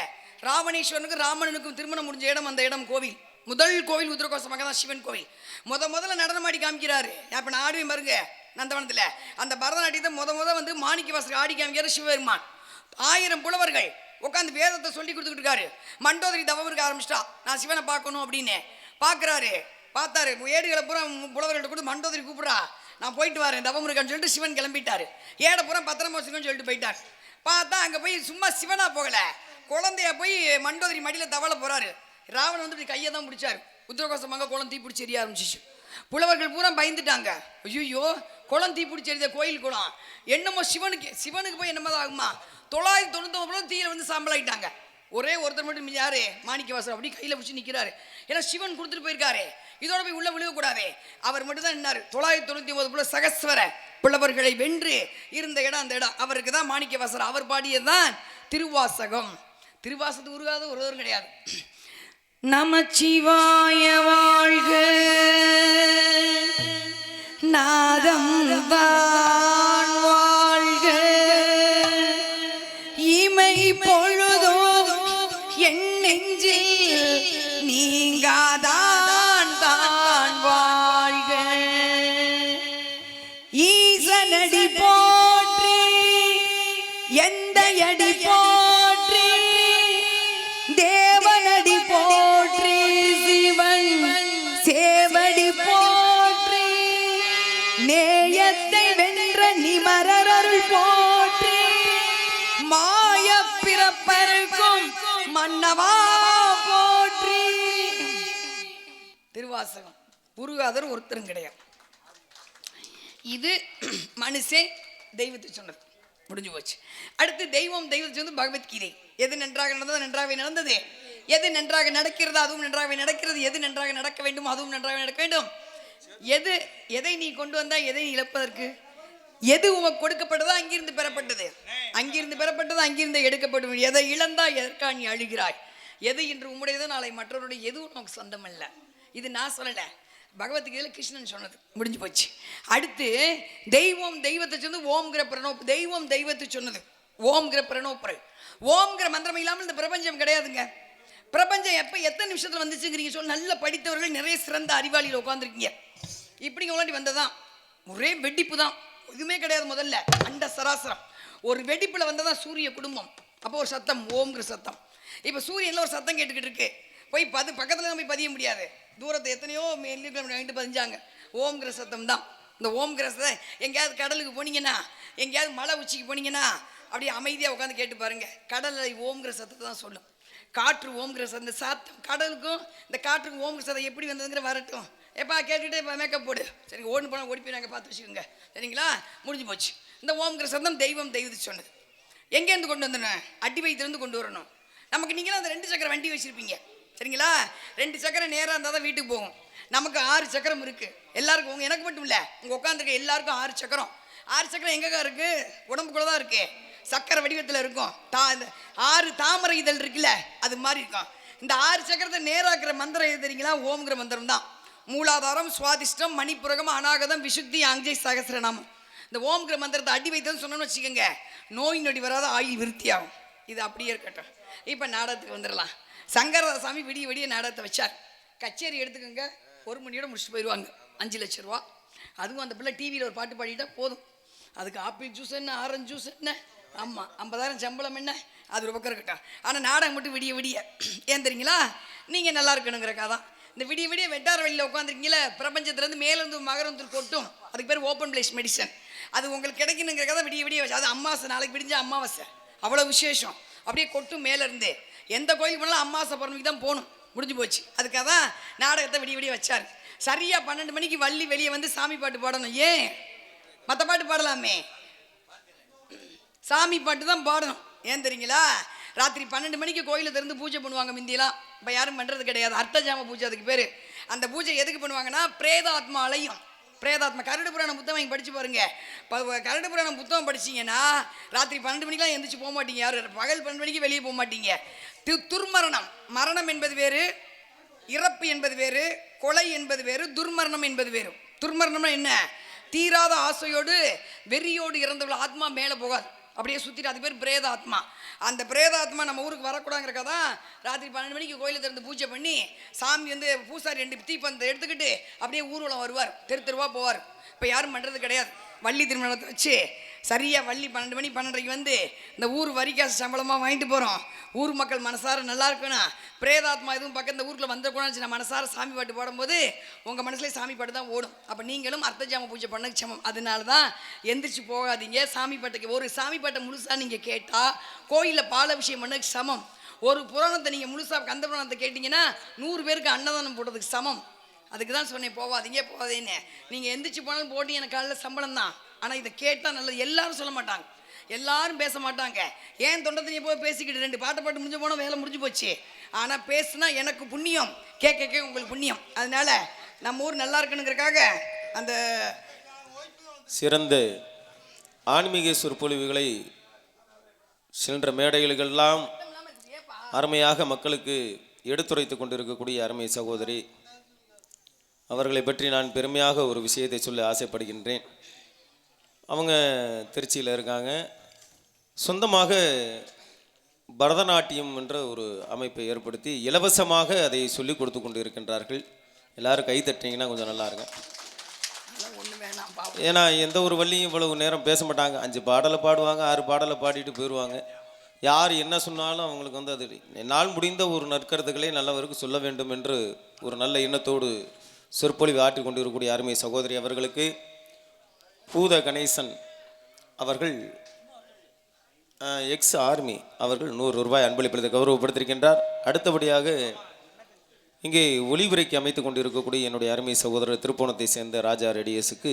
ராவணேஸ்வரனுக்கும் ராமனுக்கும் திருமணம் முடிஞ்ச இடம் அந்த இடம் கோவில். முதல் கோவில் உத்தரகோசம் மங்க தான் சிவன் கோவில். முதல்ல நடனமாடி காமிக்கிறாரு. அப்ப நான் ஆடுவேன் பாருங்க நந்தவனத்துல. அந்த பரதநாட்டியத்தை முத வந்து மாணிக்க வாசகர் ஆடி காமிக்கிறார் சிவபெருமான். 1000 புலவர்கள் உட்காந்து வேதத்தை சொல்லி கொடுத்துக்கிட்டு இருக்காரு. மண்டோதரி தவம் இருக்க ஆரம்பிச்சிட்டா. நான் சிவனை பார்க்கணும் அப்படின்னு பார்க்குறாரு. பார்த்தாரு ஏடுகளை பூரா புலவர்கள்ட்ட கூட மண்டோதரி கூப்பிட்றா, நான் போயிட்டு வரேன் தவம் இருக்கான்னு சொல்லிட்டு சிவன் கிளம்பிட்டாரு. ஏடை பூரா பத்திரமா வச்சுக்கன்னு சொல்லிட்டு போயிட்டார். பார்த்தா அங்கே போய் சும்மா சிவனா போகலை, குழந்தைய போய் மண்டோதரி மடியில் தவளை போகிறாரு. ராவணன் வந்து இப்படி கையை தான் பிடிச்சாரு. உத்தரகோசம் அங்கே குளம் தீப்பிடிச்சி எரிய ஆரம்பிச்சிச்சு. புலவர்கள் பூரா பயந்துட்டாங்க. ஐயோ குளம் தீப்பிடிச்சி எரியுத கோயில் குளம், என்னமோ சிவனுக்கு போய் என்னமோ ஆகுமா. 999 தீயில வந்து சாம்பலாயிட்டாங்க. ஒரே ஒருத்தர் மட்டும் யாரு? மாணிக்க வாசகர். அப்படி கையில் பிடிச்சி நிற்கிறாரு. ஏன்னா சிவன் கொடுத்துட்டு போயிருக்காரு, இதோட போய் உள்ள விழுகக்கூடாது. அவர் மட்டும் தான் நின்னாரு. 999 சகஸ்வர புலவர்களை வென்று இருந்த இடம் அந்த இடம். அவருக்கு தான் மாணிக்க வாசகர். அவர் பாடியதுதான் திருவாசகம். திருவாசகத்துக்கு உருகாத ஒருவரும் கிடையாது. நமச்சிவாய வாழ்க நாதம் தான் வாழ்க இமை பொழுதும் என் நெஞ்சில் நீங்காதான் தான் வாழ்க ஈசனடி போற்றி எந்த அடி போற்றி தேவனடி போற்றி சிவன் சேவடி போற்றி நேயத்தை வென்ற நிமரருள் போற்றி மாய பிறப்பருக்கும் மன்னவா போற்றி. திருவாசகம் உருகாதர் ஒருத்தரும் கிடையாது. இது மனுஷன் தெய்வத்தை சொன்னது, முடிஞ்சு போச்சு. அடுத்து தெய்வத்தை சொன்னது பகவத்கீதை. எது நன்றாக நடந்தது நன்றாகவே நடந்தது, எது நன்றாக நடக்கிறது அதுவும் நன்றாகவே நடக்கிறது, எது நன்றாக நடக்க வேண்டும் அதுவும் நன்றாக நடக்க வேண்டும். எதை நீ கொண்டு வந்தா எதை நீ இழப்பதற்கு, எது உனக்கு கொடுக்கப்பட்டதோ அங்கிருந்து பெறப்பட்டது, அங்கிருந்து பெறப்பட்டது அங்கிருந்து எடுக்கப்படும். எதை இழந்தா எதற்கா நீ அழுகிறாய், எது இன்று உம்முடையதோ நாளை மற்றவருடைய எதுவும் நமக்கு சொந்தம் அல்ல. இது நான் சொல்லலை, பகவத்கீதையில் கிருஷ்ணன் சொன்னது, முடிஞ்சு போச்சு. அடுத்து தெய்வத்தை சொன்னது ஓம்ங்கிற பிரணவ். தெய்வத்தை சொன்னது ஓம்ங்கிற பிரணவ். ஓம்ங்கிற மந்திரம் இல்லாமல் இந்த பிரபஞ்சம் கிடையாதுங்க. பிரபஞ்சம் எப்போ எத்தனை நிமிஷத்தில் வந்துச்சுங்கிறீங்க சொல்லி நல்ல படித்தவர்கள் நிறைய சிறந்த அறிவாளியில் உட்காந்துருக்கீங்க. இப்படிங்க உள்ளாடி வந்ததான் ஒரே வெடிப்பு தான், எதுவுமே கிடையாது. முதல்ல அண்ட சராசரம் ஒரு வெடிப்பில் வந்ததான் சூரிய குடும்பம். அப்போ ஒரு சத்தம், ஓம்ங்கிற சத்தம். இப்போ சூரியனில் ஒரு சத்தம் கேட்டுக்கிட்டு இருக்கு. போய் பக்கத்தில் தான் போய் பதிய முடியாது, தூரத்தை எத்தனையோ கிலோமீட்டர் வாங்கிட்டு பதிஞ்சாங்க. ஓம்ங்கிற சத்தம் தான். இந்த ஓம்ங்கிற சத்தம் எங்கேயாவது கடலுக்கு போனீங்கன்னா, எங்கேயாவது மலை உச்சிக்கு போனீங்கன்னா அப்படியே அமைதியாக உட்காந்து கேட்டு பாருங்க. கடல் ஓம்ங்கிற சத்தத்தை தான் சொல்லும். காற்று ஓம்ங்கிற இந்த சத்தம் கடலுக்கும் இந்த காற்றுக்கும் ஓம்ங்கிற சத்தம் எப்படி வந்ததுங்கிற வரட்டும். எப்பா கேட்டுகிட்டே இப்போ மேக்கப் போடு, சரி ஓடுன்னு போனால் ஓடி போய் நாங்கள் பார்த்து வச்சுக்கோங்க, சரிங்களா? முடிஞ்சு போச்சு. இந்த ஓம்ங்கிற சத்தம் தெய்வத்தை சொன்னது. எங்கேருந்து கொண்டு வந்துடணும்? அடி வயிற்றுலேருந்து கொண்டு வரணும். நமக்கு நீங்களும் அந்த 2 சக்கர வண்டி வச்சுருப்பீங்க, சரிங்களா? 2 சக்கரம் நேராக இருந்தால் தான் வீட்டுக்கு போகும். நமக்கு 6 சக்கரம் இருக்குது எல்லாருக்கும். எனக்கு மட்டும் இல்லை, உங்கள் உட்காந்துருக்க எல்லாருக்கும் 6 சக்கரம். 6 சக்கரம் எங்கேக்கா இருக்குது? உடம்புக்குள்ளே தான் இருக்குது. சக்கரை வடிவத்தில் இருக்கும். இந்த 6 தாமரை இதழ் இருக்குல்ல, அது மாதிரி இருக்கும். இந்த 6 சக்கரத்தை நேராக்குற மந்திரம் எது தெரியுங்களா? ஓம்ங்கிற மந்திரம் தான். மூலாதாரம், சுவாதிஷ்டம், மணிப்புரகம், அநாகதம், விசுத்தி, அஞ்சை சகசிரநாமம். இந்த ஓம்ங்கிற மந்திரத்தை அடி வைத்தது சொன்னோன்னு வச்சுக்கோங்க, நோய் நொடி வராத ஆயுள் விருத்தியாகும். இது அப்படியே இருக்கட்டும். இப்போ நாடகத்துக்கு வந்துடலாம். சங்கரதாசாமி விடிய விடிய நாடகத்தை வச்சார். கச்சேரி எடுத்துக்கோங்க, 1 மணியோட முடிச்சுட்டு போயிடுவாங்க. 5 லட்ச ரூபா. அதுவும் அந்த பிள்ளை டிவியில் ஒரு பாட்டு பாடிட்டா போதும். அதுக்கு ஆப்பிள் ஜூஸ் என்ன, ஆரஞ்சு ஜூஸ் என்ன, ஆமாம் 50,000 சம்பளம் என்ன, அது ஒரு பக்கம் இருக்கட்டும். ஆனால் நாடகம் மட்டும் விடிய விடிய ஏன் தெரியுங்களா? நீங்கள் நல்லா இருக்கணுங்கிறக்கா தான். இந்த விடிய விடிய வெட்டார வழியில் உட்காந்துருக்கீங்களே, பிரபஞ்சத்துலேருந்து மேலேருந்து மகரந்தூர் கொட்டும். அதுக்கு பேர் ஓப்பன் பிளேஸ் மெடிசன். அது உங்களுக்கு கிடைக்கணுங்கிறக்கா தான் விடிய விடிய வச்சு. அது அமாவாசை, நாளைக்கு விடிஞ்சா அமாவாசை, அவ்வளோ விசேஷம். அப்படியே கொட்டும் மேலேருந்து. எந்த கோயிலுக்கு போனாலும் அமாவாசை பௌர்ணமிக்கு தான் போகணும். முடிஞ்சு போச்சு. அதுக்காக தான் நாடகத்தை விடிய விடிய வச்சார். சரியாக 12 மணிக்கு வள்ளி வெளியே வந்து சாமி பாட்டு பாடணும். ஏன் மற்ற பாட்டு பாடலாமே, சாமி பாட்டு தான் பாடணும். ஏன் தெரியுங்களா? ராத்திரி 12 மணிக்கு கோயிலை திறந்து பூஜை பண்ணுவாங்க முந்தியெல்லாம். இப்போ யாரும் பண்ணுறது கிடையாது. அர்த்தஜாம பூஜை அதுக்கு பேர். அந்த பூஜை எதுக்கு பண்ணுவாங்கன்னா, பிரேதாத்மா அலையும். பிரேதாத்மா கருட புராணம் புத்தகம் வாங்கி படித்து பாருங்க. கருட புராணம் புத்தகம் படிச்சிங்கன்னா ராத்திரி 12 மணிக்கெலாம் எந்திரிச்சு போக மாட்டீங்க. யாரும் பகல் 12 மணிக்கு வெளியே போக மாட்டீங்க. துர்மரணம், மரணம் என்பது வேறு, இறப்பு என்பது வேறு, கொலை என்பது வேறு, துர்மரணம் என்பது வேறு. துர்மரணம்னா என்ன? தீராத ஆசையோடு வெறியோடு இறந்தவள் ஆத்மா மேலே போகாது, அப்படியே சுற்றிட்டு. அது பேர் பிரேதாத்மா. அந்த பிரேதாத்மா நம்ம ஊருக்கு வரக்கூடாதுங்கிறக்கா தான் ராத்திரி 12 மணிக்கு கோயிலை திறந்து பூஜை பண்ணி சாமி வந்து பூசாரி 2 தீப்பந்தத்தை எடுத்துக்கிட்டு அப்படியே ஊர்வலம் வருவார், தெரு தெருவாக போவார். இப்போ யாரும் பண்ணுறது கிடையாது. வள்ளி திருமணத்தை வச்சு சரியாக வள்ளி 12 மணி 12:30 வந்து இந்த ஊர் வரிக்காசு சம்பளமாக வாங்கிட்டு போகிறோம். ஊர் மக்கள் மனசார நல்லா இருக்கணும். பிரேதாத்மா எதுவும் பக்கம் இந்த ஊரில் வந்துடக்கூடாதுன்னு நான் மனசார சாமி பாட்டு பாடும்போது உங்கள் மனசுலேயே சாமி பாட்டு தான் ஓடும். அப்போ நீங்களும் அர்த்தஜாம பூஜை பண்ண சமம். அதனால தான் எந்திரிச்சு போகாதீங்க. சாமி பாட்டுக்கு ஒரு சாமி பாட்டை முழுசாக நீங்கள் கேட்டால் கோயிலில் பால விஷயம் பண்ண சமம். ஒரு புராணத்தை நீங்கள் முழுசாக கந்த புராணத்தை கேட்டிங்கன்னா 100 பேருக்கு அன்னதானம் போடுறதுக்கு சமம். அதுக்கு தான் சொன்னேன் போகாதீங்க போகாதேன்னு. நீங்கள் எந்திரிச்சு போனாலும் போட்டு எனக்கு காலையில் சம்பளம் தான். ஆனால் இதை கேட்டால் நல்லது. எல்லாரும் சொல்ல மாட்டாங்க, எல்லாரும் பேச மாட்டாங்க. ஏன் தொண்டத்தையும் போய் பேசிக்கிட்டு 2 பாட்டு முடிஞ்சு போனால் வேலை முடிஞ்சு போச்சு. ஆனால் பேசுனா எனக்கு புண்ணியம், கேட்க உங்களுக்கு புண்ணியம். அதனால நம்ம ஊர் நல்லா இருக்கணுங்கிறக்காக அந்த சிறந்த ஆன்மீக சொற்பொழிவுகளை சென்ற மேடைகளெல்லாம் அருமையாக மக்களுக்கு எடுத்துரைத்து கொண்டிருக்கக்கூடிய அருமை சகோதரி அவர்களை பற்றி நான் பெருமையாக ஒரு விஷயத்தை சொல்ல ஆசைப்படுகின்றேன். அவங்க திருச்சியில் இருக்காங்க. சொந்தமாக பரதநாட்டியம் என்ற ஒரு அமைப்பை ஏற்படுத்தி இலவசமாக அதை சொல்லிக் கொடுத்து கொண்டு இருக்கின்றார்கள். எல்லாரும் கை தட்டினீங்கன்னா கொஞ்சம் நல்லா இருக்கும். ஏன்னா எந்த ஒரு வள்ளியும் இவ்வளவு நேரம் பேச மாட்டாங்க. 5 பாடலை பாடுவாங்க, 6 பாடலை பாடிட்டு போயிடுவாங்க. யார் என்ன சொன்னாலும் அவங்களுக்கு வந்து அது என்னால் முடிந்த ஒரு நற்கருத்துக்களை நல்லவருக்கு சொல்ல வேண்டும் என்று ஒரு நல்ல எண்ணத்தோடு சொற்பொழிவு ஆற்றி கொண்டிருக்கக்கூடிய அருமை சகோதரி அவர்களுக்கு பூத கணேசன் அவர்கள் எக்ஸ் ஆர்மி அவர்கள் 100 ரூபாய் அன்பளிப்பளித்து கௌரவப்படுத்தியிருக்கின்றார். அடுத்தபடியாக இங்கே ஒளிவுரைக்கு அமைத்து கொண்டிருக்கக்கூடிய என்னுடைய அருமை சகோதரர் திருப்போணத்தை சேர்ந்த ராஜா ரெடியஸுக்கு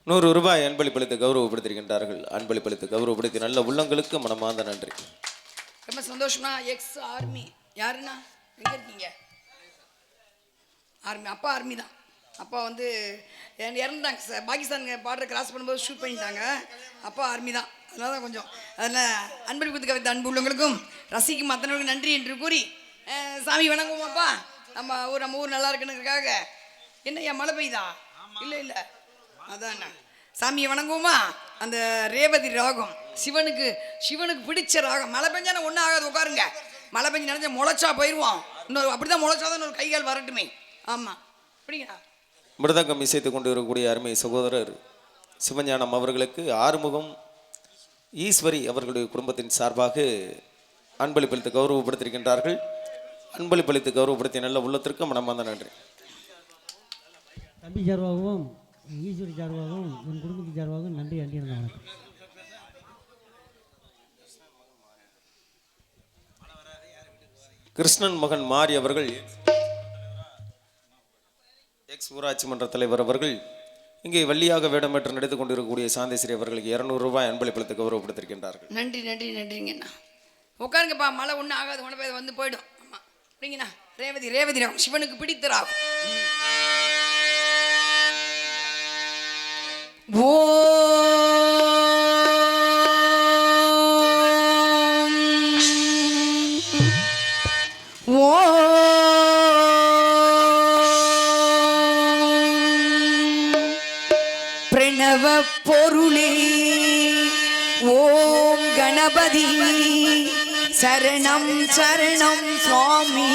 100 ரூபாய் அன்பளிப்பளித்து கௌரவப்படுத்தியிருக்கின்றார்கள். அன்பளிப்பளித்து கௌரவப்படுத்தி நல்ல உள்ளங்களுக்கு மனமார்ந்த நன்றி. ரொம்ப சந்தோஷமா. எக்ஸ் ஆர்மி யாருன்னா எங்கே இருக்கீங்க? ஆர்மி. அப்பா ஆர்மி தான். அப்பா வந்து இறந்துட்டாங்க சார். பாகிஸ்தான் பார்டர் கிராஸ் பண்ணும்போது ஷூட் பண்ணிட்டாங்க. அப்பா ஆர்மி தான். அதனால தான் கொஞ்சம் அதில் அன்பளிப்புக்கு வைத்த அன்பு உள்ளவங்களுக்கும் ரசிக்கும் அத்தனைக்கும் நன்றி என்று கூறி சாமி வணங்குவோமாப்பா. நம்ம ஊர் நல்லா இருக்குனுக்காக. என்ன ஏன் மழை பெய்யுதா? இல்லை அதான் சாமியை வணங்குவோமா. அந்த ரேவதி ராகம் சிவனுக்கு பிடிச்ச ராகம். மழை பெஞ்சானே ஒன்றும் ஆகாது, உட்காருங்க. மழை பெஞ்சு நினைச்ச முளைச்சா போயிடுவான். இன்னொரு அப்படிதான் முளைச்சாதான் இன்னொரு கைகால் வரட்டுமே. ஆமா அப்படிங்களா? மிருதங்கம் இசைத்து கொண்டு இருக்கக்கூடிய அருமை சகோதரர் சிவஞானம் அவர்களுக்கு ஆறுமுகம் ஈஸ்வரி அவர்களுடைய குடும்பத்தின் சார்பாக அன்பளிப்பளித்து கௌரவப்படுத்தியிருக்கின்றார்கள். அன்பளிப்பளித்து கௌரவப்படுத்திய நல்ல உள்ளத்திற்கு மனமார்ந்த நன்றி. தம்பி சார்பாகவும் ஈஸ்வரி சார்பாகவும் என் குடும்பத்தின் சார்பாகவும் நன்றி வணக்கம். கிருஷ்ணன் மகன் மாரி அவர்கள் எக்ஸ் ஊராட்சி மன்ற தலைவர் அவர்கள் இங்கே வள்ளியாக வேடமேற்று நடித்துக் கொண்டிருக்கக்கூடிய சாந்தேஸ்வரி அவர்களுக்கு 200 ரூபாய் அன்பளிப்பளித்து கௌரவப்படுத்தியிருக்கின்றார்கள். நன்றி நன்றி நன்றிங்கண்ணா. உட்காருங்கப்பா, மழை ஒன்றும் ஆகாது, உன பேர் வந்து போயிடும். ஆமாம் அப்படிங்கண்ணா. ரேவதி ரேவதி ராம் சிவனுக்கு பிடித்தரா. ஓ பிரணவ பொருளே ஓம் கணபதி சரணம் சரணம் சுவாமி.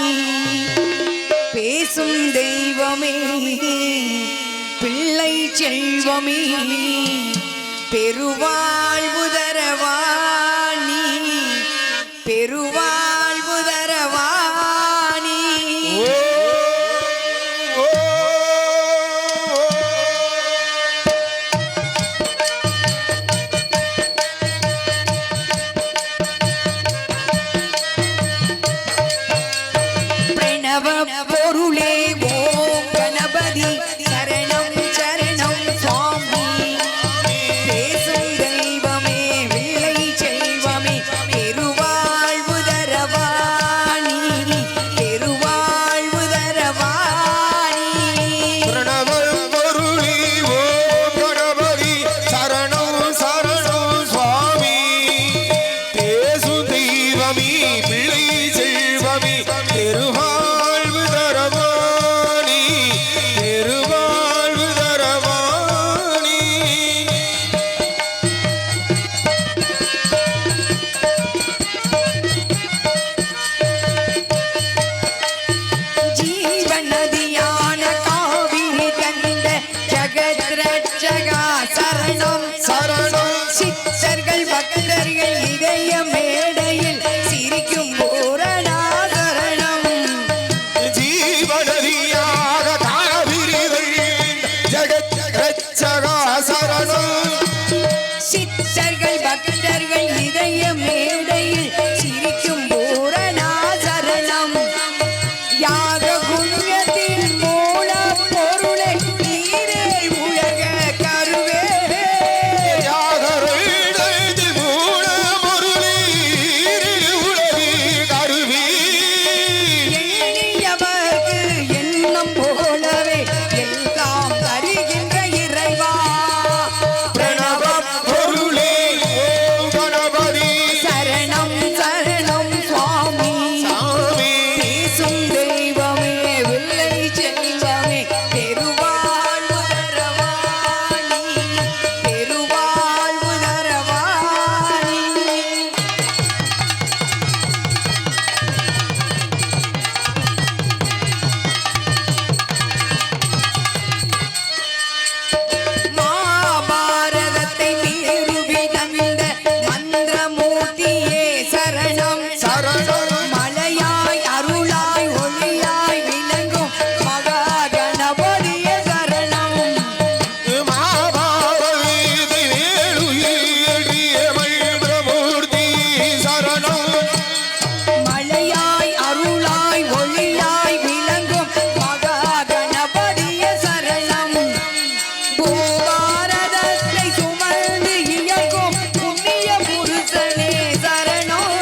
பேசும் தெய்வமே பிள்ளை செல்வமே பெருவாழ்வு தரவாணி பெருவாழ்வு தரவாணி. பிரணவ பொருளே ஓம் கணபதி சரணம் சரணம் சுவாமி. பேசும் தெய்வமே விளை செல்வமே பெருவாழ்வு தரவாணி பெருவாழ்வு தரவாணி. பிரணவ பொருளே ஓம் கணபதி சரணம் சரணம் சுவாமி. பேசு தெய்வமே பிள்ளை செல்வமே பெருவாழ்வு தரவாணி பெருவாழ்வு தரவாணி. ஜீவநதியான காவிரி கண்ட ஜகத் ரட்சகா சரணம் சரணம் சித்தர்கள் பக்தர்கள் இதய மேடையில் சிரிக்கும் பூரணா சரணம். ஜீவநதியாக காவிரிகள் ஜகத் ரட்சகா சரணம். சித்தர்கள் பக்தர்கள் இதய மேடையில் சிரிக்கும் பூரணா சரணம். யாக குண்யத்தின் மூல பொருளை நீரே உலக கருவே. யாகரைதி மூல பொருளீரில் உலகி கருவி. எண்ணியவர்க்கு எண்ணம் போலவே எல்லாம் தருகின்ற இறைவா. பிரணவ பொருளே ஓம் கணபதி சரணம் சரணம் சுவாமி. சாமி. பேசும் தெய்வமே வில்லை செல்வமே பெருவாழ்வு தரவாணி பெருவாழ்வு தரவாணி. மாபாரதத்தை நிறுவி தந்த மந்திரமூர்த்தியே சரணம் சரணம் மலையாய் அருளாய் ஒளியாய் விளங்கும் மகா கணபதியே சரணம். மாபாவீதி வேலுயிரிய மந்திரமூர்த்தி சரணம். மலையாய் அருளாய் ஒளியாய் விளங்கும் மகா கணபதியே சரணம். பூபாரதத்தை சுமந்து இயக்கும் புண்ணிய புருஷனே சரணம்.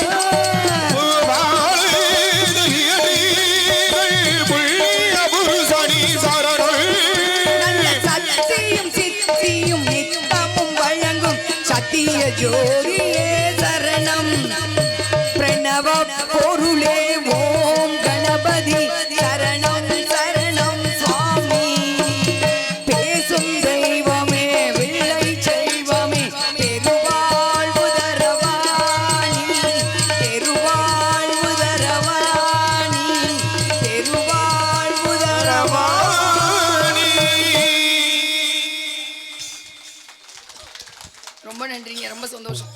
புண்ணிய புருஷனி சரணம். நல்ல சக்தியும் சித்தியும் நித்தமும் வழங்கும் சத்திய ஜோதியே சரணம். பிரணவ பொருளே ஓம் கணபதி சரணம் சரணம் சுவாமி. பேசும் தெய்வமே விளை செல்வமே பெருவாழ்வு தரவாணி பெருவாழ்வு தரவாணி. சந்தோஷம்.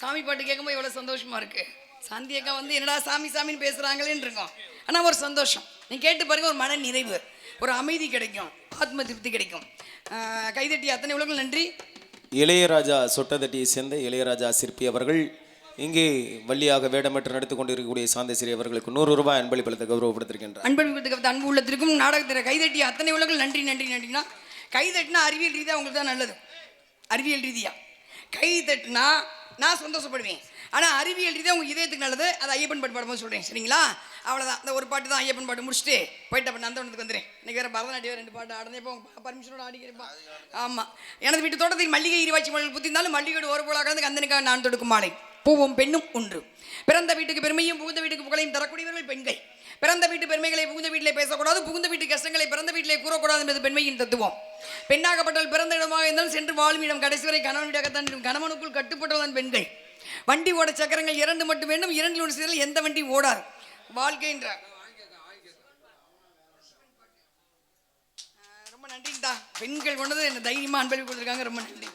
சாமி பாட்டு கேட்கும்போது எவ்வளோ சந்தோஷமா இருக்கு. சாந்தி அக்கா வந்து என்னடா சாமி சாமின்னு பேசுகிறாங்களேன்னு இருக்கும். ஆனால் ஒரு சந்தோஷம். நீ கேட்டு பாருங்க, ஒரு மன நிறைவு, ஒரு அமைதி கிடைக்கும், ஆத்ம திருப்தி கிடைக்கும். கைதட்டி அத்தனை உலகம் நன்றி. இளையராஜா சொட்டதட்டியை சேர்ந்த இளையராஜா சிற்பி அவர்கள் இங்கே வள்ளியாக வேடமற்று நடித்துக் கொண்டிருக்கக்கூடிய சாந்தசிரி அவர்களுக்கு 100 ரூபாய் அன்பளிப்பளித்த கௌரவப்படுத்திருக்கின்றார். அன்பளிப்பதற்கு அன்பு உள்ளத்திற்கும் நாடகத்திற்கு கைதட்டி அத்தனை உலகம் நன்றி நன்றி நன்றினா. கைதட்டினா அறிவியல் ரீதியாக உங்களுக்கு தான் நல்லது. அறிவியல் ரீதியாக கைதட்டினா நான் சந்தோஷப்படுவேன். ஆனால் அறிவியல் ரீதியாக உங்கள் இதயத்துக்கு நல்லது. அது ஐயப்பன் பாட்டு பாடும்போது சொல்கிறேன், சரிங்களா? அவ்வளோதான். அந்த ஒரு பாட்டு தான் ஐயப்பன் பாட்டு முடிச்சுட்டு போயிட்டு அப்போ நந்தவனத்துக்கு வந்துடுறேன். இன்றைக்கி வேறு பரதநாட்டியம் 2 பாட்டு ஆடுனே. இப்போ பர்மிஷனோட ஆடிக்கிறப்பா. ஆமாம், எனது வீட்டு தோட்டத்துக்கு மல்லிகை இருவாச்சி மலர்கள் புத்திருந்தாலும் மல்லிகையோடு ஒரு போல கலந்து கந்தனுக்காக நான் தொடுக்கும் மாலை. பூவும் பெண்ணும் ஒன்று. பிறந்த வீட்டுக்கு பெருமையும் புகுந்த வீட்டுக்கு புகழையும் தரக்கூடியவர்கள் பெண்கள். பிறந்த வீட்டு பெருமைகளை புகுந்த வீட்டிலே பேசக்கூடாது, புகுந்த வீட்டு கஷ்டங்களை பிறந்த வீட்டிலே கூறக்கூடாது என்பது பெண்மையின் தத்துவம். பெண்ணாகப்பட்டால் பிறந்த இடமாக இருந்தாலும் சென்று வாழும் இடம் கடைசி வரை கணவனிடத்தான். கணவனுக்குள் கட்டுப்பட்டவன் பெண்கள். வண்டி ஓட சக்கரங்கள் 2 மட்டும் வேண்டும். 2 ஒன்று செய்தால் எந்த வண்டி ஓடாது. வாழ்க்கைன்ற ரொம்ப நன்றிங்கதா. பெண்கள் கொண்டது என்ன தைரியமா அன்பளிப்பு கொடுத்துருக்காங்க. ரொம்ப நன்றி.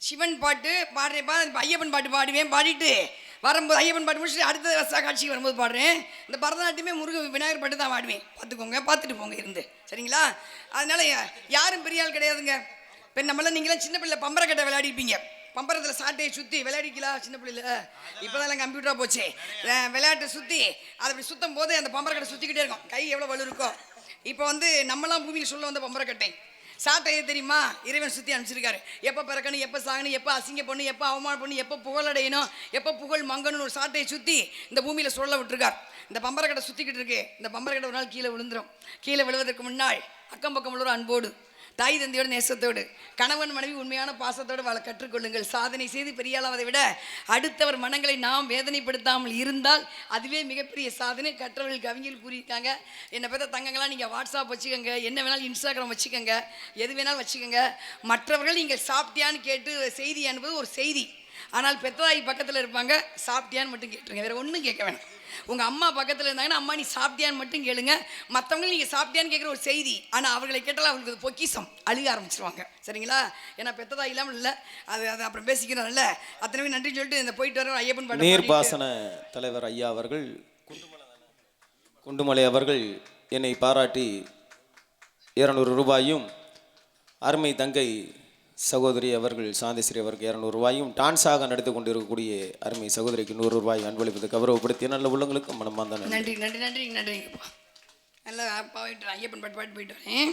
சிவன் பாட்டு பாடுறேப்பா. ஐயப்பன் பாட்டு பாடுவேன். பாடிட்டு வரும்போது ஐயப்பன் பாட்டு முடிச்சுட்டு அடுத்த வருஷ காட்சிக்கு வரும்போது பாடுறேன். இந்த பரதநாட்டியமே விநாயகர் பாட்டு தான் பாடுவேன். பார்த்துக்கோங்க, பார்த்துட்டு போங்க இருந்து, சரிங்களா? அதனால யாரும் பெரிய ஆள் கிடையாதுங்க. இப்போ நம்மளாம் நீங்களாம் சின்ன பிள்ளை பம்பரை கட்டை விளையாடிப்பீங்க. பம்பரத்தில் சாட்டையை சுற்றி விளையாடிக்கலாம் சின்ன பிள்ளைல. இப்போ தான் கம்ப்யூட்டராக போச்சு. விளையாட்டை சுற்றி அதை அப்படி சுற்றும் போது அந்த பம்பரை கட்டை சுற்றிக்கிட்டே இருக்கும். கை எவ்வளோ வலு இருக்கும். இப்போ வந்து நம்மளாம் பூமியில் சொல்ல வந்த பம்பரை கட்டை சாட்டையே தெரியுமா? இறைவன் சுற்றி அனுப்பிச்சிருக்காரு. எப்போ பிறக்கணும், எப்போ சாகணும், எப்போ அசிங்க பண்ணணும், எப்போ அவமானம் பண்ணணும், எப்போ புகழடையணும், எப்போ புகழ் மங்கணும்னு ஒரு சாட்டையை சுற்றி இந்த பூமியில் சொல்ல விட்டுருக்கார். இந்த பம்பரை கட்டை சுற்றிக்கிட்டு இருக்கு. இந்த பம்பரை கட்டை ஒரு நாள் கீழே விழுந்துடும். கீழே விழுவதற்கு முன்னால் அக்கம் பக்கம் உள்ள அன்போடு, தாய் தந்தையோடு நேசத்தோடு, கணவன் மனைவி உண்மையான பாசத்தோடு வாழ கற்றுக்கொள்ளுங்கள். சாதனை செய்து பெரியாளாவதை விட அடுத்தவர் மனங்களை நாம் வேதனைப்படுத்தாமல் இருந்தால் அதுவே மிகப்பெரிய சாதனை. கற்றவர்கள் கவிஞர்கள் கூறியிருக்காங்க. என்னை பற்றி தங்கங்களா நீங்கள் வாட்ஸ்அப் வச்சுக்கோங்க, என்ன வேணாலும் இன்ஸ்டாகிராம் வச்சுக்கோங்க, எது வேணாலும் வச்சுக்கோங்க. மற்றவர்கள் நீங்கள் சாப்பிட்டியான்னு கேட்டு செய்தி அனுப்புவது ஒரு செய்தி. ஆனால் பெத்ததாய் பக்கத்தில் இருப்பாங்க, சாப்பிட்டியான்னு மட்டும் கேட்டுருங்க, வேறு ஒன்றும் கேட்க வேணாம். உங்கள் அம்மா பக்கத்தில் இருந்தாங்கன்னா அம்மா நீ சாப்பிட்டியான்னு மட்டும் கேளுங்க. மற்றவங்க நீங்கள் சாப்பிட்டியான்னு கேட்குற ஒரு செய்தி. ஆனால் அவர்களை கேட்டால் அவங்களுக்கு பொக்கிஷம் அழுக ஆரம்பிச்சிருவாங்க, சரிங்களா? ஏன்னா பெத்ததா இல்லாமல் இல்லை. அது அப்புறம் பேசிக்கிறோம்ல. அத்தனை நன்றி சொல்லிட்டு இந்த போயிட்டு வர ஐயப்பன் பாட்டு நீர்ப்பாசன தலைவர் ஐயா அவர்கள் குண்டுமலை அவர்கள் என்னை பாராட்டி 200 ரூபாயும், அருமை தங்கை சகோதரி அவர்கள் சாந்தஸ்ரீ அவருக்கு 200 ரூபாயும், டான்ஸாக நடித்து கொண்டிருக்கக்கூடிய அருமை சகோதரிக்கு 100 ரூபாய் அன்பளிப்பது கௌரவப்படுத்திய நல்ல உள்ளங்களுக்கு மனமார்ந்த நன்றி. நன்றி நன்றி நன்றிங்கப்பா. நல்லா போயிட்டு ஐயப்பன் பாட்டு பாட்டு போயிட்டு வரேன்.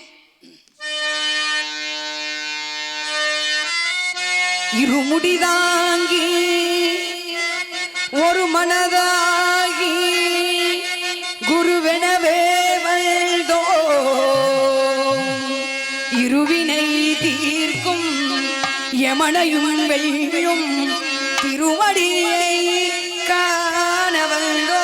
இருமுடிதாங்கி ஒரு மனதாகி குருவெனவே வந்தோ இருவினை தீர்க்கும் யமனையும் வெள்ளும் திருமடியை காண வந்தோ.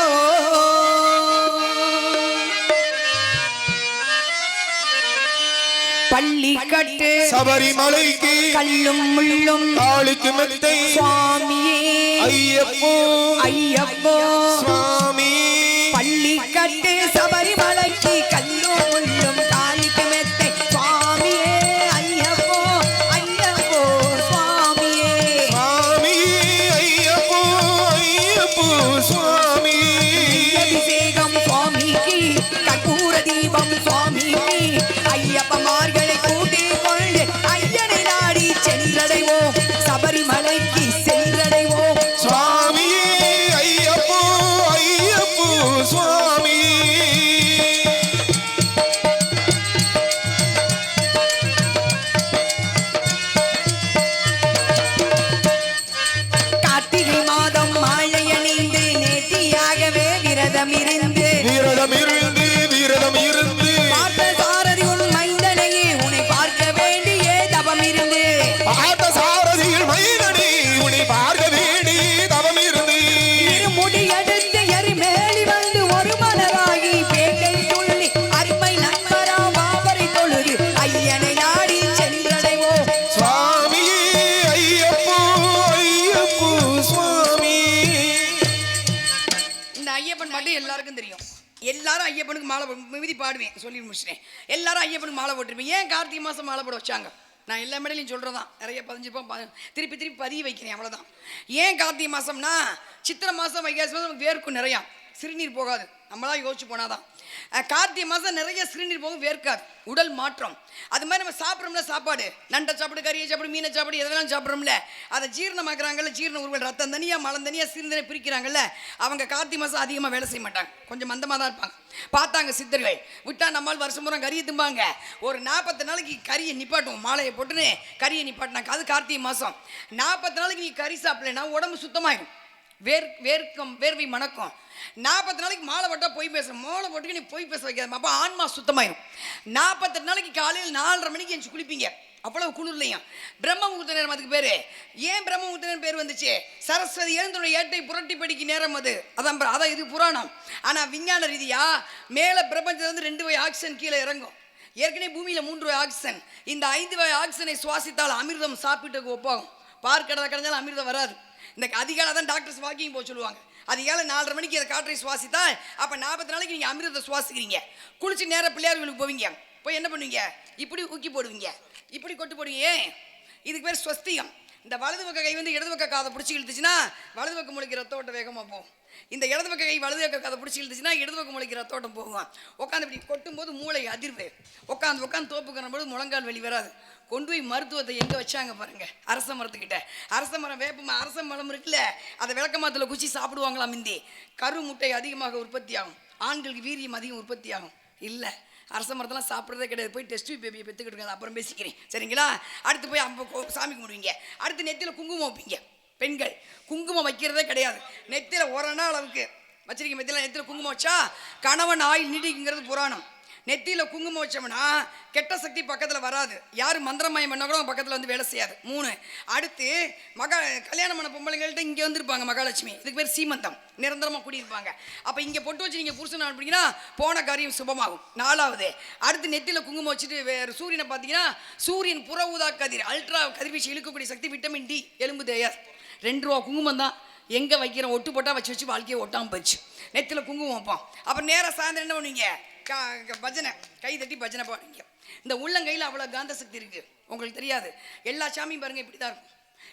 பள்ளி கட்டு சபரிமலைக்கு கல்லும் முள்ளும் காளுக்கு மெத்தை சுவாமியே ஐயப்போ ஐயப்போ சுவாமி. பள்ளி கட்டு சபரிமலைக்கு கல்லும் முள்ளும் காளுக்கு மெத்தை சுவாமியே ஐயப்போ ஐயப்போ சுவாமியே சுவாமி ஐயப்போ ஐயப்போ சுவாமி. அபிஷேகம் சுவாமிக்கு, கற்பூர தீபம் சுவாமிக்கு, ஐயப்பமார்களை கூட்டிக் கொண்டு ஐயனை நாடி சென்றடைவோம், சபரிமலைக்கு சென்றடைவோம். சுவாமி ஐயப்போ ஐயப்போ சுவாமி. கார்த்திகை மாதம் மாலை அணிந்து நேர்த்தியாகவே விரதம் இருந்து விரதம் இருந்து விரதம் இருந்து பார்த்த சாரதி உன் மைந்தனையே உன்னை பார்க்க வேண்டியே தவம் இருந்து பார்த்த சாரதியில் மைதனி உன்னை பார்க்க வேண்டி தவம் இருந்து இருமுடி எடுத்து எரிமேலி வந்து ஒரு மலராகி பேட்டை துள்ளி அருமை நண்பராம் அவரை தொழுது ஐயனை நாடி சென்றடைவோம். சுவாமி ஐயப்போ ஐயப்போ சுவாமி. இந்த ஐயப்பன் பாட்டு எல்லாருக்கும் தெரியும். எல்லாரும் ஐயப்பனுக்கு மாலை மிதி பாடுவேன் சொல்லி முடிச்சிட்டேன். எல்லாரும் ஐயப்பனுக்கு மாலை போட்டிருப்பேன். ஏன் கார்த்திகை மாதம் மாலை போட வச்சாங்க? நான் எல்லா மேடையிலையும் சொல்கிறதான், நிறைய பதிஞ்சிருப்போம், திருப்பி திருப்பி பதிய வைக்கிறேன், அவ்வளோதான். ஏன் கார்த்திகை மாதம்னா சித்திரை மாதம் வைகாசி மாதம் நமக்கு வேர்க்கும் நிறையா, சிறுநீர் போகாது, நம்மளாம் யோசிச்சு போனாதான். கார்த்திகை மாதம் நிறைய சிறுநீர் போகும், வேர்க்காது, உடல் மாற்றம். அது மாதிரி நம்ம சாப்பிட்றோம்ல, சாப்பாடு நண்டை சாப்பிடு, கறியை சாப்பிடு, மீனை சாப்பிடு, எதெல்லாம் சாப்பிட்றோம்ல, அதை ஜீரணமாக்குறாங்கல்ல, ஜீரண உருவல் ரத்தம் தனியாக மலம் தனியாக சிறுநீரை பிரிக்கிறாங்கல்ல, அவங்க கார்த்திகை மாதம் அதிகமாக வேலை செய்ய மாட்டாங்க, கொஞ்சம் மந்தமாக தான் இருப்பாங்க. பார்த்தாங்க சித்தர்கள், விட்டா நம்மால் வருஷம் பூரா கறியை திம்பாங்க, ஒரு 40 நாளைக்கு கறியை நிப்பாட்டுவோம், மாலையை போட்டுன்னு கறியை நிப்பாட்டினாங்க. அது கார்த்திகை மாதம். 40 நாளைக்கு நீ கறி சாப்பிடலைன்னா உடம்பு சுத்தமாயிடும், வேர்வை மணக்கும். 40 நாளைக்கு மாலை போட்டால் பொய் பேசுகிறேன், மாலை போட்டுக்கு நீ பொய் பேச வைக்காத, அப்போ ஆன்மா சுத்தமாயிரும். 48 நாளைக்கு காலையில் 4:30 மணிக்கு எஞ்சி குளிப்பீங்க, அவ்வளவு குளிர்லையும். பிரம்ம முகூர்த்த நேரம் அதுக்கு பேர். ஏன் பிரம்ம முகூர்த்த நேரம் பேர் வந்துச்சு? சரஸ்வதி எழுந்தோட ஏட்டை புரட்டி படிக்க நேரம் அது, அதான் இது புராணம். ஆனால் விஞ்ஞான ரீதியா மேலே பிரபஞ்சத்துலேருந்து 2 வகை ஆக்சிஜன் கீழே இறங்கும். ஏற்கனவே பூமியில் 3 வகை ஆக்சிஜன். இந்த 5 வகை ஆக்சிஜனை சுவாசித்தால் அமிர்தம் சாப்பிட்டுக்கு ஒப்பாகும். பார்க்கறத கிடைஞ்சாலும் அமிர்தம் வராது. இந்த அதிகாலை தான் டாக்டர்ஸ் வாக்கிங் போக சொல்லுவாங்க. அதிகாலை 4:30 மணிக்கு அந்த காற்றை சுவாசித்தால் அப்போ 40 நாளைக்கு நீங்கள் அமிர்தத்தை சுவாசிக்கிறீங்க. குளிச்சு நேராக பிள்ளையார்களுக்கு போவீங்க, போய் என்ன பண்ணுவீங்க? இப்படி ஊக்கி போடுவீங்க, இப்படி கொட்டு போடுவீங்க. இதுக்கு பேர் ஸ்வஸ்திகம். இந்த வலது பக்க கை வந்து இடது பக்க காதை பிடிச்சி இழுத்துச்சுன்னா வலது பக்கம் முளைக்கிற ரத்த ஓட்டம் வேகமாக போகும். இந்த இடது பக்க கை வலது பக்க காதை பிடிச்சி இழுத்துச்சுன்னா இடது பக்கம் முளைக்கிற ரத்த ஓட்டம் போகும். உட்காந்து இப்படி கொட்டும் போது மூளை அதிர்வு, உட்காந்து தோப்புக்கிற போது முழங்கால் வலி வராது. கொண்டு போய் மருத்துவத்தை எங்கே வச்சாங்க பாருங்க, அரச மரத்துக்கிட்ட. அரச மரம் அரச மரம் இருக்குல்ல, அதை விளக்கமாத்தில் குச்சி சாப்பிடுவாங்களாம். இந்தி கரு முட்டை அதிகமாக உற்பத்தி ஆகும், ஆண்களுக்கு வீரியம் அதிகம் உற்பத்தி ஆகும். இல்லை, அரச மரத்தெல்லாம் சாப்பிட்றதே கிடையாது. போய் டெஸ்ட் பேபியை பெற்றுக்கிட்டு இருக்காது, அப்புறம் பேசிக்கிறேன் சரிங்களா. அடுத்து போய் சாமி கும்பிடுவீங்க. அடுத்து நெத்தியில் குங்குமம் வைப்பீங்க. பெண்கள் குங்குமம் வைக்கிறதே கிடையாது, நெத்தியில் ஒரு நாள் அளவுக்கு வச்சிருக்கீங்க. நெத்தியில் குங்குமம் வச்சா கணவன் ஆயுள் நீடிக்குங்கிறது புராணம். நெத்தியில் குங்குமம் வச்சோம்னா கெட்ட சக்தி பக்கத்தில் வராது, யார் மந்திரமயம் பண்ண கூட பக்கத்தில் வந்து வேலை செய்யாது. 3 அடுத்து கல்யாணம் பண்ண பொம்பளைங்கள்ட்ட இங்கே வந்துருப்பாங்க மகாலட்சுமி, இதுக்கு பேர் சீமந்தம், நிரந்தரமாக குடியிருப்பாங்க. அப்போ இங்கே பொட்டு வச்சு நீங்கள் புருஷன் அனுப்பிங்கன்னா போன காரியம் சுபமாகும். 4வது அடுத்து நெத்தியில் குங்குமம் வச்சுட்டு வேறு சூரியனை பார்த்தீங்கன்னா சூரியன் புற ஊதா கதிர் அல்ட்ரா கதிர்வீச்சு இழுக்கக்கூடிய சக்தி, விட்டமின் டி, எலும்பு தேயார். 2 ரூபா குங்குமம் தான், எங்கே வைக்கிறோம்? ஒட்டு போட்டால் வச்சு வாழ்க்கையை ஒட்டாமல் போயிடுச்சு. நெத்தியில் குங்குமம் வைப்போம். அப்புறம் நேராக சாயந்தரம் என்ன பண்ணுவீங்க? பஜனை, கை தட்டி பஜனை பாடுவீங்க. இந்த உள்ளங்கையில் அவ்வளோ காந்த சக்தி இருக்குது, உங்களுக்கு தெரியாது. எல்லா சாமியும் பாருங்கள் இப்படி தான் இருக்கும்.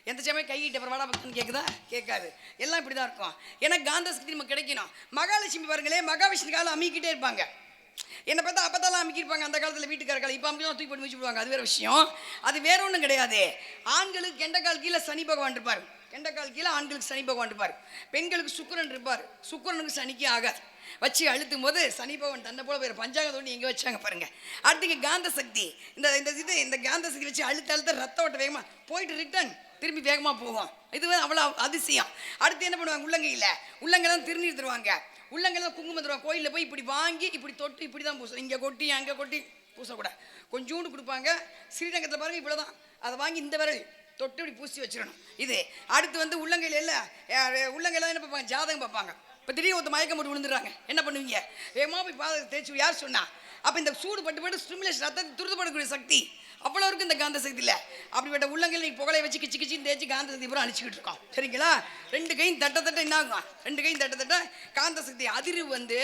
எந்த சாமியும் கையிட்ட அப்புறம் வாடா பக்தன் கேட்குதா? கேட்காது, எல்லாம் இப்படி தான் இருக்கும். ஏன்னா காந்த சக்தி நமக்கு கிடைக்கணும். மகாலட்சுமி பாருங்களே, மகாவிஷ்ணு காலம் அமிக்கிட்டே இருப்பாங்க. என்னை பார்த்தா அப்போதான் அமுக்கியிருப்பாங்க அந்த காலத்தில் வீட்டுக்காரர்கள். இப்போ அமுக்கெல்லாம் தூக்கி போட்டு வச்சு விடுவாங்க, அது வேறு விஷயம். அது வேற ஒன்றும் கிடையாது. ஆண்களுக்கு கெண்டக்கால் கீழே சனி பகவான் இருப்பார், கெண்டக்கால் கீழே ஆண்களுக்கு சனி பகவான் இருப்பார். பெண்களுக்கு சுக்கிரன் இருப்பார், சுக்கிரனுக்கு சனிக்கு ஆகாது. வச்சு அழுத்தும் போது சனி பகவான் தன்னை போல வேறு பஞ்சாங்க தோண்டி எங்கே வச்சாங்க பாருங்க. அடுத்து காந்த சக்தி, இந்த காந்த சக்தி வச்சு அழுத்த ரத்த ஓட்ட வேகமாக போயிட்டு ரிட்டர்ன் திரும்பி வேகமாக போவோம். இது அவ்வளோ அதிசயம். அடுத்து என்ன பண்ணுவாங்க? உள்ளங்கையில் தான் திருநீர் தருவாங்க, உள்ளங்கையில் குங்குமம் தருவாங்க. கோயிலில் போய் இப்படி வாங்கி இப்படி தொட்டு இப்படி தான் பூசணும், இங்கே கொட்டி அங்கே கொட்டி பூசக்கூடாது. கொஞ்சோண்டு கொடுப்பாங்க. ஸ்ரீரங்கத்தில் பாருங்கள் இவ்வளோ தான், அதை வாங்கி இந்த விரல் தொட்டு இப்படி பூசி வச்சிடணும். இது அடுத்து வந்து உள்ளங்கையில் இல்லை, உள்ளங்கையில் என்ன பார்ப்பாங்க? ஜாதகம் பார்ப்பாங்க. இப்போ திடீர்னு ஒருத்த மயக்கம் போட்டு விழுந்துடுறாங்க, என்ன பண்ணுவீங்க? வேகமாக போய் பாதத்தை தேய்ச்சி, யார் சொன்னா? அப்போ இந்த சூடு பட்டு ஸ்டிமுலேஷன், ரத்தத்தை துரிதப்படக்கூடிய சக்தி அவ்வளோ இருக்குது இந்த காந்த சக்தியில். அப்படிப்பட்ட உள்ளங்கையில் நீங்கள் புகழை வச்சு கிச்சு கிச்சின்னு தேய்ச்சி காந்த சக்தி பூரா அழிச்சிக்கிட்டு இருக்கோம் சரிங்களா. 2 கையும் தட்ட என்ன ஆகும்? 2 கையும் தட்ட காந்த சக்தி அதிர்வு வந்து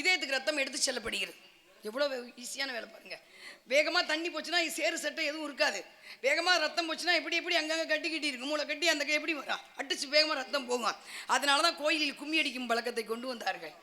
இதயத்துக்கு ரத்தம் எடுத்து செல்லப்படுகிறது. எவ்வளோ ஈஸியான வேலை பாருங்கள். வேகமாக தண்ணி போச்சுன்னா சேறு சட்டை எதுவும் இருக்காது. வேகமாக ரத்தம் போச்சுன்னா எப்படி அங்கங்கே கட்டி இருக்கு, மூளை கட்டி அந்த கை எப்படி வரும்? அடிச்சு வேகமாக ரத்தம் போகும். அதனால தான் கோயிலில் கும்மி அடிக்கும் பழக்கத்தை கொண்டு வந்தார்கள்.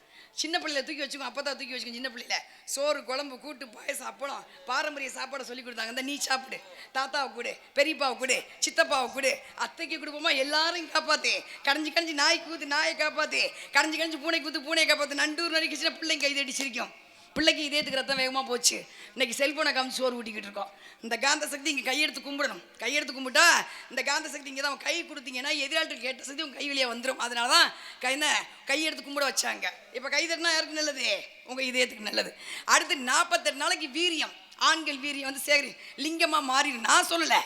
சின்ன பிள்ளையில தூக்கி வச்சுக்கோங்க, அப்போ தான் தூக்கி வச்சுக்கோங்க. சின்ன பிள்ளையில சோறு குழம்பு கூட்டு பாயசம் அப்பளம் பாரம்பரிய சாப்பாடை சொல்லி கொடுத்தாங்க. இந்த நீ சாப்பிடு, தாத்தாவை கொடு, பெரியப்பாவை கொடு, சித்தப்பாவை கொடு, அத்தைக்கு கொடுப்போமா, எல்லாரையும் காப்பாற்று. கடைஞ்சி நாய் கூத்து நாயை காப்பாற்று, கடைஞ்சி பூனை கூத்து பூனையை காப்பாற்று. நண்டூர் நடிக்க சின்ன பிள்ளைங்க கைது அடிச்சிருக்கோம். பிள்ளைக்கு இதயத்துக்கு ரத்தம் வேகமாக போச்சு. இன்னைக்கு செல்ஃபோனை காமிச்சு சோறு ஊட்டிக்கிட்டு இருக்கோம். இந்த காந்த சக்தி இங்கே கையெடுத்து கும்பிடணும். கையெடுத்து கும்பிட்டா இந்த காந்த சக்தி இங்கே தான் கை கொடுத்தீங்கன்னா எதிராளிக்கு கேட்ட சக்தி உங்கள் கை வழியாக வந்துடும். அதனால தான் கையெடுத்து கும்பிட வச்சாங்க. இப்போ கை தட்டினா யாருக்கு நல்லது? உங்கள் இதயத்துக்கு நல்லது. அடுத்து 48 நாளைக்கு வீரியம், ஆண்கள் வீரியம் வந்து சேகரி லிங்கமாக மாறிடும். நான் சொல்லலை,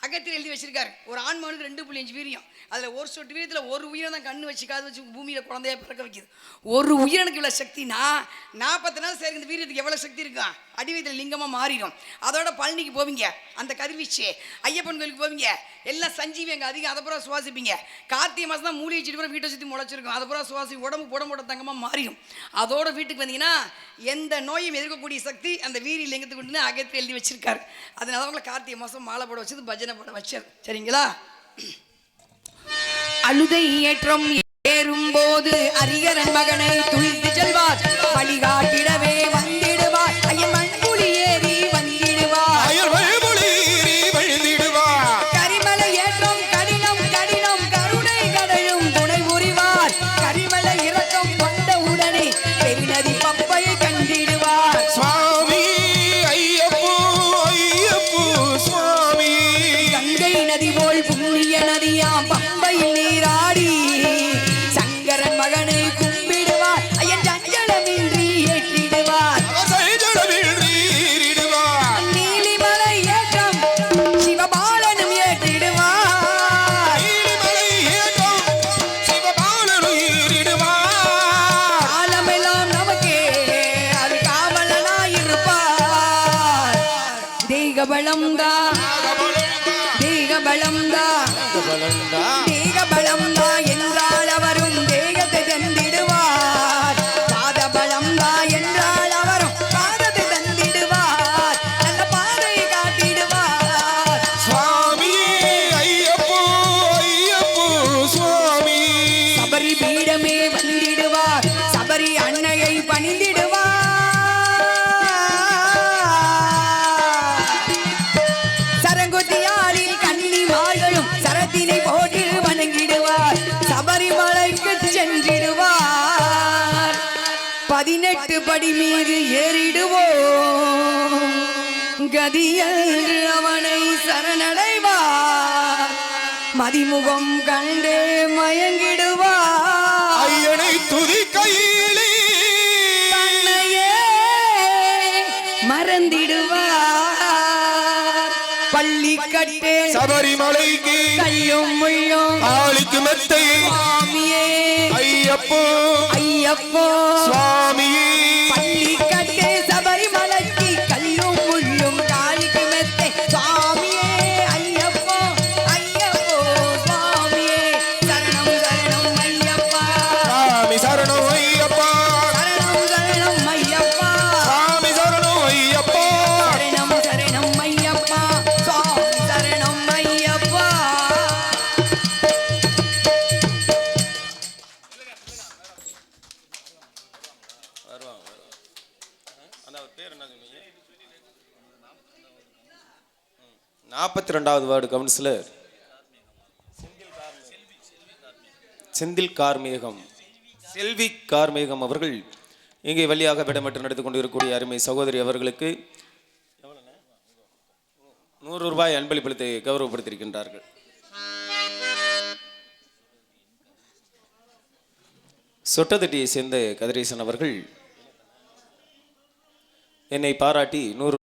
அகத்தியில் எழுதி வச்சிருக்காரு. ஒரு ஆண்மகனுக்கு 2.5 வீரியம். அதில் ஒரு சொட்டு வீரியத்தில் ஒரு உயிரை தான் கண்ணு வச்சு காது வச்சு பூமியில் குழந்தைய பிறக்க வைக்குது. ஒரு உயிரனுக்கு இவ்வளோ சக்தினா 40 நாள் சரி இந்த வீரியத்துக்கு எவ்வளோ சக்தி இருக்கும்? அடிவயத்தில் லிங்கமாக மாறிடும். அதோட பழனிக்கு போவீங்க, அந்த கதிர்வீச்சு. ஐயப்பன் கோயிலுக்கு போவீங்க, எல்லாம் சஞ்சீவி அங்கே அதிகம், அதை பூரா சுவாசிப்பீங்க. கார்த்திகை மாதம் தான் மூலிகை செடி பூரா வீட்டை சுற்றி முளைச்சிருக்கும், அதை பூரா சுவாசி உடம்பு போட தங்கமாக மாறிடும். அதோட வீட்டுக்கு வந்தீங்கன்னா எந்த நோயும் எதிர்க்கக்கூடிய சக்தி அந்த வீரி லிங்கத்துக்கு கொண்டு அகத்தில் எழுதி வச்சிருக்காரு. அதனால அவங்களை கார்த்திகை மாதம் மாலை போட வச்சது, பஜனை போட வச்சது. சரிங்களா? அழுதை ஏற்றம் ஏறும்போது அரியரன் மகனை துணித்து செல்வார், வழிகாட்டிடவே வந்திடுவார், ஐயன் மண்புலி ஏறி வந்திடுவார், கரிமலை ஏற்றம் கடினம் கடினம் கருணை கடையும் துணை புரிவார், கரிமலை இறக்கம் கொண்ட உடனே பெருநதி பம்பையை கண்டிடுவார். சுவாமி ஐயப்போ ஐயப்போ சுவாமி. கங்கை நதி போல் புண்ணிய நதியாம் பம்பையில் நீராடி சங்கரன் மகனை கும்பிடுவார், ஐயன் சஞ்சலமின்றி ஏற்றிடுவார். நீலிமலை ஏற்றம் சிவபாலனும் ஏற்றிடுவார், காலமெல்லாம் நமக்கே அது காவலனாயிருப்பார். தேகபலம்தா தேகபலம்தா தேகபலம்தா என்றால் அவரும் தேகத்தை தந்திடுவார், பாதபலம்தா என்றால் அவரும் பாதத்தை தந்திடுவார், நல்ல பாதையை காட்டிடுவார். சுவாமி ஐயப்போ ஐயப்போ சுவாமி. சபரி பீடமே வந்திடுவார், சபரி அன்னையை பணிந்திடுவார், சரங்குத்தியாரில் கன்னிமார்களும் சரத்தினை போட்டு வணங்கிடுவார், சபரிமலைக்கு சென்றிடுவார். 18 படி மீது ஏறிடுவோம், கதியன்று அவனை சரணடைவார், மதிமுகம் கண்டே மயங்கிடுவார், ஐயனை துதி கையிலே தன்னையே மறந்திடுவார். பள்ளி கட்டே சபரிமலைக்கு கையும் முள்ளும் ஆளிக்கு மெத்தை சுவாமியே ஐயப்போ ஐயப்போ. சுவாமியே. பள்ளி கட்டே சபரிமலைக்கு கல்லும் முள்ளும் காளிக்கு மெத்தை சுவாமியே ஐயப்போ ஐயப்போ சுவாமியே. சரணம் சரணம் ஐயப்பா, சாமி சரணம் ஐயப்பா. சரணம் சரணம் ஐயப்பா, சாமி சரணம் ஐயப்பா. சரணம் சரணம் ஐயப்பா, சுவாமி சரணம் ஐயப்பா. அந்த பேர் என்ன சொன்னீங்க? 42வது வார்டு கவுன்சிலர் செந்தில் கார்மேகம் செல்வி கார்மேகம் அவர்கள் இங்கே வழியாக விடமற்று நடந்து கொண்டிருக்கக்கூடிய அருமை சகோதரி அவர்களுக்கு 100 ரூபாய் அன்பளிப்பளித்து கௌரவப்படுத்தியிருக்கின்றார்கள். சொட்டதட்டியை சேர்ந்த கதிரேசன் அவர்கள் என்னை பாராட்டி 100